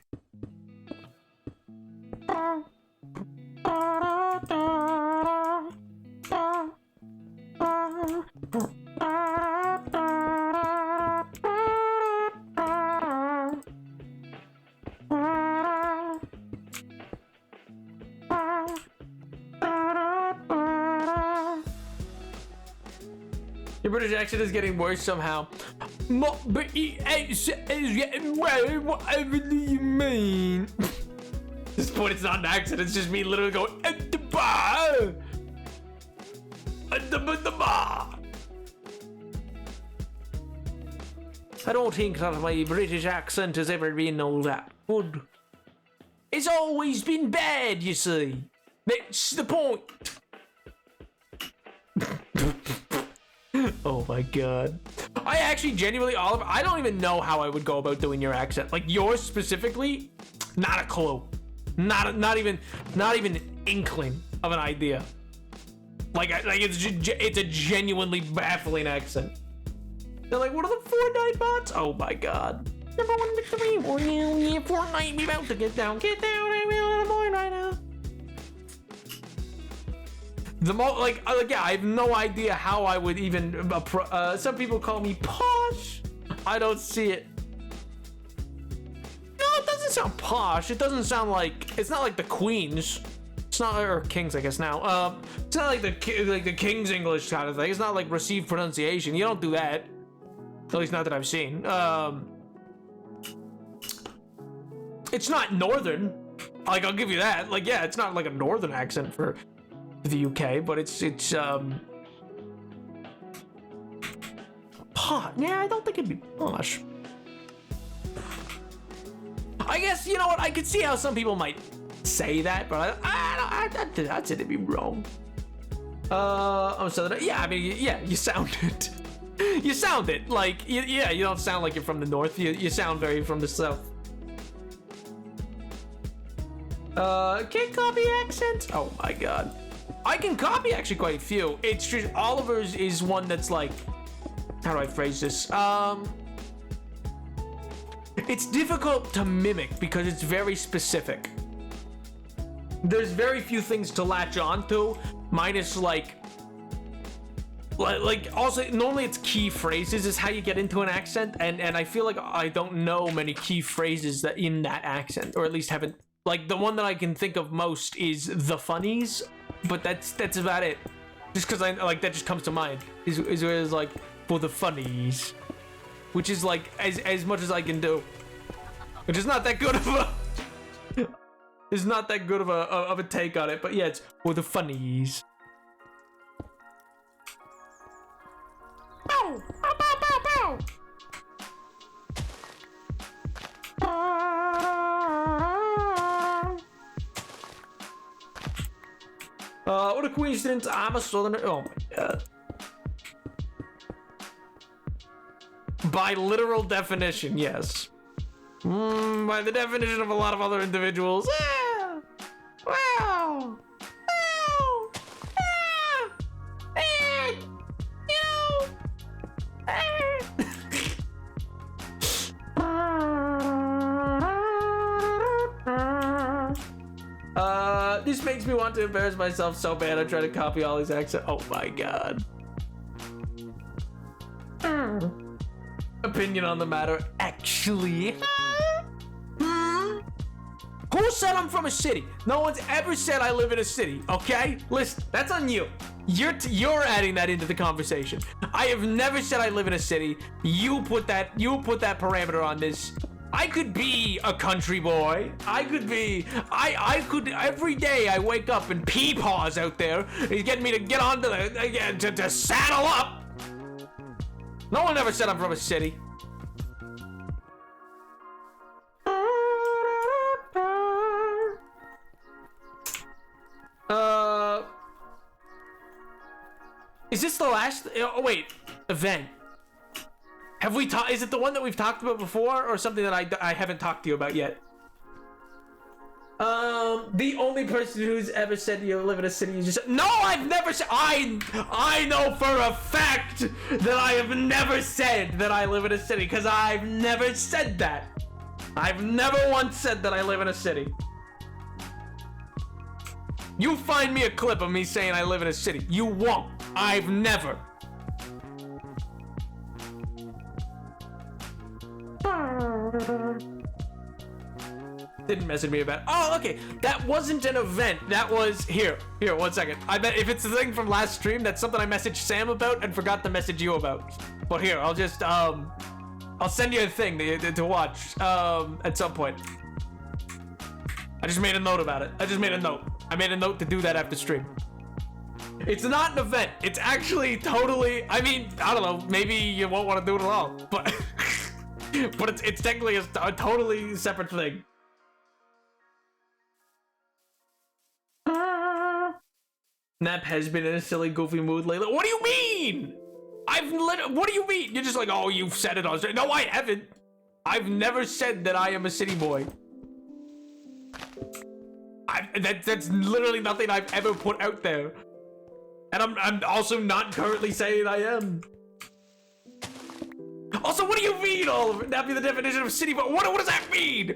Your British accent is getting worse somehow. My British accent is getting worse, whatever do you mean? At this point, it's not an accent, it's just me literally going, at the bar! At the bar! I don't think that my British accent has ever been all that good. It's always been bad, you see. That's the point. Oh my god. I actually genuinely, Oliver, I don't even know how I would go about doing your accent. Like yours specifically, not a clue. Not even inkling of an idea. Like it's a genuinely baffling accent. They're like, what are the Fortnite bots? Oh my god. Number 1 victory. Oh yeah, Fortnite, we about to get down, I'm a boy right now. Yeah, I have no idea how I would even. Some people call me posh. I don't see it. No, it doesn't sound posh. It doesn't sound like. It's not like the Queens. It's not, or Kings, I guess now. It's not like the King's English kind of thing. It's not like received pronunciation. You don't do that. At least not that I've seen. It's not Northern. Like, I'll give you that. Like, yeah, it's not like a Northern accent for the UK, but it's posh. Yeah, I don't think it'd be posh. I guess, you know what, I could see how some people might say that, but I'd say they'd be wrong. I'm sorry. Yeah, I mean, yeah, you sound it. You sound it. Like, yeah, you don't sound like you're from the north. You sound very from the south. Can't copy accents? Oh my god. I can copy actually quite a few. It's just Oliver's is one that's like, how do I phrase this? It's difficult to mimic because it's very specific. There's very few things to latch onto, minus like also normally it's key phrases is how you get into an accent, and I feel like I don't know many key phrases that in that accent, or at least haven't. Like the one that I can think of most is the funnies, but that's about it. Just because I like that just comes to mind. Is like for the funnies, which is like as much as I can do, which is not that good of a. It's not that good of a take on it, but yeah, it's for the funnies. Bow! Bow, bow, bow, bow! What a coincidence, I'm a southerner. Oh my god. By literal definition, yes. By the definition of a lot of other individuals. Wow. This makes me want to embarrass myself so bad. I try to copy Ollie's accent. Oh my god. Opinion on the matter, actually. Who said I'm from a city? No one's ever said I live in a city, okay? Listen, that's on you. You're adding that into the conversation. I have never said I live in a city. You put that parameter on this. I could be a country boy. I could every day I wake up and Peepaw's out there. He's getting me to get onto to saddle up. No one ever said I'm from a city. Is this the last? Oh wait, event. Have we talked? Is it the one that we've talked about before, or something that I haven't talked to you about yet? The only person who's ever said you live in a city, you just no, I've never said. I know for a fact that I have never said that I live in a city, because I've never said that. I've never once said that I live in a city. You find me a clip of me saying I live in a city. You won't. I've never. Didn't message me about. Oh, okay. That wasn't an event. That was here. 1 second. I bet if it's the thing from last stream, that's something I messaged Sam about and forgot to message you about. But here, I'll just I'll send you a thing to watch at some point. I just made a note about it. I made a note to do that after stream. It's not an event. It's actually totally. I mean, I don't know. Maybe you won't want to do it at all, but but it's technically a totally separate thing. Nap has been in a silly, goofy mood lately. What do you mean? What do you mean? You're just like, oh, you've said it on stream. No, I haven't. I've never said that I am a city boy. That's literally nothing I've ever put out there. And I'm also not currently saying I am. Also, what do you mean all of it? That be the definition of city, but what does that mean?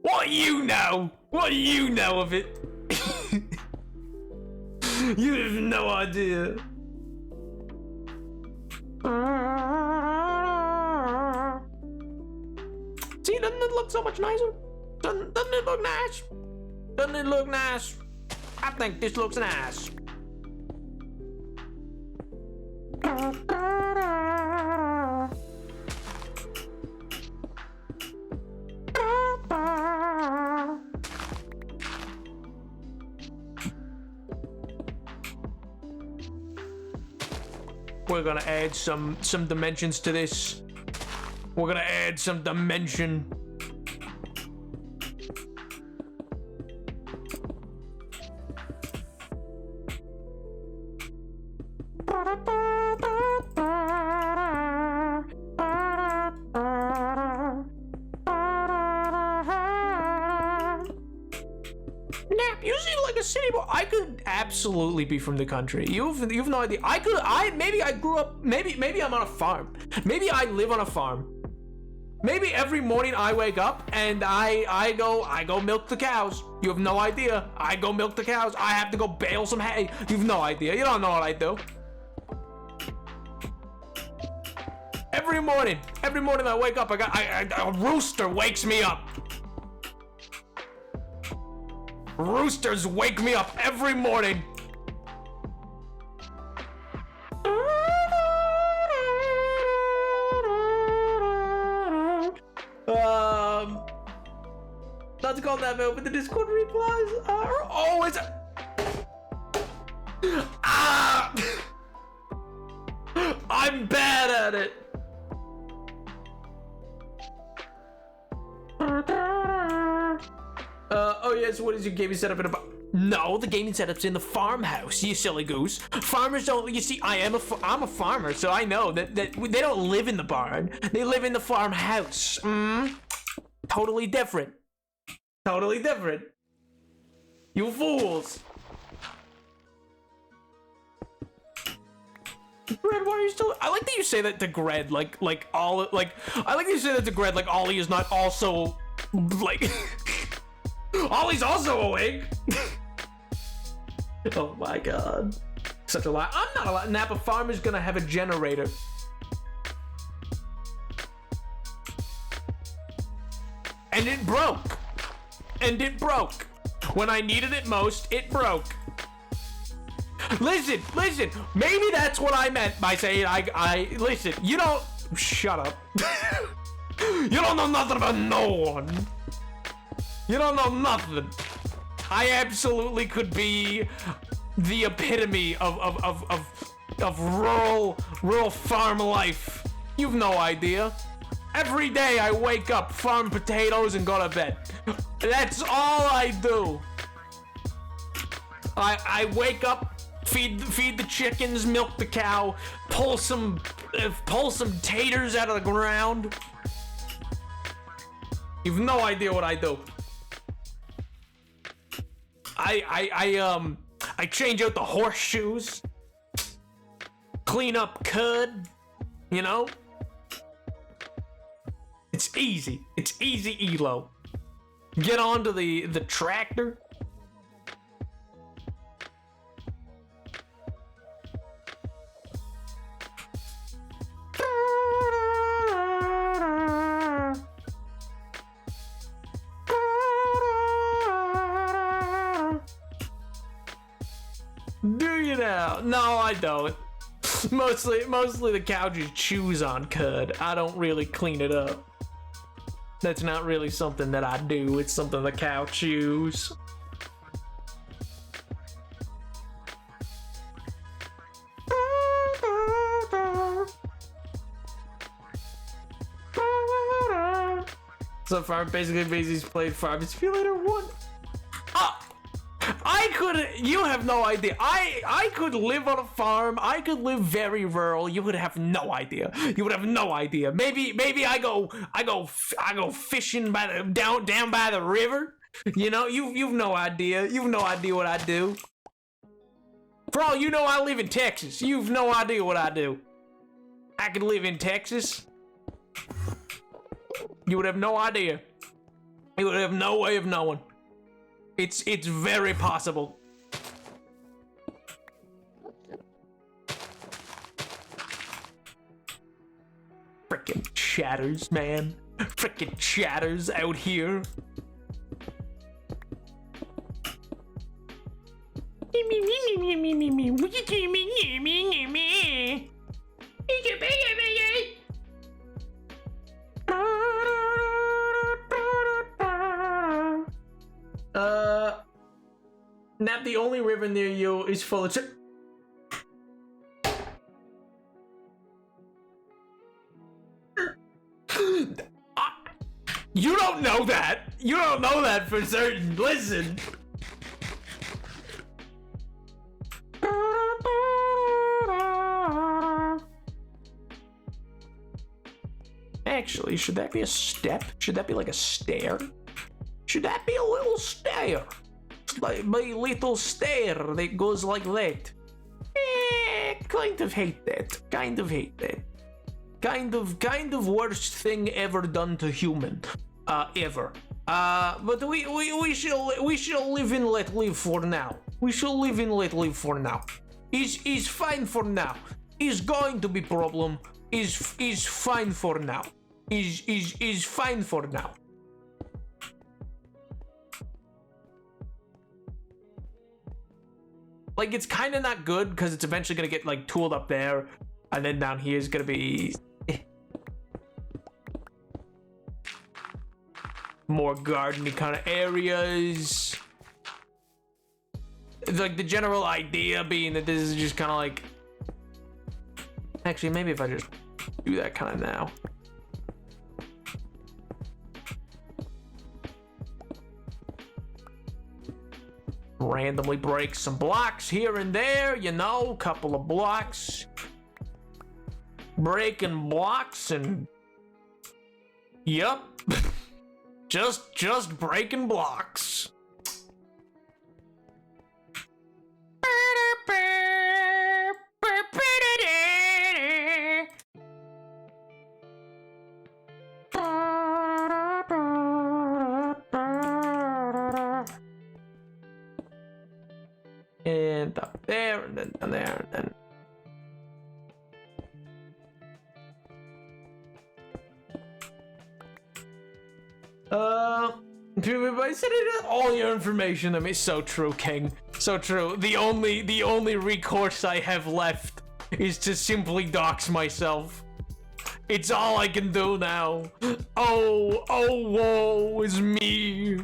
What do you know? What do you know of it? You have no idea. See, doesn't it look so much nicer? Doesn't it look nice? Doesn't it look nice? I think this looks nice. We're gonna add some dimensions to this. We're gonna add some dimension. Nap, you seem like a city boy. I could absolutely be from the country. You've no idea. Maybe I grew up. Maybe I'm on a farm. Maybe I live on a farm. Maybe every morning I wake up and I go milk the cows. You have no idea. I go milk the cows. I have to go bale some hay. You have no idea. You don't know what I do. Every morning I wake up, a rooster wakes me up. Roosters wake me up every morning. about to call that out, but the Discord replies are always. Ah! I'm bad at it. Oh yes, what is your gaming setup in a No, the gaming setup's in the farmhouse, you silly goose. Farmers don't, you see, I'm a farmer, so I know that they don't live in the barn. They live in the farmhouse. Totally different. Totally different. You fools. Gred, why are you still? I like that you say that to Gred, I like that you say that to Gred, like Ollie is not also, like, Ollie's also awake. Oh my god, such a lie. I'm not a lie. Napa Farm is gonna have a generator. And it broke. And it broke. When I needed it most, it broke. Listen, maybe that's what I meant by saying listen, you don't, shut up. You don't know nothing about no one. You don't know nothing. I absolutely could be the epitome of rural farm life. You've no idea. Every day I wake up, farm potatoes, and go to bed. That's all I do. I wake up, feed the chickens, milk the cow, pull some taters out of the ground. You've no idea what I do. I change out the horseshoes, clean up cud, you know? It's easy. It's easy elo. Get onto the tractor. Do you now? No, I don't. Mostly the cow just chews on cud. I don't really clean it up. That's not really something that I do. It's something the cow chews. So Farm basically played Farm Simulator 1. You have no idea. I could live on a farm. I could live very rural. You would have no idea. You would have no idea. Maybe I go fishing down by the river. You know, you've no idea. You've no idea what I do. For all you know, I live in Texas. You've no idea what I do. I could live in Texas. You would have no idea. You would have no way of knowing. It's very possible. Frickin' chatters, man. Frickin' chatters out here. Nap, the only river near you is full of You don't know that. You don't know that for certain. Listen. Actually, should that be a step? Should that be like a stair? Should that be a little stair? Like my little stair that goes like that. Kind of hate that. Kind of hate that. Kind of worst thing ever done to human. Ever. But we shall live and let live for now. We shall live and let live for now. Is fine for now. Is going to be problem. Is fine for now. Is fine for now. Like, it's kind of not good because it's eventually gonna get like tooled up there, and then down here is gonna be. more gardeny kind of areas. It's like the general idea being that this is just kind of like, actually maybe if I just do that kind of now. Randomly break some blocks here and there, you know, couple of blocks. Breaking blocks and yep. just breaking blocks. And up there, and then down there, and then. Everybody said it. All your information. I mean, so true, King. So true. The only recourse I have left is to simply dox myself. It's all I can do now. Oh, woe is me.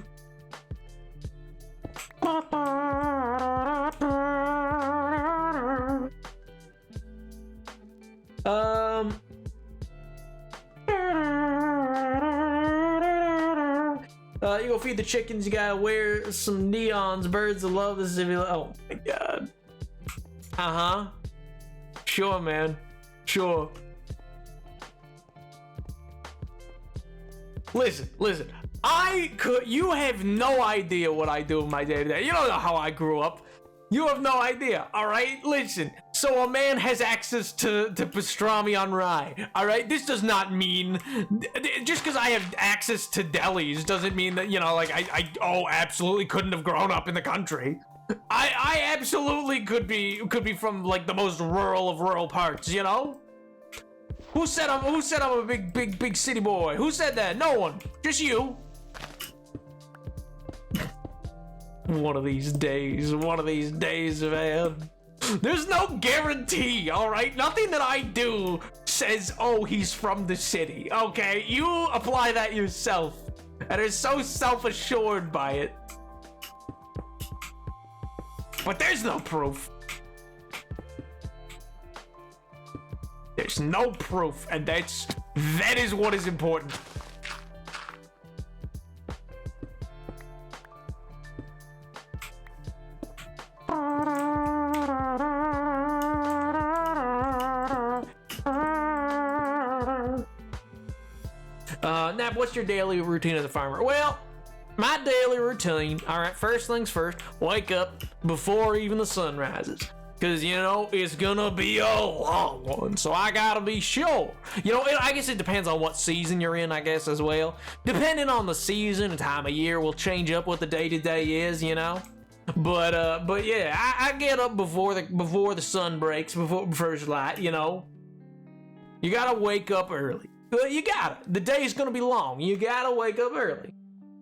You go feed the chickens, you gotta wear some neons, birds of love, this is if you oh my god. Uh-huh. Sure, man. Sure. Listen. You have no idea what I do in my day-to-day. You don't know how I grew up. You have no idea, alright? Listen, so a man has access to pastrami on rye, alright? This does not mean, just because I have access to delis doesn't mean that, you know, like, I absolutely couldn't have grown up in the country. I absolutely could be from, like, the most rural of rural parts, you know? Who said I'm a big city boy? Who said that? No one. Just you. One of these days, man. There's no guarantee, all right? Nothing that I do says, oh, he's from the city, okay? You apply that yourself, and are so self-assured by it. But there's no proof. There's no proof, and that is what is important. Nap, what's your daily routine as a farmer? Well, my daily routine, all right, first things first, wake up before even the sun rises. Because, you know, it's gonna be a long one, so I gotta be sure. You know, I guess it depends on what season you're in, I guess, as well. Depending on the season and time of year will change up what the day-to-day is, you know? But yeah, I get up before the sun breaks, before first light, you know? You gotta wake up early. You gotta. The day's gonna be long. You gotta wake up early.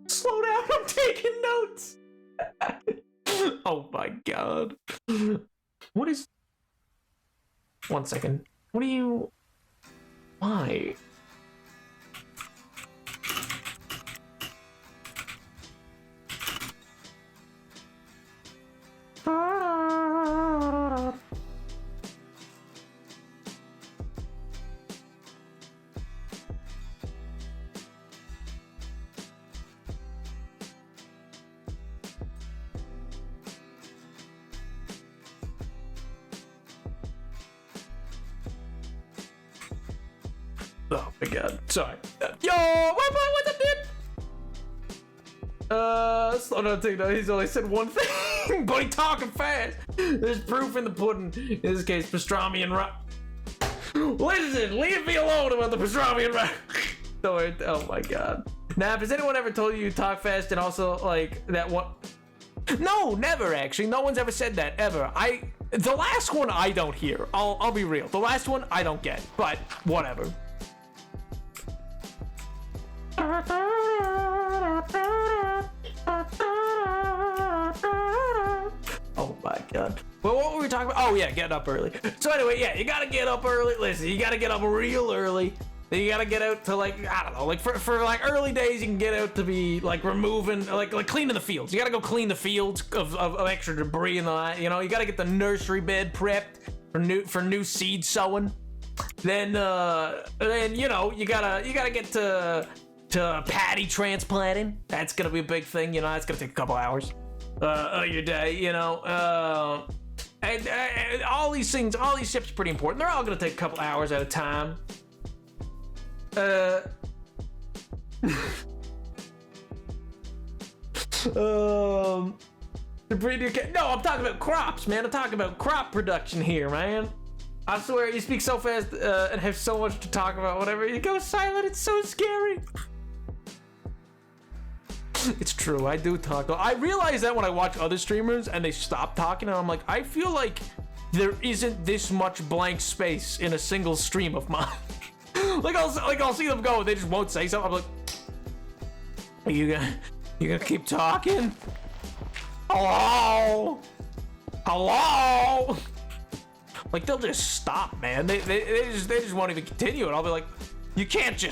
Slow down, I'm taking notes. Oh my god. What is... One second. What do you... Why? Oh my god. Sorry. Yo! What's up, dude? Slow down, take note. He's only said one thing, but he's talking fast. There's proof in the pudding. In this case, pastrami and rye. Listen, leave me alone about the pastrami and rye. Oh my god. Nap, has anyone ever told you talk fast and also, like, that one? No, never, actually. No one's ever said that, ever. The last one I don't hear. I'll be real. The last one I don't get, but whatever. Oh my god. Well, what were we talking about? Oh yeah, getting up early. So anyway, yeah, you gotta get up early. Listen, you gotta get up real early. Then you gotta get out to like, I don't know, like for like early days, you can get out to be like removing, like cleaning the fields. You gotta go clean the fields of extra debris and all that. You know, you gotta get the nursery bed prepped for new seed sowing. Then you know, you gotta get to patty transplanting. That's gonna be a big thing. You know, that's gonna take a couple hours of your day. You know, and all these things, all these steps are pretty important. They're all gonna take a couple hours at a time. The breeder no, I'm talking about crops, man. I'm talking about crop production here, man. I swear, you speak so fast and have so much to talk about. Whenever you go silent, it's so scary. It's true, I do talk. I realize that when I watch other streamers and they stop talking, and I'm like, I feel like there isn't this much blank space in a single stream of mine. I'll see them go and they just won't say something. I'm like, are you gonna keep talking? Hello? Like, they'll just stop, man. They just won't even continue it. I'll be like, you can't do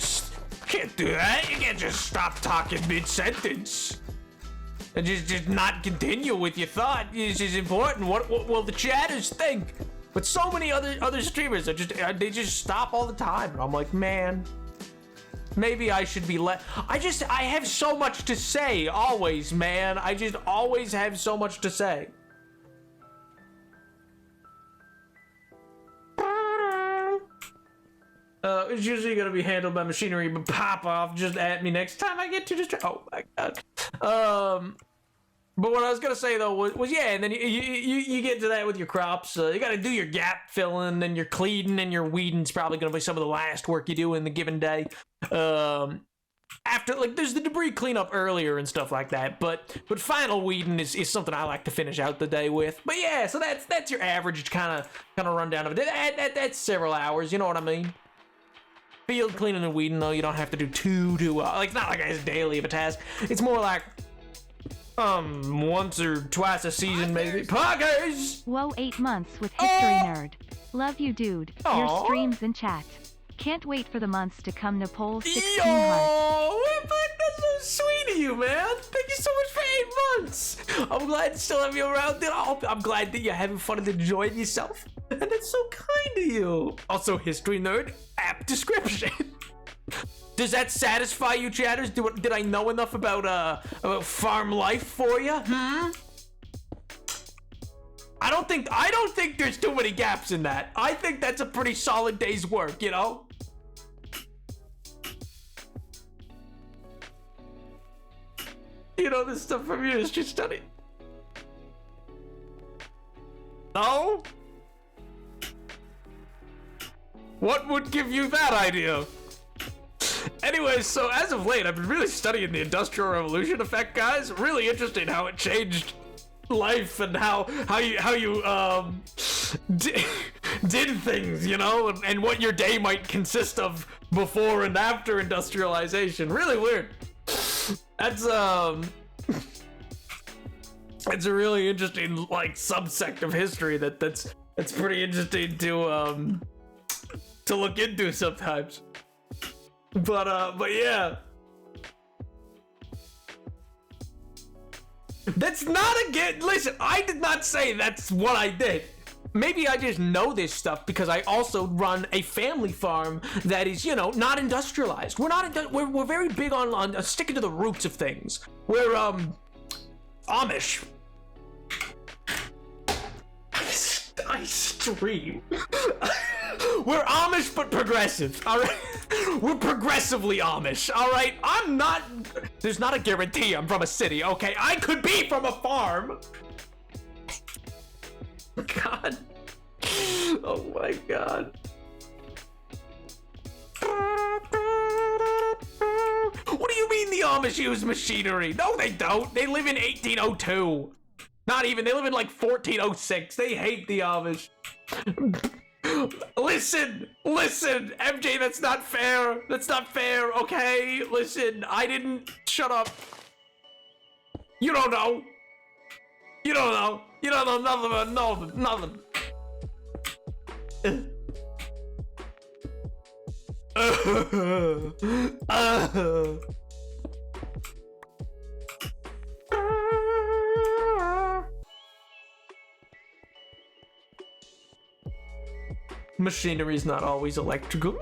that. You can't just stop talking mid-sentence and just not continue with your thought. This is important. What will the chatters think? But so many other streamers are they just stop all the time. And I'm like, man, maybe I should be I have so much to say always, man. I just always have so much to say. It's usually gonna be handled by machinery, but pop off just at me next time I get to distract. Oh my god. But what I was gonna say though was yeah, and then you get to that with your crops. You gotta do your gap filling, and your cleaning, and your weeding's probably gonna be some of the last work you do in the given day. After, like, there's the debris cleanup earlier and stuff like that, but final weeding is something I like to finish out the day with. But yeah, so that's your average kind of rundown of it. That's several hours, you know what I mean? Field cleaning and weeding though, you don't have to do too like, it's not like it's daily of a task. It's more like once or twice a season maybe. Poggers! Whoa, 8 months with History Nerd. Love you, dude. Aw. Your streams and chat. Can't wait for the months to come. Nepal 16 hearts. Yo, that's so sweet of you, man. Thank you so much for 8 months. I'm glad to still have you around. I'm glad that you're having fun and enjoying yourself. And that's so kind of you. Also, History Nerd, app description. Does that satisfy you, chatters? Did I know enough about farm life for you? I don't think there's too many gaps in that. I think that's a pretty solid day's work, you know? You know this stuff from your history study. No? What would give you that idea? Anyways, so as of late, I've been really studying the Industrial Revolution effect, guys. Really interesting how it changed life and how you did things, you know, and what your day might consist of before and after industrialization. Really weird. That's it's a really interesting like subsect of history that's pretty interesting to look into sometimes. But yeah. That's not listen, I did not say that's what I did. Maybe I just know this stuff because I also run a family farm that is, you know, not industrialized. We're very big on sticking to the roots of things. We're Amish. I stream. We're Amish but progressive, all right? We're progressively Amish, all right? There's not a guarantee I'm from a city, okay? I could be from a farm. God. Oh my God. What do you mean the Amish use machinery? No, they don't. They live in 1802. Not even, they live in like 1406. They hate the Amish. Listen, MJ, that's not fair. That's not fair, okay? Listen, shut up. You don't know. You don't know nothing about nothing. Machinery is not always electrical.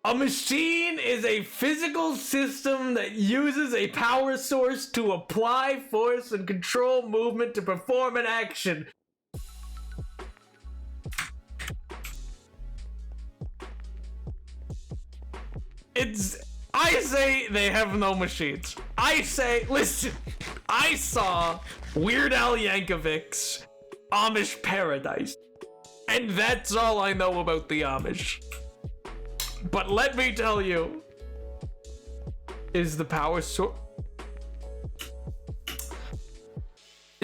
A machine is a physical system that uses a power source to apply force and control movement to perform an action. I say they have no machines. I say, listen, I saw Weird Al Yankovic's Amish Paradise, and that's all I know about the Amish. But let me tell you, is the power source...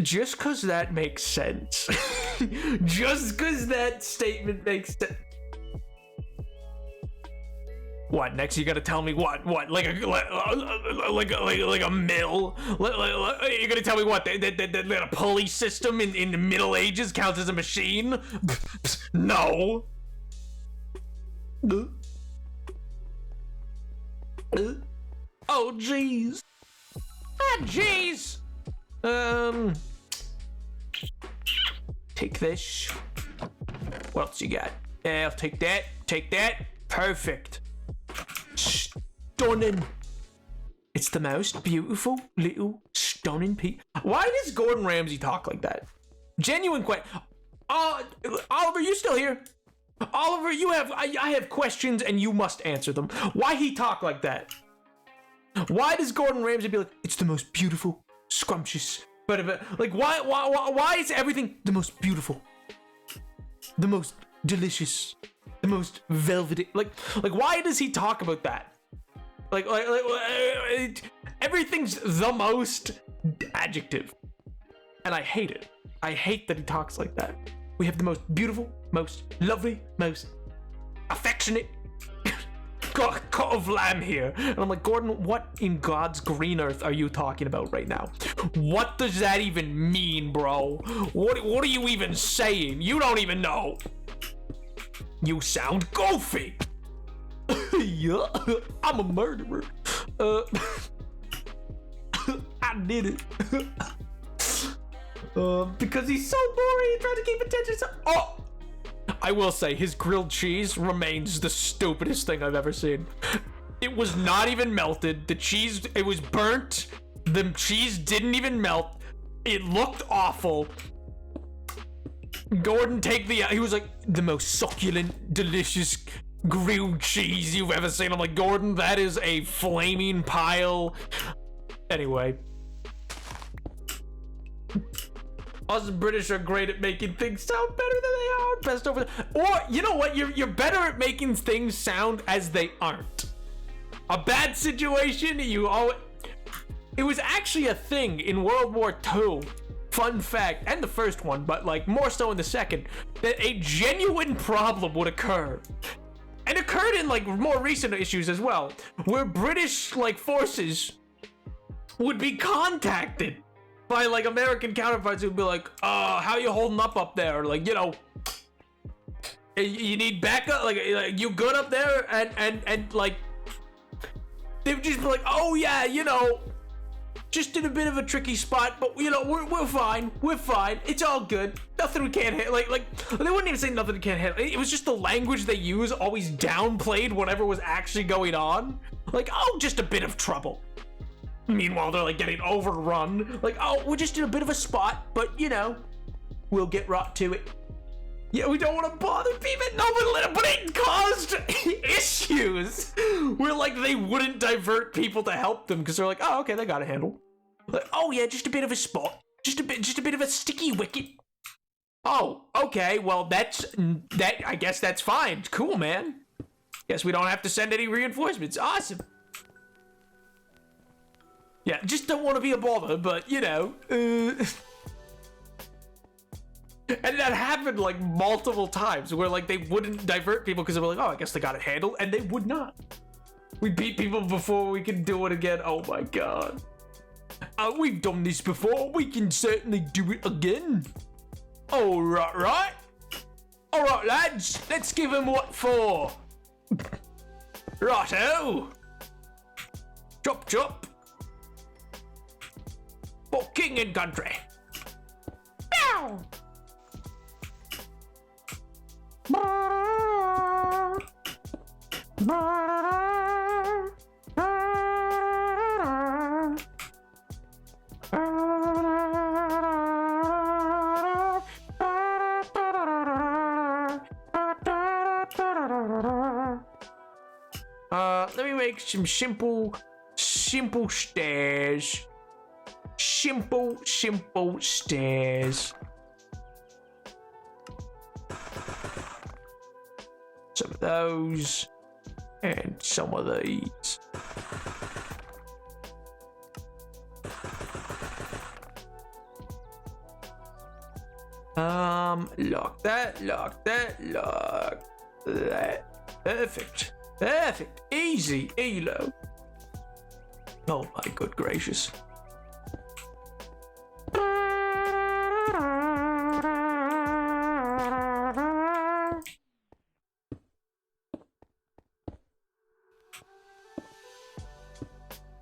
Just because that makes sense. Just because that statement makes sense. What, next you gotta tell me what? Like a mill? You're gonna tell me what, that a pulley system in the Middle Ages counts as a machine? No. Oh, jeez. Ah, jeez. Take this. What else you got? Yeah, I'll take that. Take that. Perfect. Stunning. It's the most beautiful little stunning piece. Why does Gordon Ramsay talk like that? Genuine question. Oliver, you still here? Oliver, I have questions and you must answer them. Why he talk like that? Why does Gordon Ramsay be like, it's the most beautiful, scrumptious, but like why is everything the most beautiful, the most delicious, the most velvety? Like why does he talk about that? Like everything's the most adjective, and I hate it. I hate that he talks like that. We have the most beautiful, most lovely, most affectionate cut of lamb here. And I'm like, Gordon, what in God's green earth are you talking about right now? What does that even mean, bro? What are you even saying? You don't even know. You sound goofy. Yeah, I'm a murderer. I did it. Because he's so boring, he tried to keep attention. Oh! I will say, his grilled cheese remains the stupidest thing I've ever seen. It was not even melted. The cheese, it was burnt. The cheese didn't even melt. It looked awful. Gordon, he was like, the most succulent, delicious grilled cheese you've ever seen. I'm like, Gordon, that is a flaming pile. Anyway. Us British are great at making things sound better than they are. Best over there. Or, you know what? You're better at making things sound as they aren't. A bad situation, it was actually a thing in World War II. Fun fact, and the first one, but like more so in the second, that a genuine problem would occur. And occurred in like more recent issues as well, where British like forces would be contacted by like American counterparts who'd be like, how you holding up there? Like, you know, you need backup? Like you good up there? And like, they would just be like, oh yeah, you know, just in a bit of a tricky spot, but you know, we're fine. We're fine. It's all good. Nothing we can't hit. Like they wouldn't even say nothing we can't hit. It was just the language they use always downplayed whatever was actually going on. Like, oh, just a bit of trouble. Meanwhile, they're like getting overrun. Like, oh, we're just in a bit of a spot, but you know, we'll get right to it. Yeah, we don't want to bother people. No, but it caused issues where like they wouldn't divert people to help them because they're like, oh, okay, they got it handled. Like, oh yeah, just a bit of a spot, just a bit of a sticky wicket. Oh, okay. Well, that. I guess that's fine. Cool, man. Guess we don't have to send any reinforcements. Awesome. Yeah, just don't want to be a bother, but you know. And that happened like multiple times where like they wouldn't divert people because they were like, oh, I guess they got it handled, and they would not. We beat people before we can do it again. Oh my god. We've done this before. We can certainly do it again. All right, right. All right, lads. Let's give him what for. Righto. Chop, chop. For king and country. Meow. Let me make some simple stairs. Simple stairs. Some of those. And some of these. Lock that. Perfect. Easy, Elo. Oh my good gracious.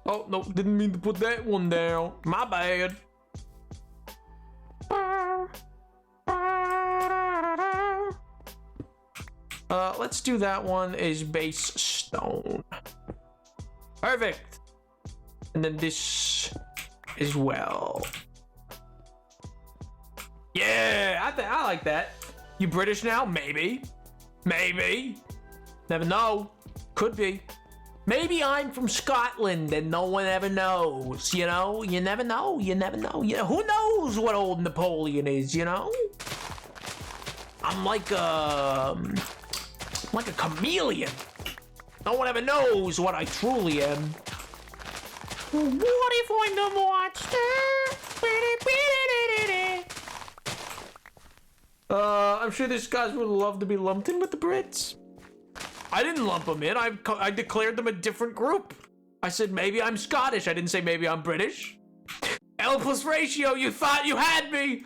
Oh, no, didn't mean to put that one down. My bad. Let's do that one as base stone. Perfect. And then this as well. Yeah, I like that. You British now? Maybe. Never know. Could be. Maybe I'm from Scotland and no one ever knows, you know? You never know. You know, who knows what old Napoleon is, you know? I'm like a chameleon. No one ever knows what I truly am. What if I'm the monster? I'm sure these guys would love to be lumped in with the Brits. I didn't lump them in. I declared them a different group. I said maybe I'm Scottish. I didn't say maybe I'm British. L plus ratio, you thought you had me.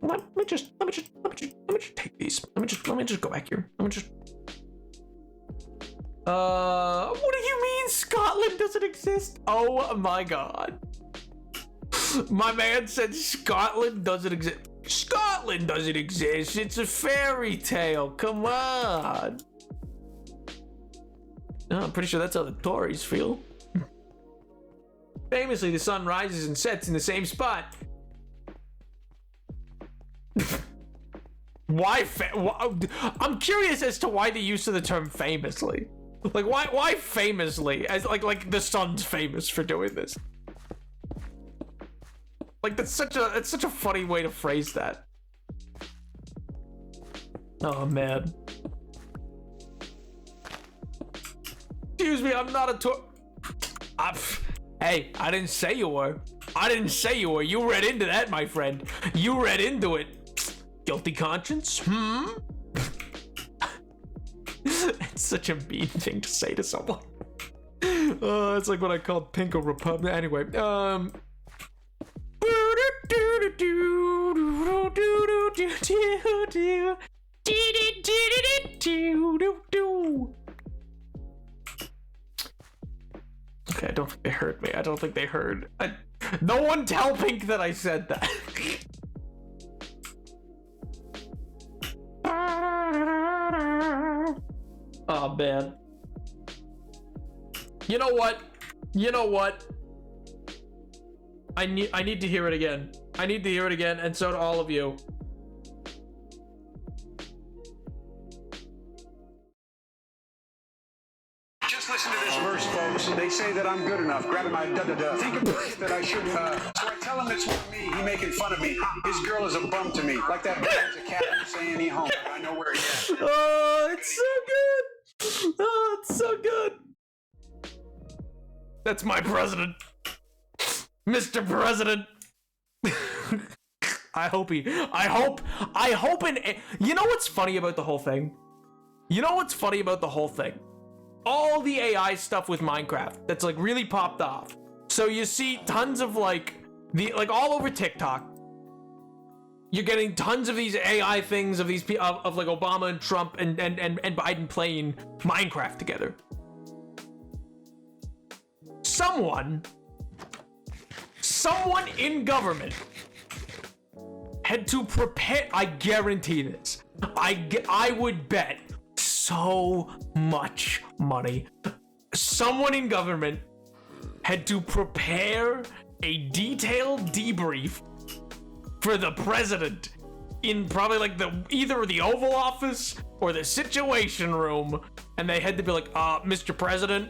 Let me just take these. Let me just go back here. What do you mean Scotland doesn't exist? Oh my god. My man said Scotland doesn't exist. Scotland doesn't exist. It's a fairy tale. Come on. Oh, I'm pretty sure that's how the Tories feel. Famously, the sun rises and sets in the same spot. Why? I'm curious as to why the use of the term famously. Like, why famously? As like the sun's famous for doing this. Like, it's such a funny way to phrase that. Oh man. Excuse me, I'm not a Hey, I didn't say you were. You read into that, my friend. You read into it. Guilty conscience? It's such a mean thing to say to someone. It's like what I called Pinko Republic. Anyway, Okay, I don't think they heard me. I don't think they heard. No one tell Pink that I said that. Oh man. You know what? I need to hear it again. And so do all of you. Just listen to this verse, folks. They say that I'm good enough, grabbing my da-da-da. Think of shit that I shouldn't, so I tell him it's with me, he making fun of me. His girl is a bum to me, like that man's a cat saying he home, I know where he is. Oh, it's so good. Oh, it's so good. That's my president. Mr. President. I hope, and you know what's funny about the whole thing? All the AI stuff with Minecraft that's like really popped off. So you see tons of like all over TikTok. You're getting tons of these AI things of these of like Obama and Trump and Biden playing Minecraft together. Someone in government had to prepare. I guarantee this. I would bet so much money. Someone in government had to prepare a detailed debrief for the president in probably like either the Oval Office or the Situation Room, and they had to be like, Mr. President,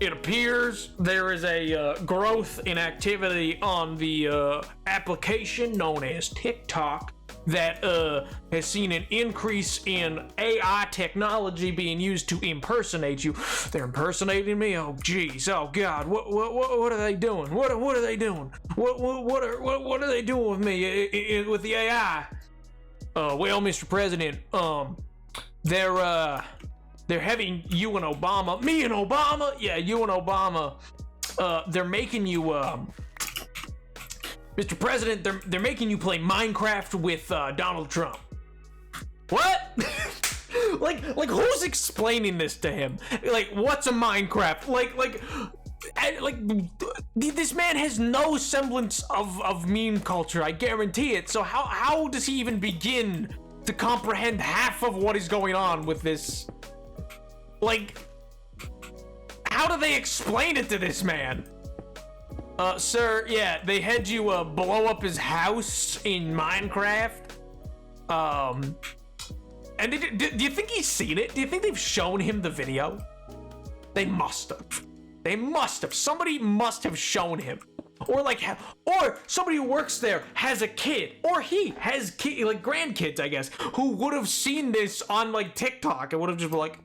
it appears there is a growth in activity on the application known as TikTok that has seen an increase in AI technology being used to impersonate you. They're impersonating me? Oh geez, oh god, what are they doing? What are they doing? What are they doing with me with the AI? Well, Mr. President, they're having you and Obama, me and Obama, yeah, you and Obama, they're making you, Mr. President, they're making you play Minecraft with Donald Trump. What? like who's explaining this to him? Like, what's a Minecraft? Like, this man has no semblance of meme culture, I guarantee it. So how does he even begin to comprehend half of what is going on with this? Like, how do they explain it to this man? Sir, yeah, they had you, blow up his house in Minecraft. And do you think he's seen it? Do you think they've shown him the video? They must have. Somebody must have shown him. Or somebody who works there has a kid, or he has like grandkids, I guess, who would have seen this on like TikTok and would have just been like,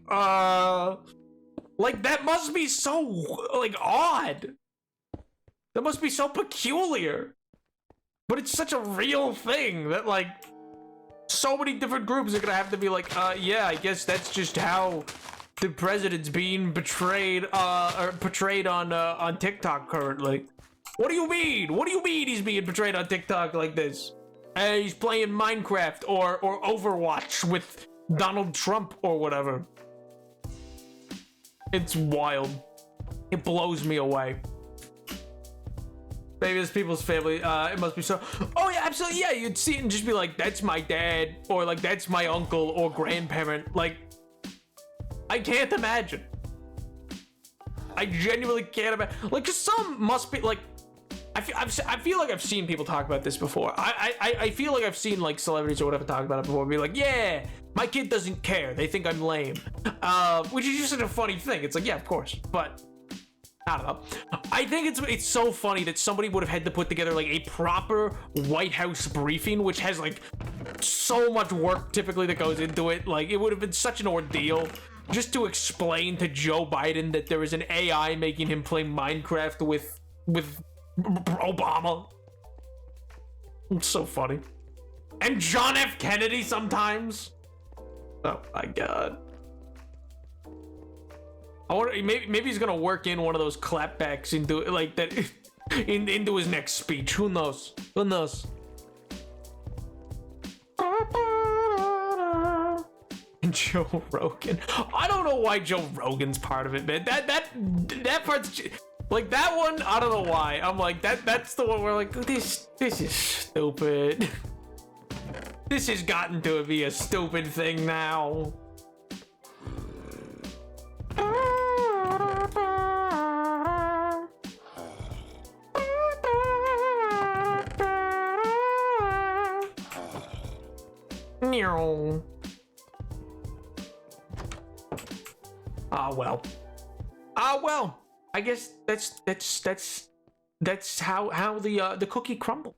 that must be so like odd. That must be so peculiar. But it's such a real thing that like so many different groups are gonna have to be like, yeah, I guess that's just how the president's being betrayed or portrayed on TikTok currently. What do you mean? What do you mean he's being portrayed on TikTok like this? He's playing Minecraft or Overwatch with Donald Trump or whatever. It's wild. It blows me away. Maybe it's people's family. It must be so. Oh yeah, absolutely. Yeah, you'd see it and just be like, "That's my dad," or like, "That's my uncle or grandparent." Like, I can't imagine. I genuinely can't imagine. Like, cause some must be like. I feel like I've seen people talk about this before. I feel like I've seen like celebrities or whatever talk about it before. Be like, yeah, my kid doesn't care. They think I'm lame. Which is just such a funny thing. It's like, yeah, of course. But I don't know. I think it's so funny that somebody would have had to put together like a proper White House briefing, which has like so much work typically that goes into it. Like, it would have been such an ordeal just to explain to Joe Biden that there is an AI making him play Minecraft with Obama. It's so funny. And John F. Kennedy sometimes. Oh my god. I wonder, maybe he's gonna work in one of those clapbacks into like that into his next speech. Who knows? Who knows? And Joe Rogan. I don't know why Joe Rogan's part of it, man. That part's like that one. I don't know why. I'm like that's the one where like this is stupid. This has gotten to be a stupid thing now. Ah well. Ah well. I guess that's how the cookie crumbled.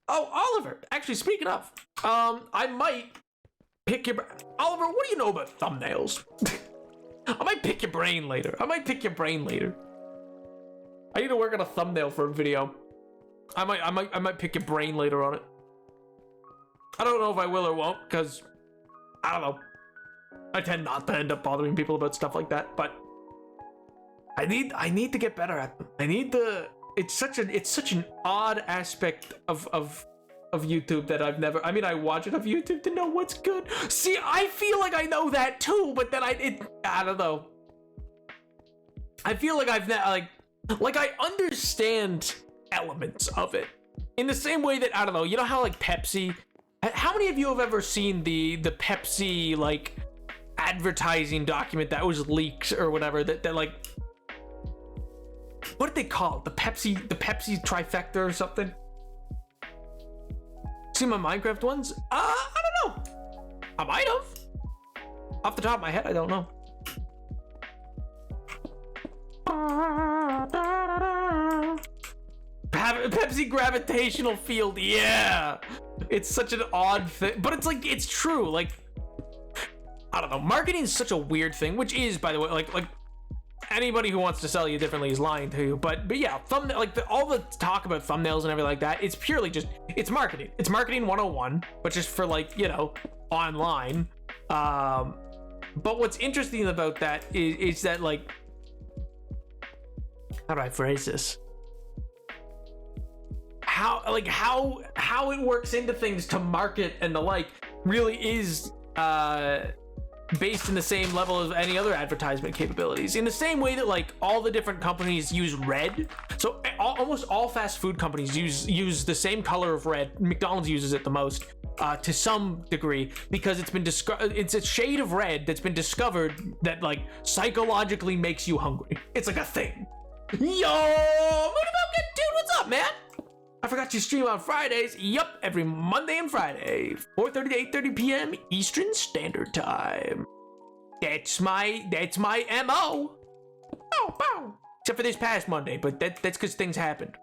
Oh, Oliver. Actually, speaking of, I might pick your Oliver. What do you know about thumbnails? I might pick your brain later. I need to work on a thumbnail for a video. I might pick your brain later on it. I don't know if I will or won't, because I don't know. I tend not to end up bothering people about stuff like that, but I need to get better at them. It's such an odd aspect of YouTube that I've never. I mean, I watch enough YouTube to know what's good. See, I feel like I know that too, but then I don't know. I feel like I've I understand elements of it in the same way that I don't know. You know how like Pepsi. How many of you have ever seen the Pepsi like advertising document that was leaked or whatever? That like. What did they call it? The Pepsi trifecta or something? See my Minecraft ones? I don't know. I might have. Off the top of my head, I don't know. Pepsi gravitational field, yeah. It's such an odd thing, but it's like it's true. Like I don't know. Marketing is such a weird thing, which is, by the way, like. Anybody who wants to sell you differently is lying to you, but yeah, thumbnail, like all the talk about thumbnails and everything like that, it's purely just it's marketing 101, but just for like, you know, online. But what's interesting about that is that like, how do I phrase this? How it works into things to market and the like really is based in the same level as any other advertisement capabilities, in the same way that like all the different companies use red. So almost all fast food companies use the same color of red. McDonald's uses it the most to some degree because it's a shade of red that's been discovered that like psychologically makes you hungry. It's like a thing. Yo, what about good dude? What's up, man? I forgot you stream on Fridays. Yup, every Monday and Friday, 4:30 to 8:30 p.m. Eastern Standard Time. That's my MO. Bow. Except for this past Monday, but that's because things happened.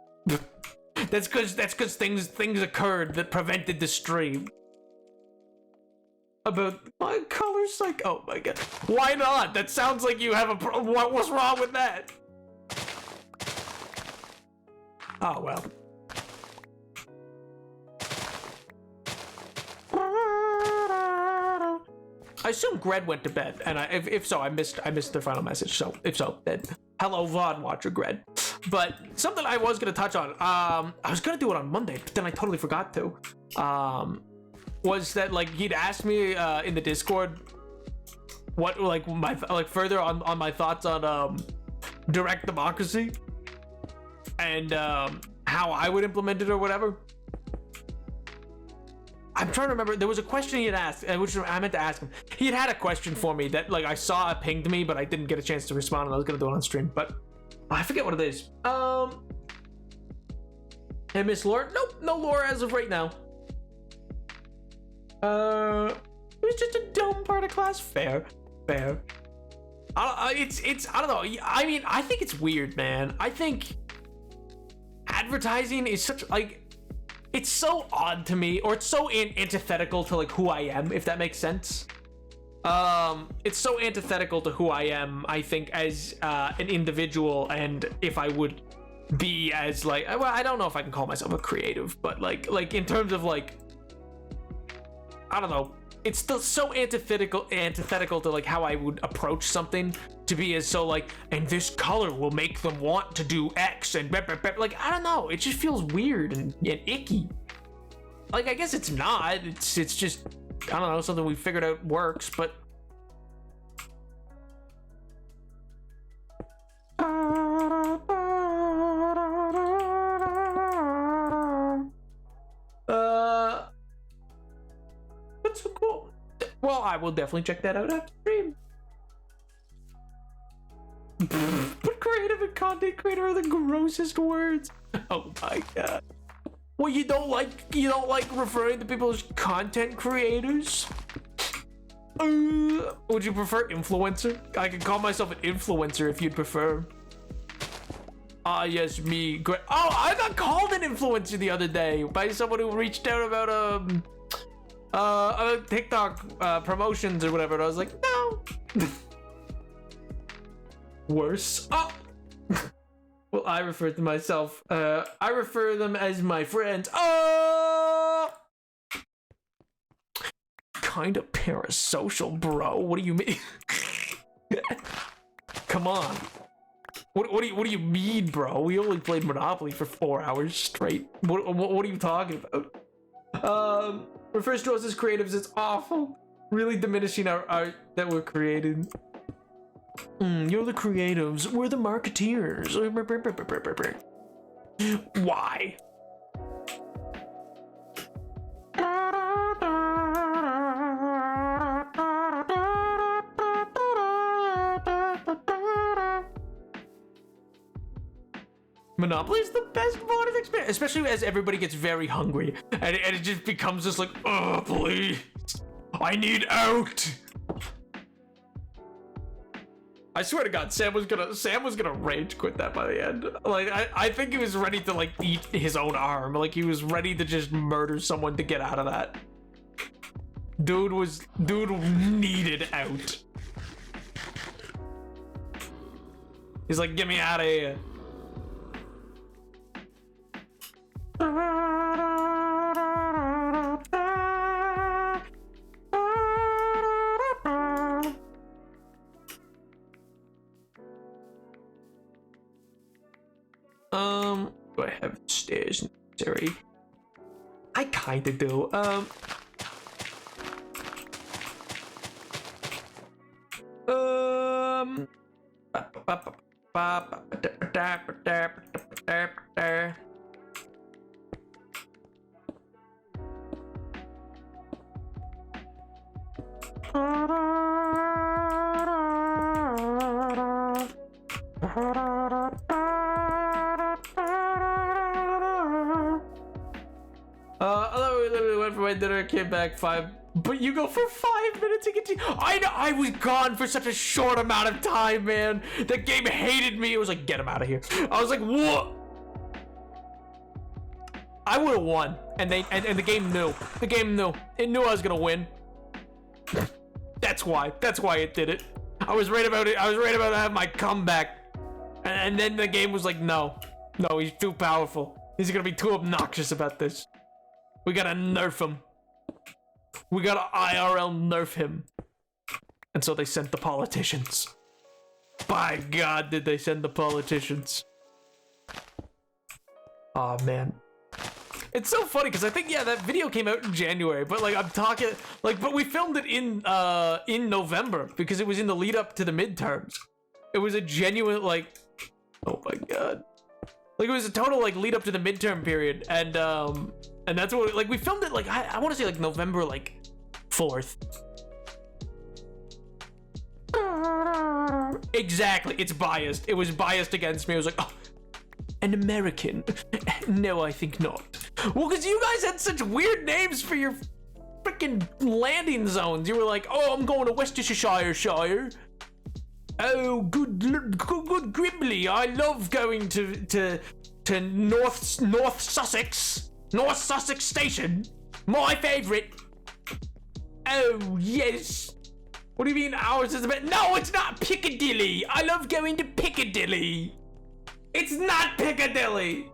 that's because things occurred that prevented the stream. About my color psych. Oh my god. Why not? That sounds like you have a problem. What's wrong with that? Oh well. I assume Gred went to bed, and if so, I missed their final message. So if so, then hello VOD watcher Gred. But something I was gonna touch on, I was gonna do it on Monday, but then I totally forgot to. Was that like he'd asked me in the Discord what like my further on my thoughts on direct democracy and how I would implement it or whatever. I'm trying to remember. There was a question he had asked, which I meant to ask him. He had a question for me that like I saw it pinged me, but I didn't get a chance to respond, and I was gonna do it on stream. But I forget what it is. Hey, Miss Laura. Nope, no Laura as of right now. It was just a dumb part of class. Fair. It's I don't know. I mean, I think it's weird, man. I think advertising is such like. It's so odd to me, or it's so antithetical to like who I am, if that makes sense. It's so antithetical to who I am, I think, as an individual, and if I would be as like, well, I don't know if I can call myself a creative, but like in terms of like, I don't know, it's still so antithetical to like how I would approach something, to be as so like, and this color will make them want to do X and like, I don't know, it just feels weird and icky. Like, I guess it's not, it's just, I don't know, something we figured out works, but that's so cool. Well, I will definitely check that out after stream. But creative and content creator are the grossest words. Oh my god. Well, you don't like referring to people as content creators? Would you prefer influencer? I could call myself an influencer if you'd prefer. Ah, yes, me. Great. Oh, I got called an influencer the other day by someone who reached out about TikTok promotions or whatever. And I was like, no. Worse. Oh. Well, I refer to myself. I refer them as my friends. Oh. Kind of parasocial, bro. What do you mean? Come on. What do you mean, bro? We only played Monopoly for 4 hours straight. What are you talking about? Refers to us as creatives. It's awful. Really diminishing our art that we're creating. You're the creatives. We're the marketeers. Why? Monopoly is the best modern experience, especially as everybody gets very hungry, and it just becomes just like, oh, please, I need out. I swear to God, Sam was gonna rage quit that by the end. Like, I think he was ready to like eat his own arm. Like, he was ready to just murder someone to get out of that. Dude needed out. He's like, get me out of here. Do I have stairs necessary? I kinda do. Although we literally went for my dinner, came back 5. But you go for 5 minutes to get to. I know, I was gone for such a short amount of time, man. The game hated me. It was like, get him out of here. I was like, what? I would have won, and the game knew. The game knew. It knew I was gonna win. That's why. That's why it did it. I was right about it. I was right about to have my comeback, and then the game was like, no, he's too powerful. He's gonna be too obnoxious about this. We gotta nerf him. We gotta IRL nerf him. And so they sent the politicians. By God, did they send the politicians? Oh man. It's so funny because I think, yeah, that video came out in January, but like I'm talking like, but we filmed it in November because it was in the lead up to the midterms. It was a genuine like, oh my God. Like it was a total like lead up to the midterm period, and that's what like we filmed it like I want to say like November like 4th. Exactly, it's biased. It was biased against me. I was like, oh, an American. No, I think not. Well, because you guys had such weird names for your freaking landing zones. You were like, oh, I'm going to Worcestershire. Oh, good Grimley. I love going to North Sussex Station. My favorite. Oh, yes. What do you mean ours is a bit? No, it's not Piccadilly. I love going to Piccadilly. It's not Piccadilly.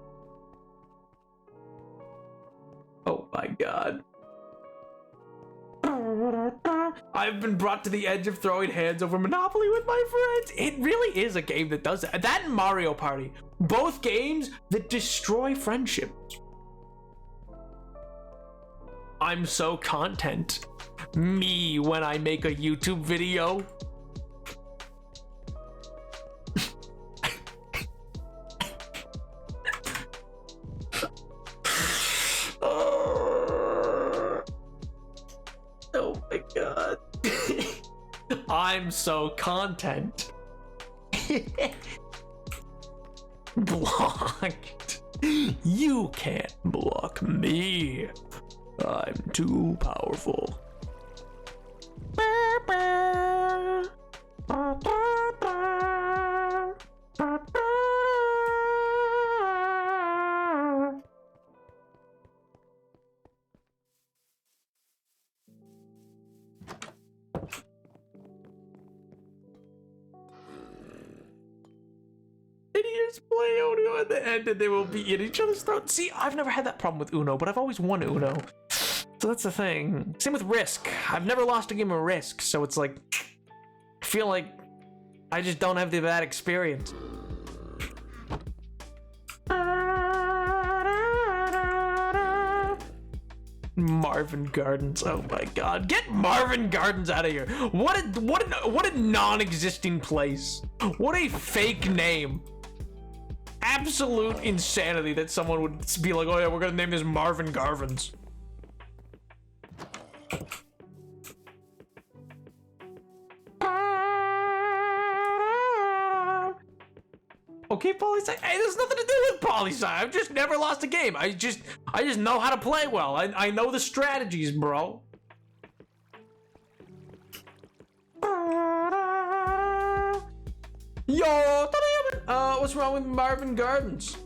Oh my God. I've been brought to the edge of throwing hands over Monopoly with my friends. It really is a game that does that. That and Mario Party. Both games that destroy friendships. I'm so content. Me when I make a YouTube video. Oh my God. I'm so content. Blocked. You can't block me. I'm too powerful. players play Uno at the end and they will be in each other's throats. See, I've never had that problem with Uno, but I've always won Uno. So that's the thing. Same with Risk. I've never lost a game of Risk, so it's like, I feel like I just don't have the bad experience. Marvin Gardens, oh my god. Get Marvin Gardens out of here. What a non-existing place. What a fake name. Absolute insanity that someone would be like, oh yeah, we're gonna name this Marvin Gardens. Okay, poli-sci. Hey, there's nothing to do with poli-sci. I've just never lost a game. I just know how to play well. I know the strategies, bro. Yo, what's wrong with Marvin Gardens?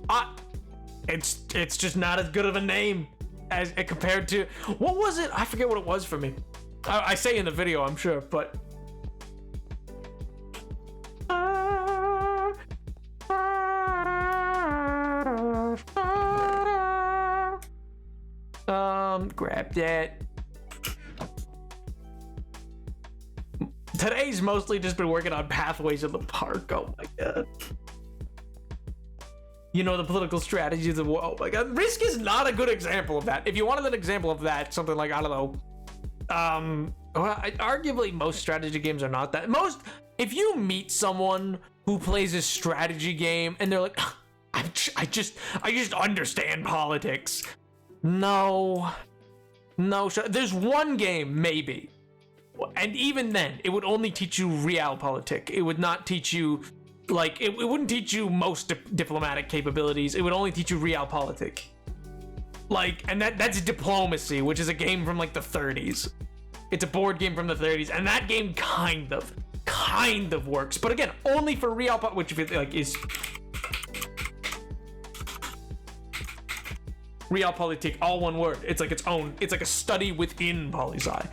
It's just not as good of a name as compared to, what was it? I forget what it was for me. I say in the video, I'm sure, but. Grab that. Today's mostly just been working on pathways in the park. Oh my god. You know, the political strategies of, oh my god. Risk is not a good example of that. If you wanted an example of that, something like, I don't know. Well, arguably most strategy games are not that. If you meet someone who plays a strategy game and they're like, I just understand politics. No, there's one game, maybe. And even then, it would only teach you realpolitik. It would not teach you, like, it wouldn't teach you most diplomatic capabilities. It would only teach you realpolitik. Like, and that's diplomacy, which is a game from, like, the 30s. It's a board game from the 30s, and that game kind of works. But again, only for realpolitik, which, like, is... Realpolitik, all one word. It's like its own. It's like a study within poli-sci.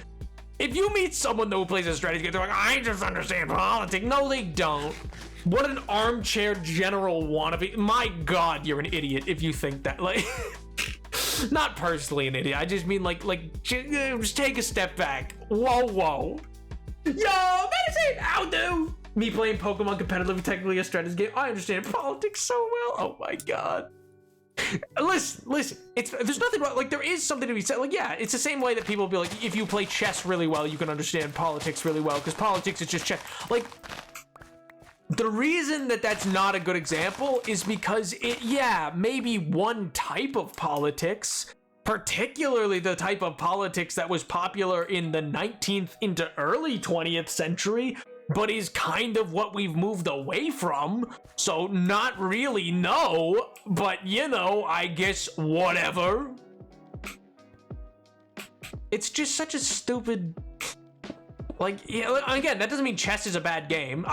If you meet someone who plays a strategy game, they're like, I just understand politics. No, they don't. What an armchair general wannabe. My god, you're an idiot if you think that. Like, not personally an idiot. I just mean like just take a step back. Whoa. Yo, medicine, how do? Me playing Pokemon competitively, technically a strategy game. I understand politics so well. Oh my god. Listen, there's nothing wrong, like, there is something to be said, like, yeah, it's the same way that people be like, if you play chess really well, you can understand politics really well, because politics is just chess. Like, the reason that that's not a good example is because maybe one type of politics, particularly the type of politics that was popular in the 19th into early 20th century, but is kind of what we've moved away from. So not really, no, but you know, I guess whatever. It's just such a stupid, like, again, that doesn't mean chess is a bad game.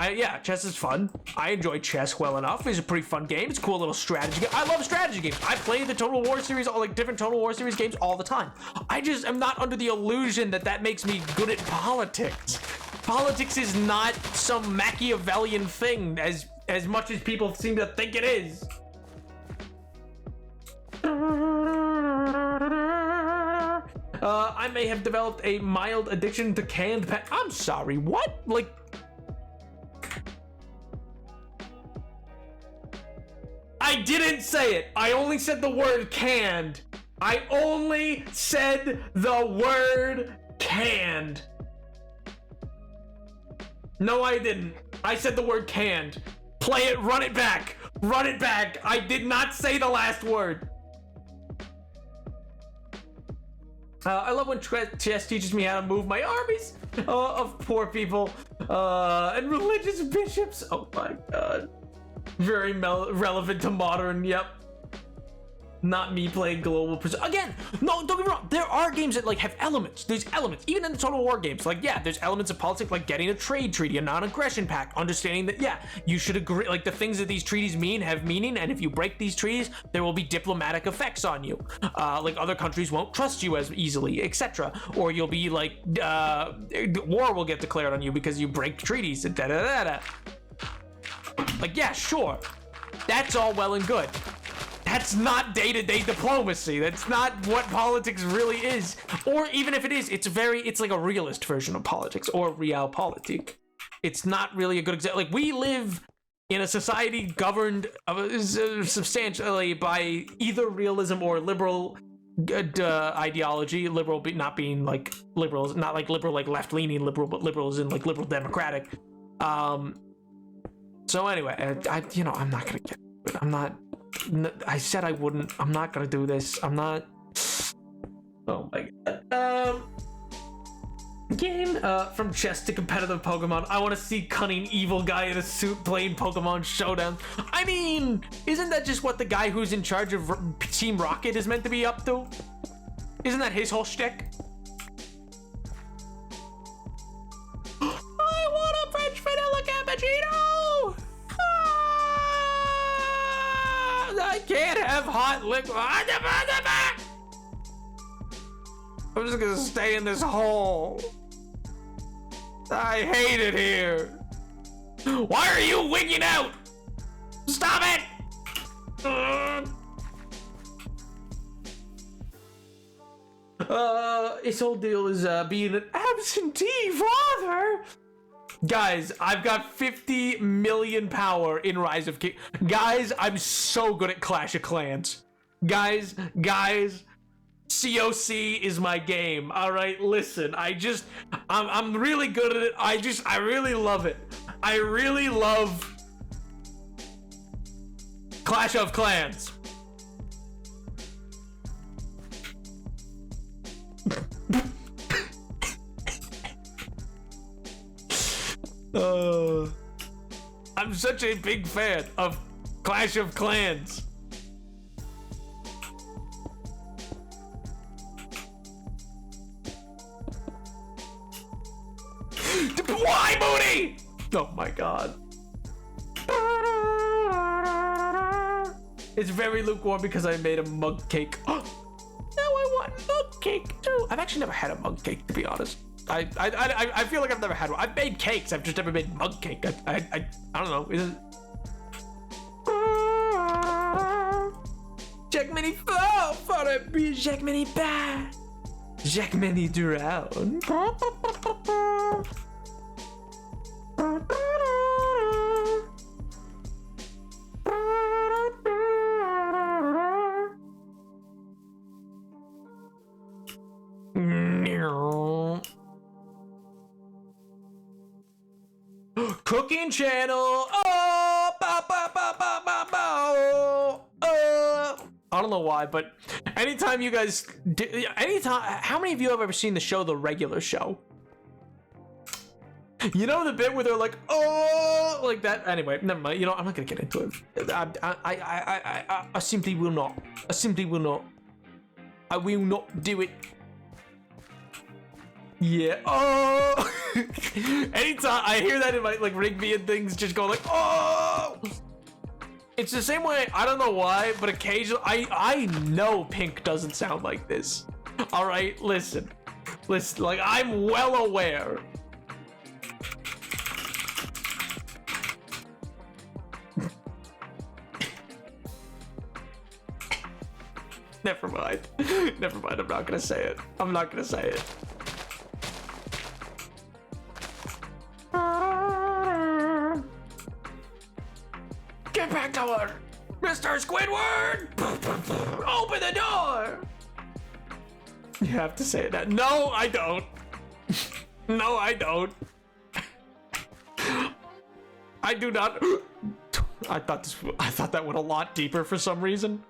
Chess is fun. I enjoy chess well enough. It's a pretty fun game. It's a cool little strategy game. I love strategy games. I play the Total War series, like different Total War series games all the time. I just am not under the illusion that makes me good at politics. Politics is not some Machiavellian thing as much as people seem to think it is. I may have developed a mild addiction to canned pet. I'm sorry, what? Like, I didn't say it. I only said the word canned. I only said the word canned. No, I didn't. I said the word canned. Play it, run it back. Run it back. I did not say the last word. I love when chess teaches me how to move my armies of poor people and religious bishops. Oh my god. Very relevant to modern, yep. Not me playing global again, no, don't get me wrong, there are games that like have elements. There's elements even in the Total War games. Like, yeah, there's elements of politics, like getting a trade treaty, a non-aggression pact, understanding that, yeah, you should agree, like the things that these treaties mean have meaning, and if you break these treaties, there will be diplomatic effects on you. Like other countries won't trust you as easily, etc. Or you'll be like, war will get declared on you because you break treaties. Like, yeah, sure. That's all well and good. That's not day-to-day diplomacy. That's not what politics really is. Or even if it is, it's like a realist version of politics, or realpolitik. It's not really a good example. Like, we live in a society governed substantially by either realism or liberal ideology. Liberal not being like liberals, not like liberal like left-leaning liberal, but liberals in like liberal democratic. So anyway, I'm not gonna get it. I said I wouldn't. I'm not gonna do this. I'm not. Oh my god. Game from chess to competitive Pokemon. I want to see cunning evil guy in a suit playing Pokemon Showdown. I mean, isn't that just what the guy who's in charge of Team Rocket is meant to be up to? Isn't that his whole shtick? I want a French vanilla cappuccino. I can't have hot liquid. I'm just gonna stay in this hole. I hate it here. Why are you wigging out? Stop it! His whole deal is being an absentee father. Guys, I've got 50 million power in Rise of King. Guys, I'm so good at Clash of Clans. Guys, COC is my game. All right, listen. I'm really good at it. I really love it. I really love Clash of Clans. I'm such a big fan of Clash of Clans. Why, Moody? Oh my god. It's very lukewarm because I made a mug cake. Now I want mug cake too. I've actually never had a mug cake, to be honest. I feel like I've never had one. I've made cakes. I've just never made mug cake. I don't know. Is it? Jacques Mini fall for a be Jacques Mini bad. Jacques Mini drown. Cooking channel. Oh, ba, ba, ba, ba, ba, ba. I don't know why, but anytime you guys, how many of you have ever seen the show The Regular Show? You know the bit where they're like, oh, like that. Anyway, never mind. You know, I'm not gonna get into it. I simply will not. I simply will not. I will not do it. Yeah. Oh. Anytime I hear that in my like Rigby and things, just go like, oh. It's the same way. I don't know why, but occasionally I know Pink doesn't sound like this. All right, listen. Like I'm well aware. Never mind. Never mind. I'm not gonna say it. I'm not gonna say it. Get back to her! Mr. Squidward! Open the door! You have to say that. No, I don't. No, I don't. I do not. I thought that went a lot deeper for some reason.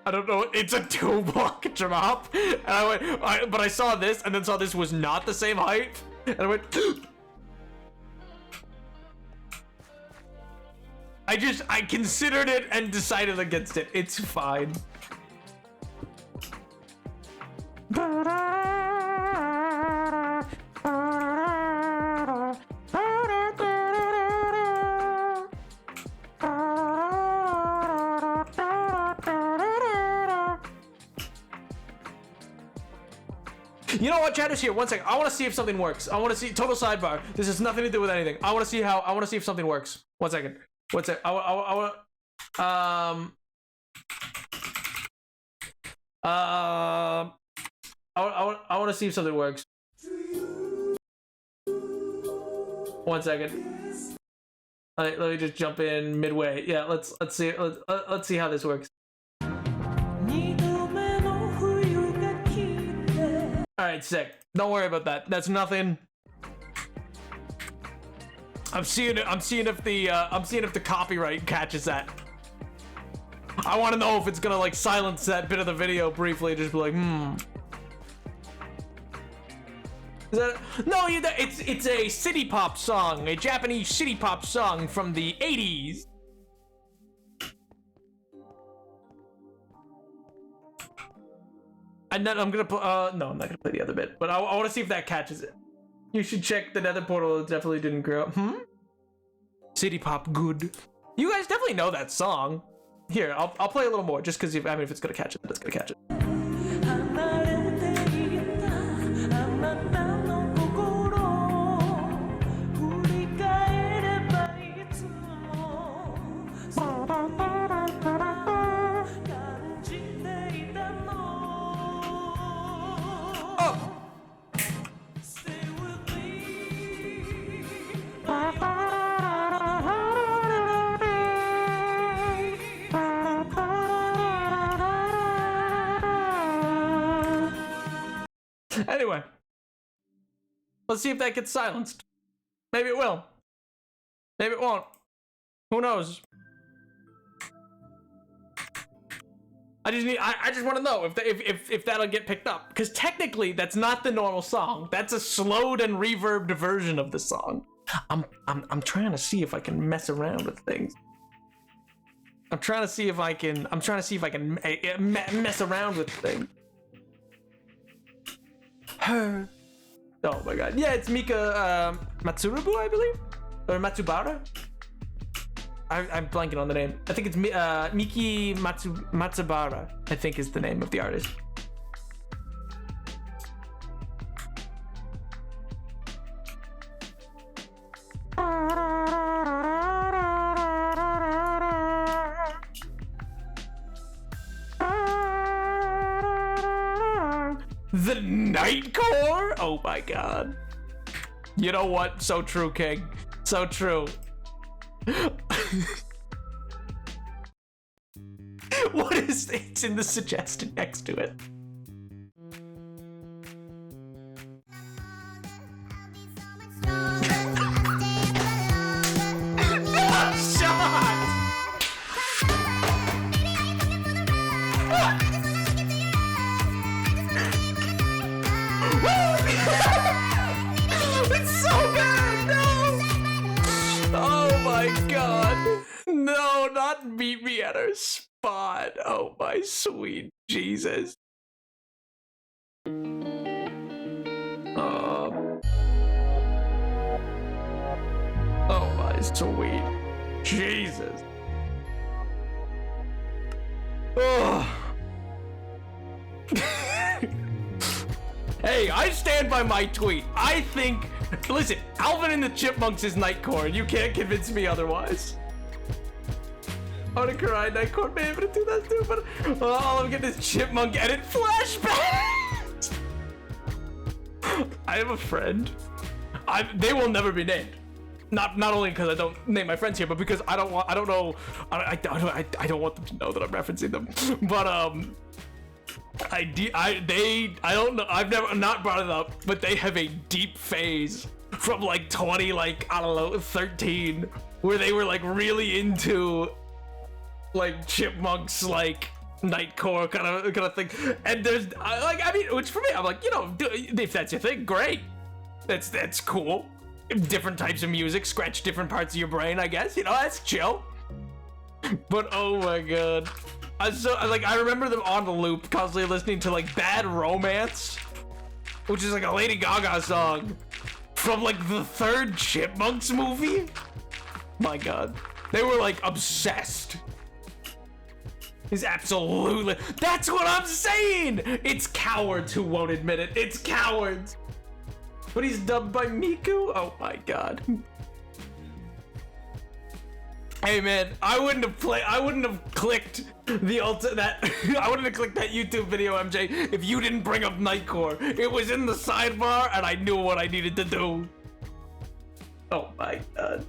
I don't know. It's a 2-block drop, and I went. But I saw this, and then saw this was not the same height, and I went. I considered it and decided against it. It's fine. You know what, chat is here. 1 second. I want to see if something works. I want to see total sidebar. This has nothing to do with anything. I want to see if something works. 1 second. What's it? I want. I want to see if something works. 1 second. All right, let me just jump in midway. Yeah, let's see. Let's see how this works. All right, sick. Don't worry about that. That's nothing. I'm seeing if the copyright catches that. I want to know if it's gonna like silence that bit of the video briefly. Just be like, Is that, no, it's a city pop song, a Japanese city pop song from the 80s. And then I'm gonna play. No, I'm not gonna play the other bit. But I want to see if that catches it. You should check the Nether portal. It definitely didn't grow. City pop good. You guys definitely know that song. Here, I'll play a little more just because if it's gonna catch it, it's gonna catch it. Anyway, let's see if that gets silenced. Maybe it will. Maybe it won't. Who knows? I just want to know if that'll get picked up, because technically that's not the normal song. That's a slowed and reverbed version of the song. I'm trying to see if I can mess around with things. I'm trying to see if I can mess around with things. Her. Oh my god. Yeah, it's Mika Matsurubu, I believe? Or Matsubara? I'm blanking on the name. I think it's Miki Matsubara, I think is the name of the artist. The Nightcore? Oh my god. You know what? So true, King. So true. What is it's in the suggestion next to it? It's so bad, no! Oh my god. No, not meet me at her spot. Oh my sweet Jesus. Oh my sweet Jesus. Oh. Hey, I stand by my tweet. I think, listen, Alvin and the Chipmunks is Nightcore, and you can't convince me otherwise. I wanna cry, Nightcore may able to do that too, but all I'm getting is Chipmunk edit flashbacks. I have a friend. They will never be named. Not only because I don't name my friends here, but because I don't want them to know that I'm referencing them. But I don't know. I've never not brought it up, but they have a deep phase from like 20, like I don't know, 13, where they were like really into like Chipmunks, like Nightcore kind of thing. And there's I mean, which for me, I'm like, you know, if that's your thing, great. That's cool. Different types of music, scratch different parts of your brain, I guess. You know, that's chill. But oh my god. I remember them on the loop, constantly listening to like Bad Romance, which is like a Lady Gaga song from like the third Chipmunks movie. My god. They were like obsessed. He's absolutely, that's what I'm saying! It's cowards who won't admit it. It's cowards. But he's dubbed by Miku? Oh my god. Hey man, I wouldn't have clicked the I wouldn't have clicked that YouTube video, MJ, if you didn't bring up Nightcore. It was in the sidebar and I knew what I needed to do. Oh my god.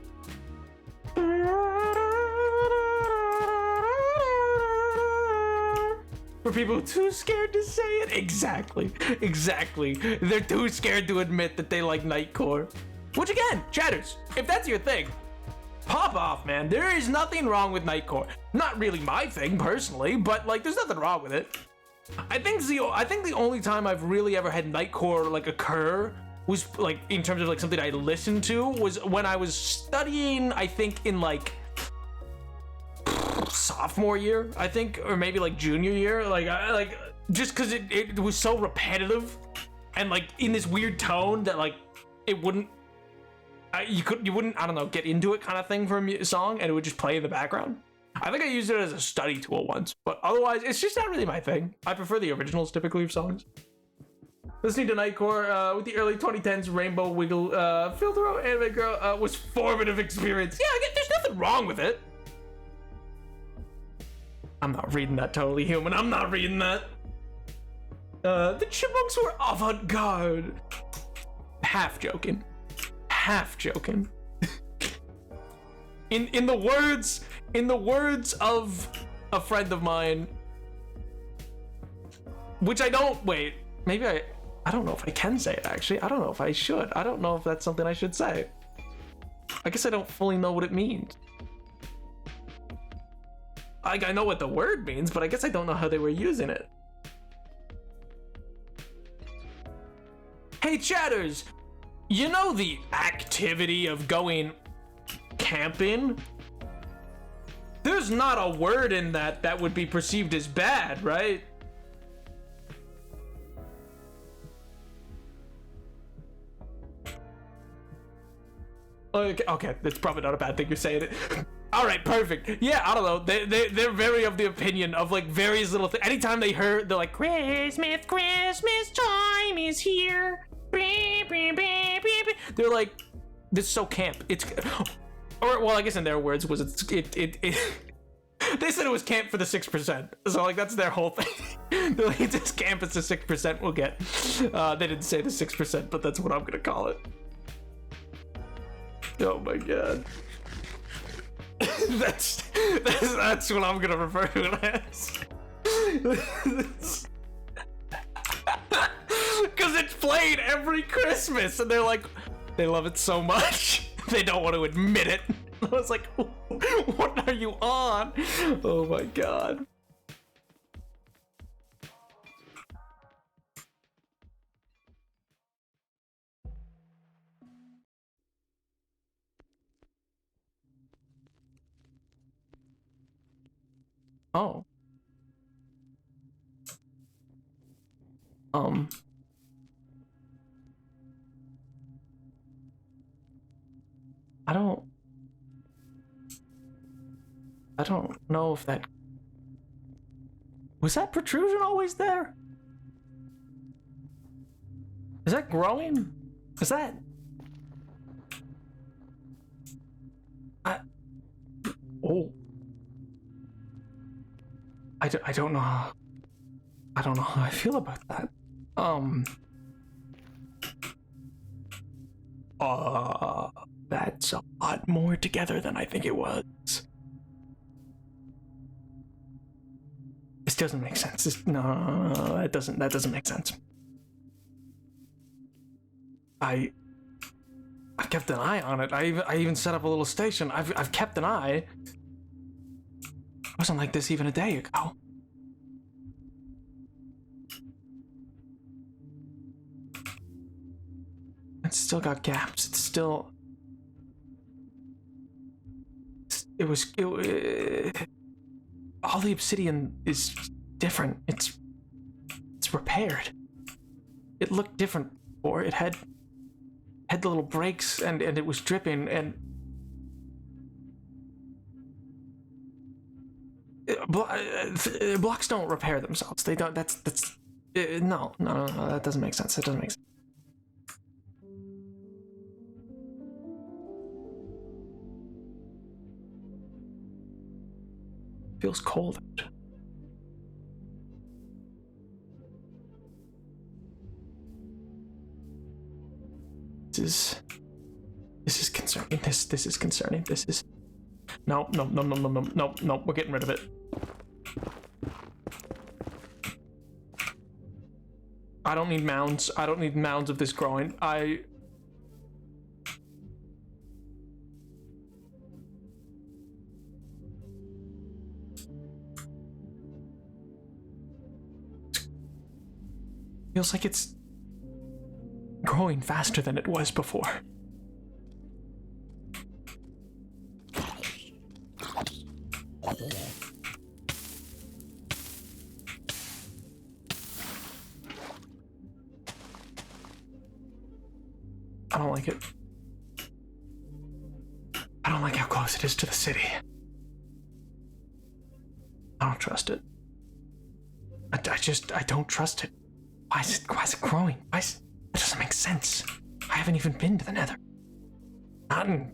For people too scared to say it. Exactly. They're too scared to admit that they like Nightcore. Which again, chatters, if that's your thing, pop off, man. There is nothing wrong with Nightcore. Not really my thing personally, but like there's nothing wrong with it. I think the only time I've really ever had Nightcore like occur was like in terms of like something I listened to was when I was studying, I think in like sophomore year, I think, or maybe like junior year, like just because it was so repetitive and like in this weird tone that like it wouldn't you wouldn't, I don't know, get into it kind of thing for a song, and it would just play in the background. I think I used it as a study tool once, but otherwise it's just not really my thing. I prefer the originals typically of songs. Listening to Nightcore with the early 2010s Rainbow Wiggle Filter Anime Girl was formative experience. Yeah, there's nothing wrong with it. I'm not reading that, Totally Human. I'm not reading that. The Chipmunks were avant-garde. Half joking. In the words of a friend of mine, which I don't wait. Maybe I don't know if I can say it actually. I don't know if I should. I don't know if that's something I should say. I guess I don't fully know what it means. I know what the word means, but I guess I don't know how they were using it. Hey chatters, you know the activity of going camping? There's not a word in that would be perceived as bad, right? Okay, that's probably not a bad thing you're saying it. All right, perfect. Yeah, I don't know. They're very of the opinion of like various little things. Anytime they heard, they're like, Christmas time is here. They're like, this is so camp. It's, or well, I guess in their words was it. They said it was camp for the 6%. So like that's their whole thing. They're like, it's as camp as the 6% will get. They didn't say the 6%, but that's what I'm gonna call it. Oh my god. that's what I'm gonna refer to it as. Because it's played every Christmas, and they're like, they love it so much they don't want to admit it. I was like, what are you on? Oh my god. Oh. I don't know if that... Was that protrusion always there? Is that growing? Is that... Oh. I don't know how... I don't know how I feel about that. That's a lot more together than I think it was. This doesn't make sense. No, that doesn't make sense. I kept an eye on it. I even set up a little station. I've kept an eye. It wasn't like this even a day ago. It's still got gaps. It's still... all the obsidian is different. It's repaired. It looked different before. It had the little breaks and it was dripping and... blocks don't repair themselves. They don't. That's no. That doesn't make sense. That doesn't make sense. Feels cold. This is concerning. This is concerning. This is no. We're getting rid of it. I don't need mounds. I don't need mounds of this growing. Feels like it's growing faster than it was before. I don't like it. I don't like how close it is to the city. I don't trust it. I don't trust it. Why is it growing? It doesn't make sense. I haven't even been to the Nether. Not in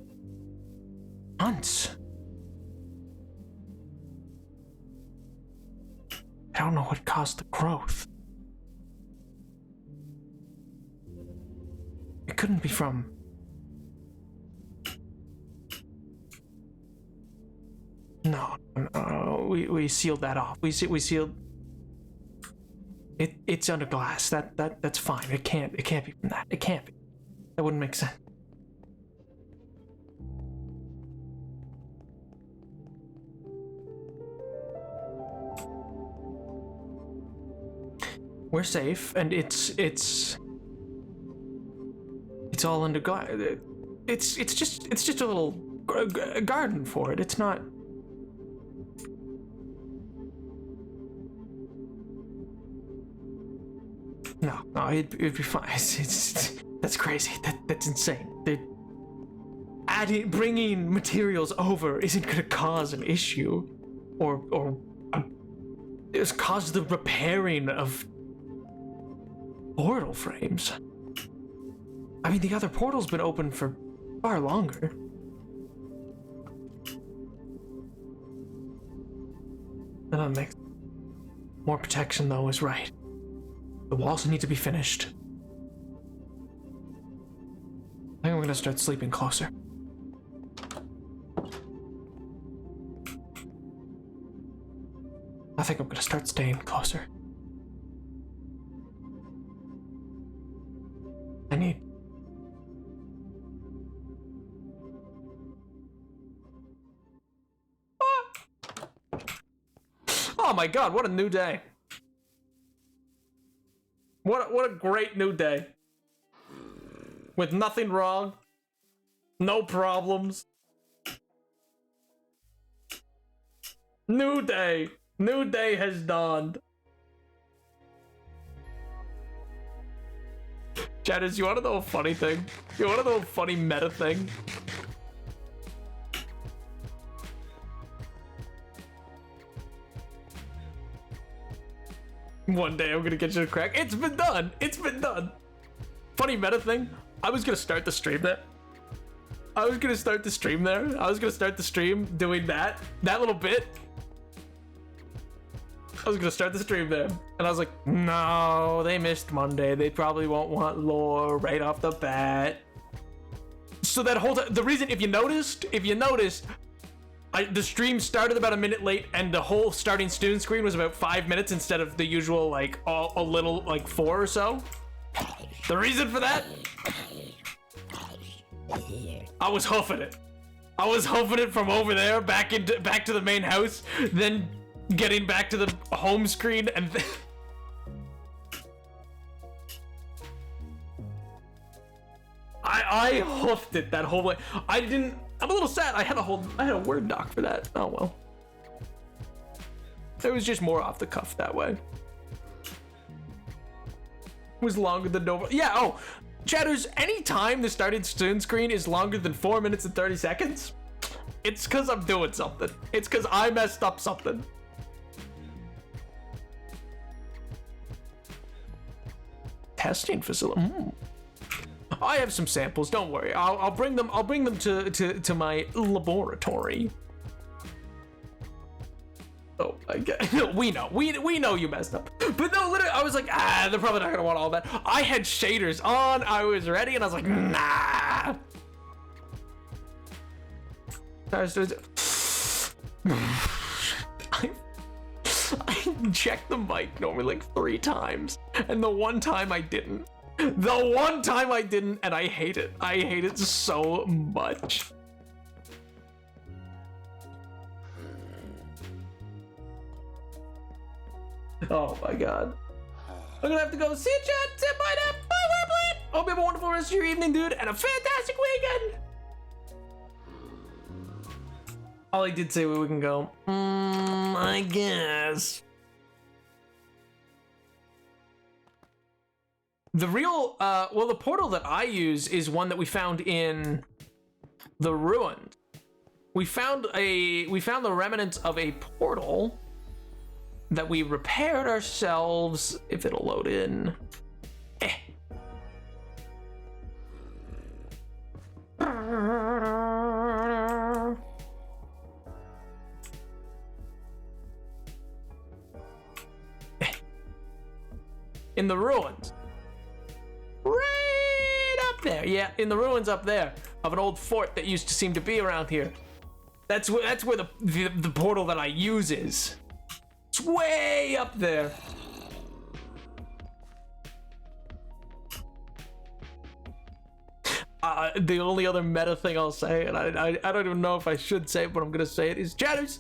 months. I don't know what caused the growth. It couldn't be from... No. We sealed that off. We sealed... It's under glass. That's fine. It can't be from that. It can't be. That wouldn't make sense. We're safe, and it's all under glass. It's just a little garden for it. It's not. No, it'd be fine. That's crazy. That's insane. Bringing materials over isn't gonna cause an issue, or it's caused the repairing of portal frames. I mean, the other portal's been open for far longer. That makes more protection, though, is right. The walls need to be finished. I think I'm gonna start sleeping closer. I think I'm gonna start staying closer. I need... Oh my god, what a new day. What a great new day. With nothing wrong. No problems. New day. New day has dawned. Chatters, you wanna know a funny thing? You wanna know a funny meta thing? One day I'm gonna get you to crack. It's been done. It's been done. Funny meta thing. I was gonna start the stream there. I was gonna start the stream doing that little bit. I was gonna start the stream there, and I was like, no, they missed Monday. They probably won't want lore right off the bat. So that whole time, the reason, if you noticed, the stream started about a minute late, and the whole starting student screen was about 5 minutes instead of the usual, like, a little, like, 4 or so. The reason for that? I was hoofing it. I was hoofing it from over there back to the main house, then getting back to the home screen, and then... I hoofed it that whole way. I'm a little sad. I had a Word doc for that. Oh well. It was just more off the cuff that way. It was longer than normal. Yeah, oh, chatters, anytime the starting student screen is longer than 4 minutes and 30 seconds, it's because I'm doing something. It's because I messed up something. Testing facility. I have some samples. Don't worry. I'll bring them. I'll bring them to my laboratory. my god. We know you messed up. But no, literally, I was like, they're probably not gonna want all that. I had shaders on, I was ready, and I was like, nah. I checked the mic normally like 3 times, and the one time I didn't. The one time I didn't, and I hate it. I hate it so much. Oh my god. I'm gonna have to go. See you, chat. Say bye now. Bye, Warplant. Hope you have a wonderful rest of your evening, dude, and a fantastic weekend. Ollie did say we can go. I guess. The real, well, the portal that I use is one that we found in the ruins. We found the remnants of a portal that we repaired ourselves. If it'll load in. In the ruins. Right up there. Yeah, in the ruins up there of an old fort that used to seem to be around here. That's where the portal that I use is. It's way up there. The only other meta thing I'll say, and I don't even know if I should say it, but I'm gonna say it, is chatters.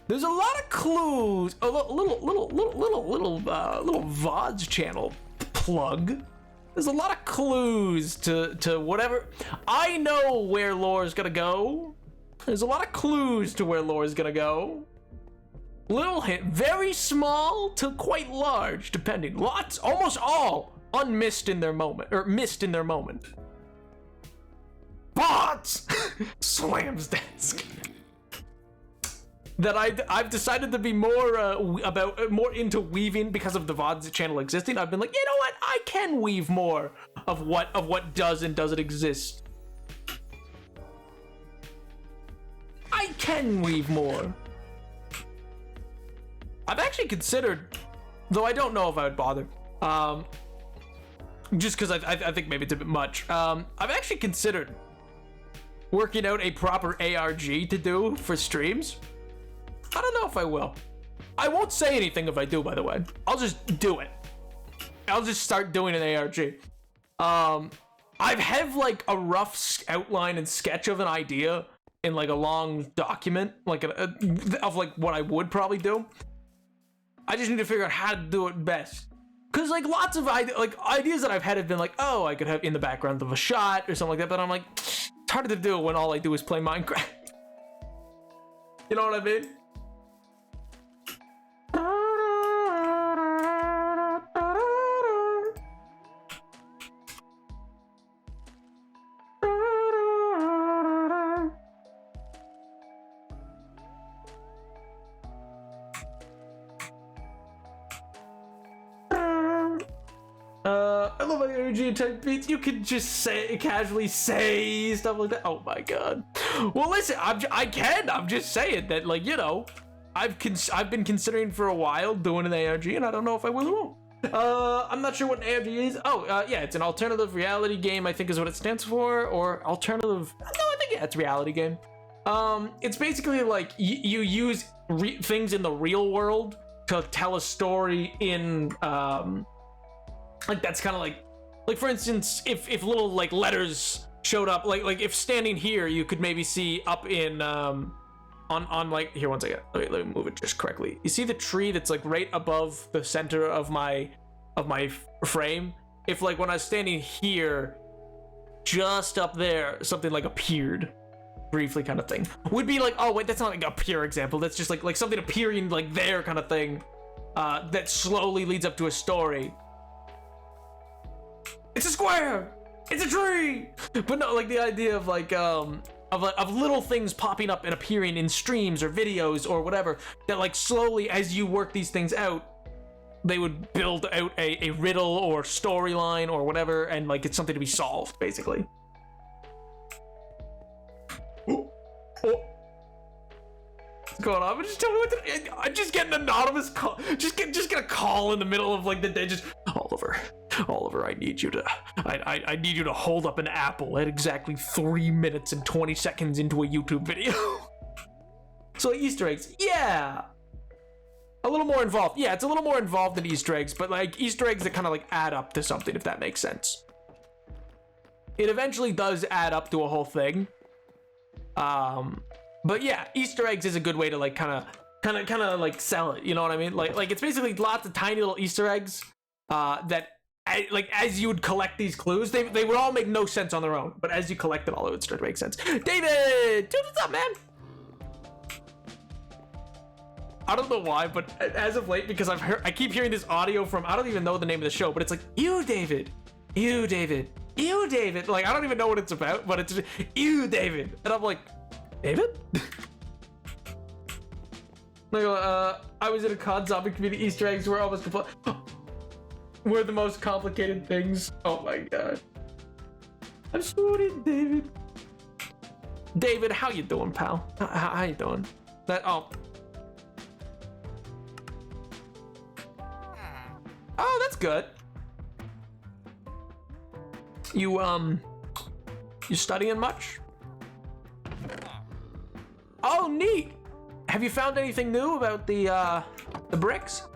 There's a lot of clues. A little VODs channel plug. There's a lot of clues to whatever. I know where lore is gonna go. There's a lot of clues to where lore is gonna go. Little hint, very small to quite large, depending. Lots, almost all unmissed in their moment, or missed in their moment. Bots! Slams desk. That I've decided to be more more into weaving because of the VODs channel existing. I've been like, you know what? I can weave more of what does and doesn't exist. I can weave more. I've actually considered, though I don't know if I would bother, just because I think maybe it's a bit much. I've actually considered working out a proper ARG to do for streams. I don't know if I will. I won't say anything if I do, by the way. I'll just do it. I'll just start doing an ARG. I have like a rough outline and sketch of an idea in like a long document, like of like what I would probably do. I just need to figure out how to do it best. Cause like lots of ideas that I've had have been like, oh, I could have in the background of a shot or something like that, but I'm like, it's harder to do when all I do is play Minecraft. You know what I mean? I love energy type beats. You could just casually say stuff like that. Oh my god. Well, listen, I'm just saying that, like, you know, I've been considering for a while doing an ARG, and I don't know if I will or won't. I'm not sure what an ARG is. Oh, yeah, it's an alternative reality game, I think is what it stands for, or alternative. No, I think yeah, it's reality game. It's basically like you use things in the real world to tell a story in like that's kind of like for instance, if little like letters showed up, like if standing here, you could maybe see up in on like here, one second. Let me move it just correctly. You see the tree that's like right above the center of my frame? If like when I was standing here, just up there, something like appeared briefly, kind of thing, would be like, oh wait, that's not like a pure example. That's just like something appearing like there, kind of thing, that slowly leads up to a story. It's a square. It's a tree. But no, like the idea of like of little things popping up and appearing in streams or videos or whatever that like slowly, as you work these things out, they would build out a riddle or storyline or whatever, and like it's something to be solved, basically. Oh. What's going on? But just tell me what I just get an anonymous call. Just get a call in the middle of like the day. Just Oliver, I need you to I need you to hold up an apple at exactly 3 minutes and 20 seconds into a YouTube video. So Easter eggs, yeah. A little more involved. Yeah, it's a little more involved than Easter eggs, but like Easter eggs that kind of like add up to something, if that makes sense. It eventually does add up to a whole thing. But yeah, Easter eggs is a good way to like kind of like sell it. You know what I mean? Like it's basically lots of tiny little Easter eggs that like as you would collect these clues, they would all make no sense on their own, but as you collect it all, it would start to make sense. David, dude, what's up, man? I don't know why, but as of late, because I keep hearing this audio from, I don't even know the name of the show, but it's like, you, David, you, David, you, David. Like, I don't even know what it's about, but it's just, you, David. And I'm like, David? Like, I was in a COD zombie community. Easter eggs were almost were the most complicated things. Oh my god. I'm sorry, David. David, how you doing, pal? How you doing? Oh, that's good. You studying much? Oh, neat. Have you found anything new about the bricks?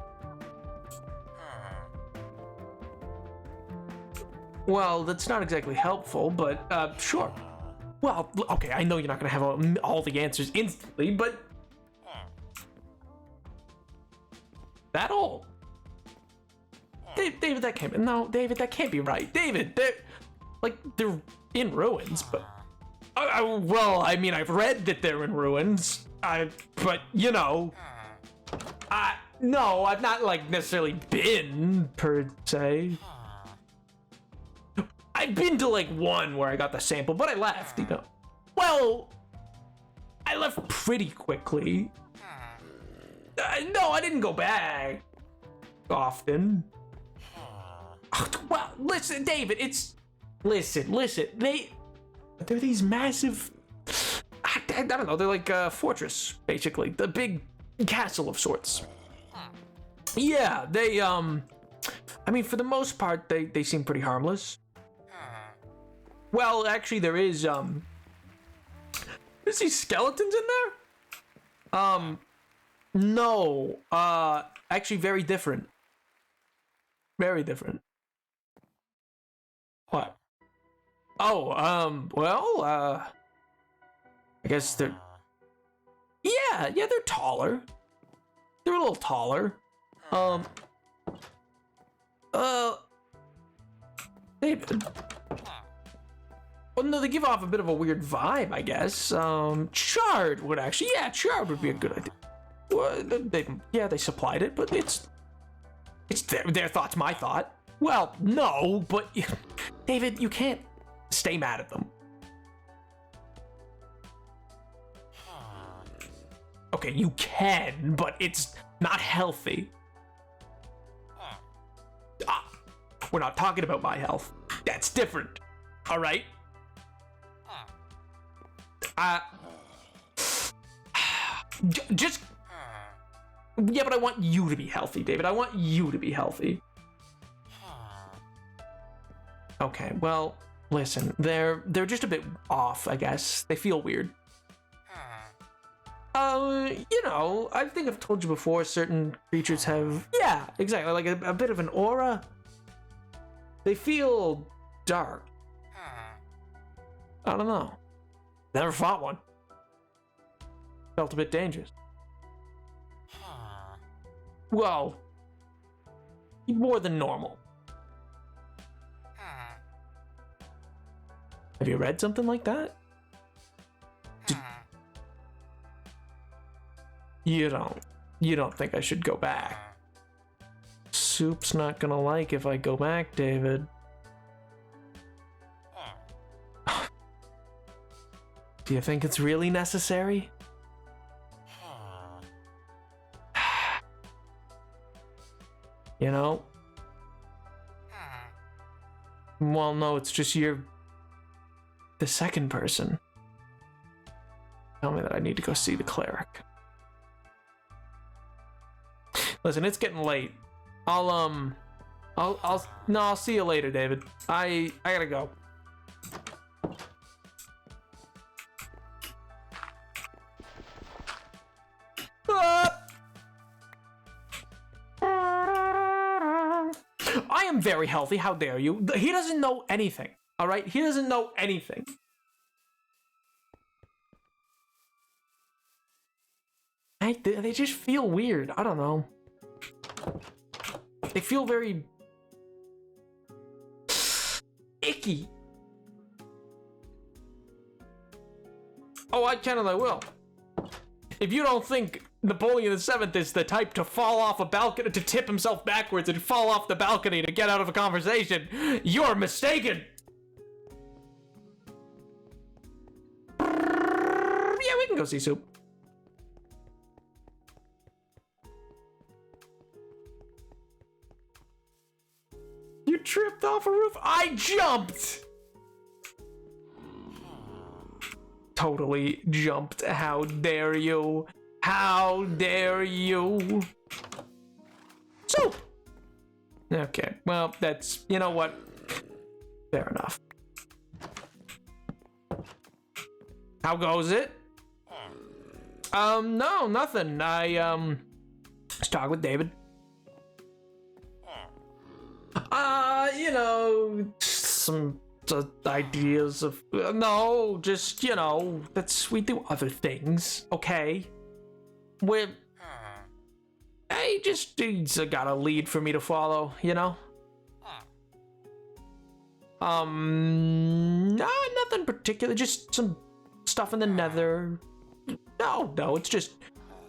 Well, that's not exactly helpful, but sure. Well, okay, I know you're not gonna have all the answers instantly, but that old. David, that can't be. No, David, that can't be right. David, they're in ruins, but well, I mean, I've read that they're in ruins. But you know, no, I've not like necessarily been per se. I've been to like one where I got the sample, but I left. You know, well, I left pretty quickly. No, I didn't go back often. Well, listen, David, listen, they're these massive, I don't know, they're like a fortress, basically, the big castle of sorts. Yeah, they, I mean, for the most part, they seem pretty harmless. Well, actually, there's these skeletons in there? No, actually very different. Very different. What? Oh, well, I guess they're... Yeah, they're taller. They're a little taller. David. Well, no, they give off a bit of a weird vibe, I guess. Chard would actually... Yeah, chard would be a good idea. Well, they supplied it, but it's their thought's my thought. Well, no, but David, you can't stay mad at them. Okay, you can, but it's not healthy. We're not talking about my health. That's different. All right? Just... Yeah, but I want you to be healthy, David. I want you to be healthy. Okay, well, listen, they're just a bit off, I guess. They feel weird. You know, I think I've told you before, certain creatures have, yeah, exactly, like a bit of an aura. They feel dark. I don't know. Never fought one. Felt a bit dangerous. Well, more than normal. Have you read something like that? You don't think I should go back? Soup's not gonna like if I go back, David. Do you think it's really necessary? You know? Well, no, it's just you're the second person. Tell me that I need to go see the cleric. Listen, it's getting late. No, I'll see you later, David. I gotta go. I am very healthy. How dare you? He doesn't know anything. All right? He doesn't know anything. They just feel weird. I don't know. They feel very icky. Oh, I can and I will. If you don't think Napoleon VII is the type to fall off a balcony, to tip himself backwards and fall off the balcony to get out of a conversation, you're mistaken. Yeah, we can go see Soup. You tripped off a roof? I jumped! Totally jumped. How dare you? How dare you? Soup! Okay, well, that's, you know what? Fair enough. How goes it? No, nothing. I, just talk with David. You know, some ideas of, no, just, you know, we do other things, okay? He's got a lead for me to follow, you know? No, nothing particular, just some stuff in the nether. No, it's just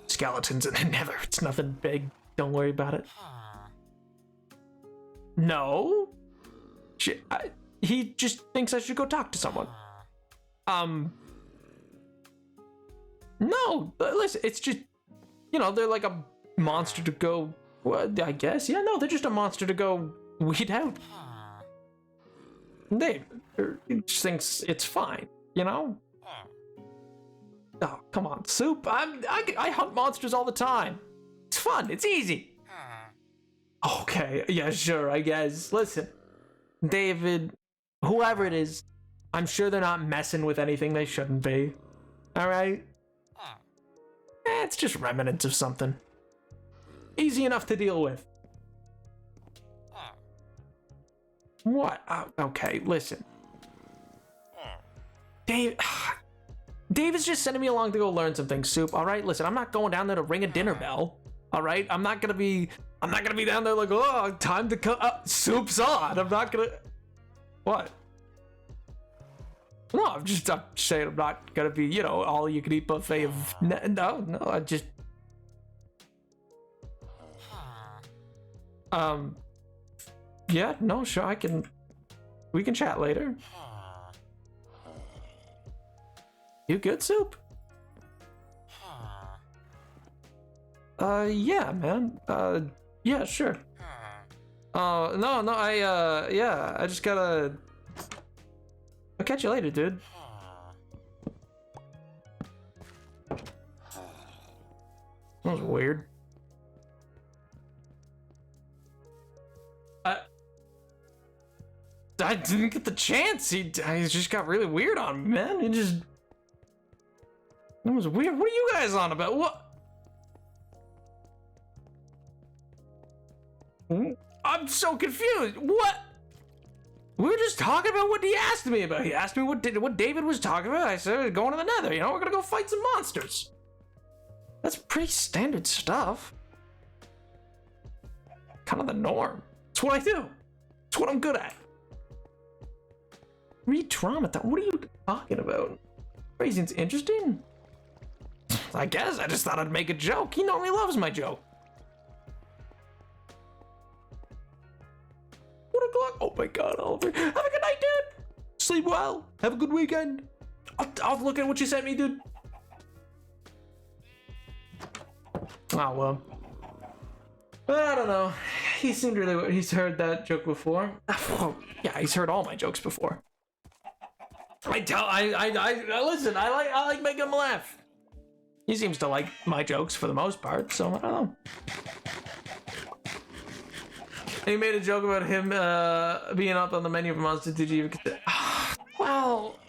skeletons in the nether. It's nothing big. Don't worry about it. No. He just thinks I should go talk to someone. No, listen, it's just, you know, they're like a monster to go, well, I guess. Yeah, no, they're just a monster to go weed out. He just thinks it's fine, you know? Oh, come on, Soup. I hunt monsters all the time. It's fun, it's easy. Okay, yeah, sure, I guess. Listen, David, whoever it is, I'm sure they're not messing with anything they shouldn't be. Alright? It's just remnants of something. Easy enough to deal with. What? Okay, listen. David's just sending me along to go learn some things, Soup, alright? Listen, I'm not going down there to ring a dinner bell. Alright? I'm not gonna be down there like, oh, time to cut up. Soup's on. I'm not gonna. What? No, I'm saying I'm not gonna be, you know, all you can eat buffet of. No, I just. Yeah, no, sure, we can chat later. You good, Soup? Yeah, man. Yeah, sure. No, yeah, I just gotta... I'll catch you later, dude. That was weird. I didn't get the chance. He just got really weird on me, man. It was weird. What are you guys on about? What? I'm so confused. What? We were just talking about what he asked me about. He asked me what David was talking about. I said, going to the nether. You know, we're gonna go fight some monsters. That's pretty standard stuff. Kind of the norm. It's what I do. It's what I'm good at. Re-traumatized. What are you talking about? Crazy's interesting. I guess I just thought I'd make a joke. He normally loves my joke. 1 o'clock. Oh my God, Oliver. Have a good night, dude. Sleep well. Have a good weekend. I'll look at what you sent me, dude. Oh, well. I don't know. He seemed really... He's heard that joke before. Oh, yeah, he's heard all my jokes before. Listen, I like making him laugh. He seems to like my jokes for the most part, so I don't know. And he made a joke about him being up on the menu for Monster. Did you even get that? Well,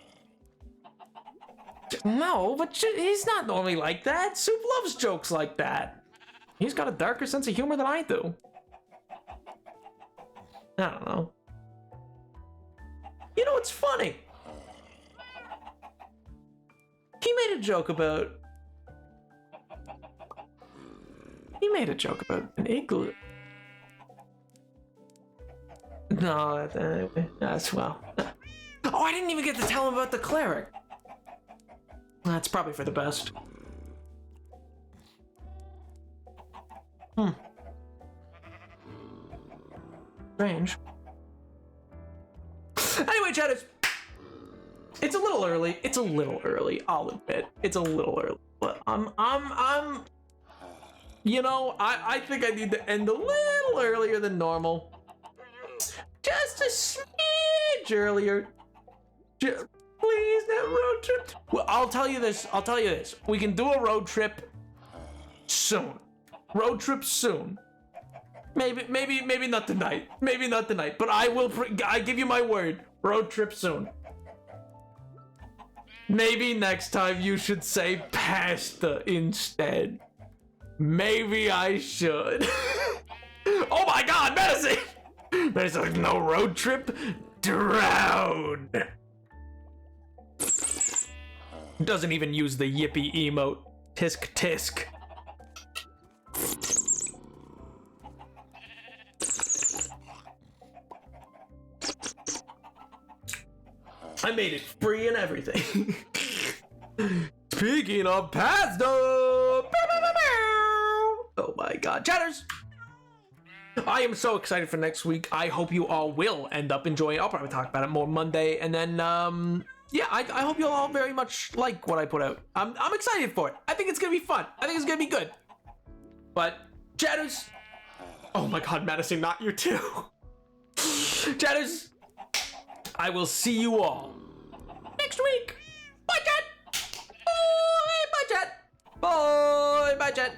no, but he's not normally like that. Soup loves jokes like that. He's got a darker sense of humor than I do. I don't know. You know what's funny? He made a joke about... an igloo. No, that's well. Oh, I didn't even get to tell him about the cleric. That's probably for the best. Strange. Anyway, Chatters. It's a little early. I'll admit. It's a little early. But I'm you know, I think I need to end a little earlier than normal. Just a smidge earlier. Please, that road trip. Well, I'll tell you this. We can do a road trip soon. Maybe not tonight. But I give you my word. Road trip soon. Maybe next time you should say pasta instead. Maybe I should. Oh my God, medicine! There's like no road trip. Drown. Doesn't even use the yippee emote. Tisk tisk. I made it free and everything. Speaking of pasta. Oh my God, Chatters. I am so excited for next week. I hope you all will end up enjoying it. I'll probably talk about it more Monday. And then, yeah, I hope you all very much like what I put out. I'm excited for it. I think it's going to be fun. I think it's going to be good. But, Chatters. Oh my God, Madison, not you too. Chatters. I will see you all next week. Bye, chat. Bye, chat. Bye, chat.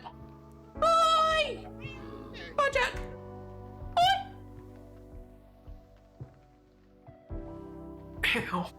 Bye. Bye, chat. Bye. Ow.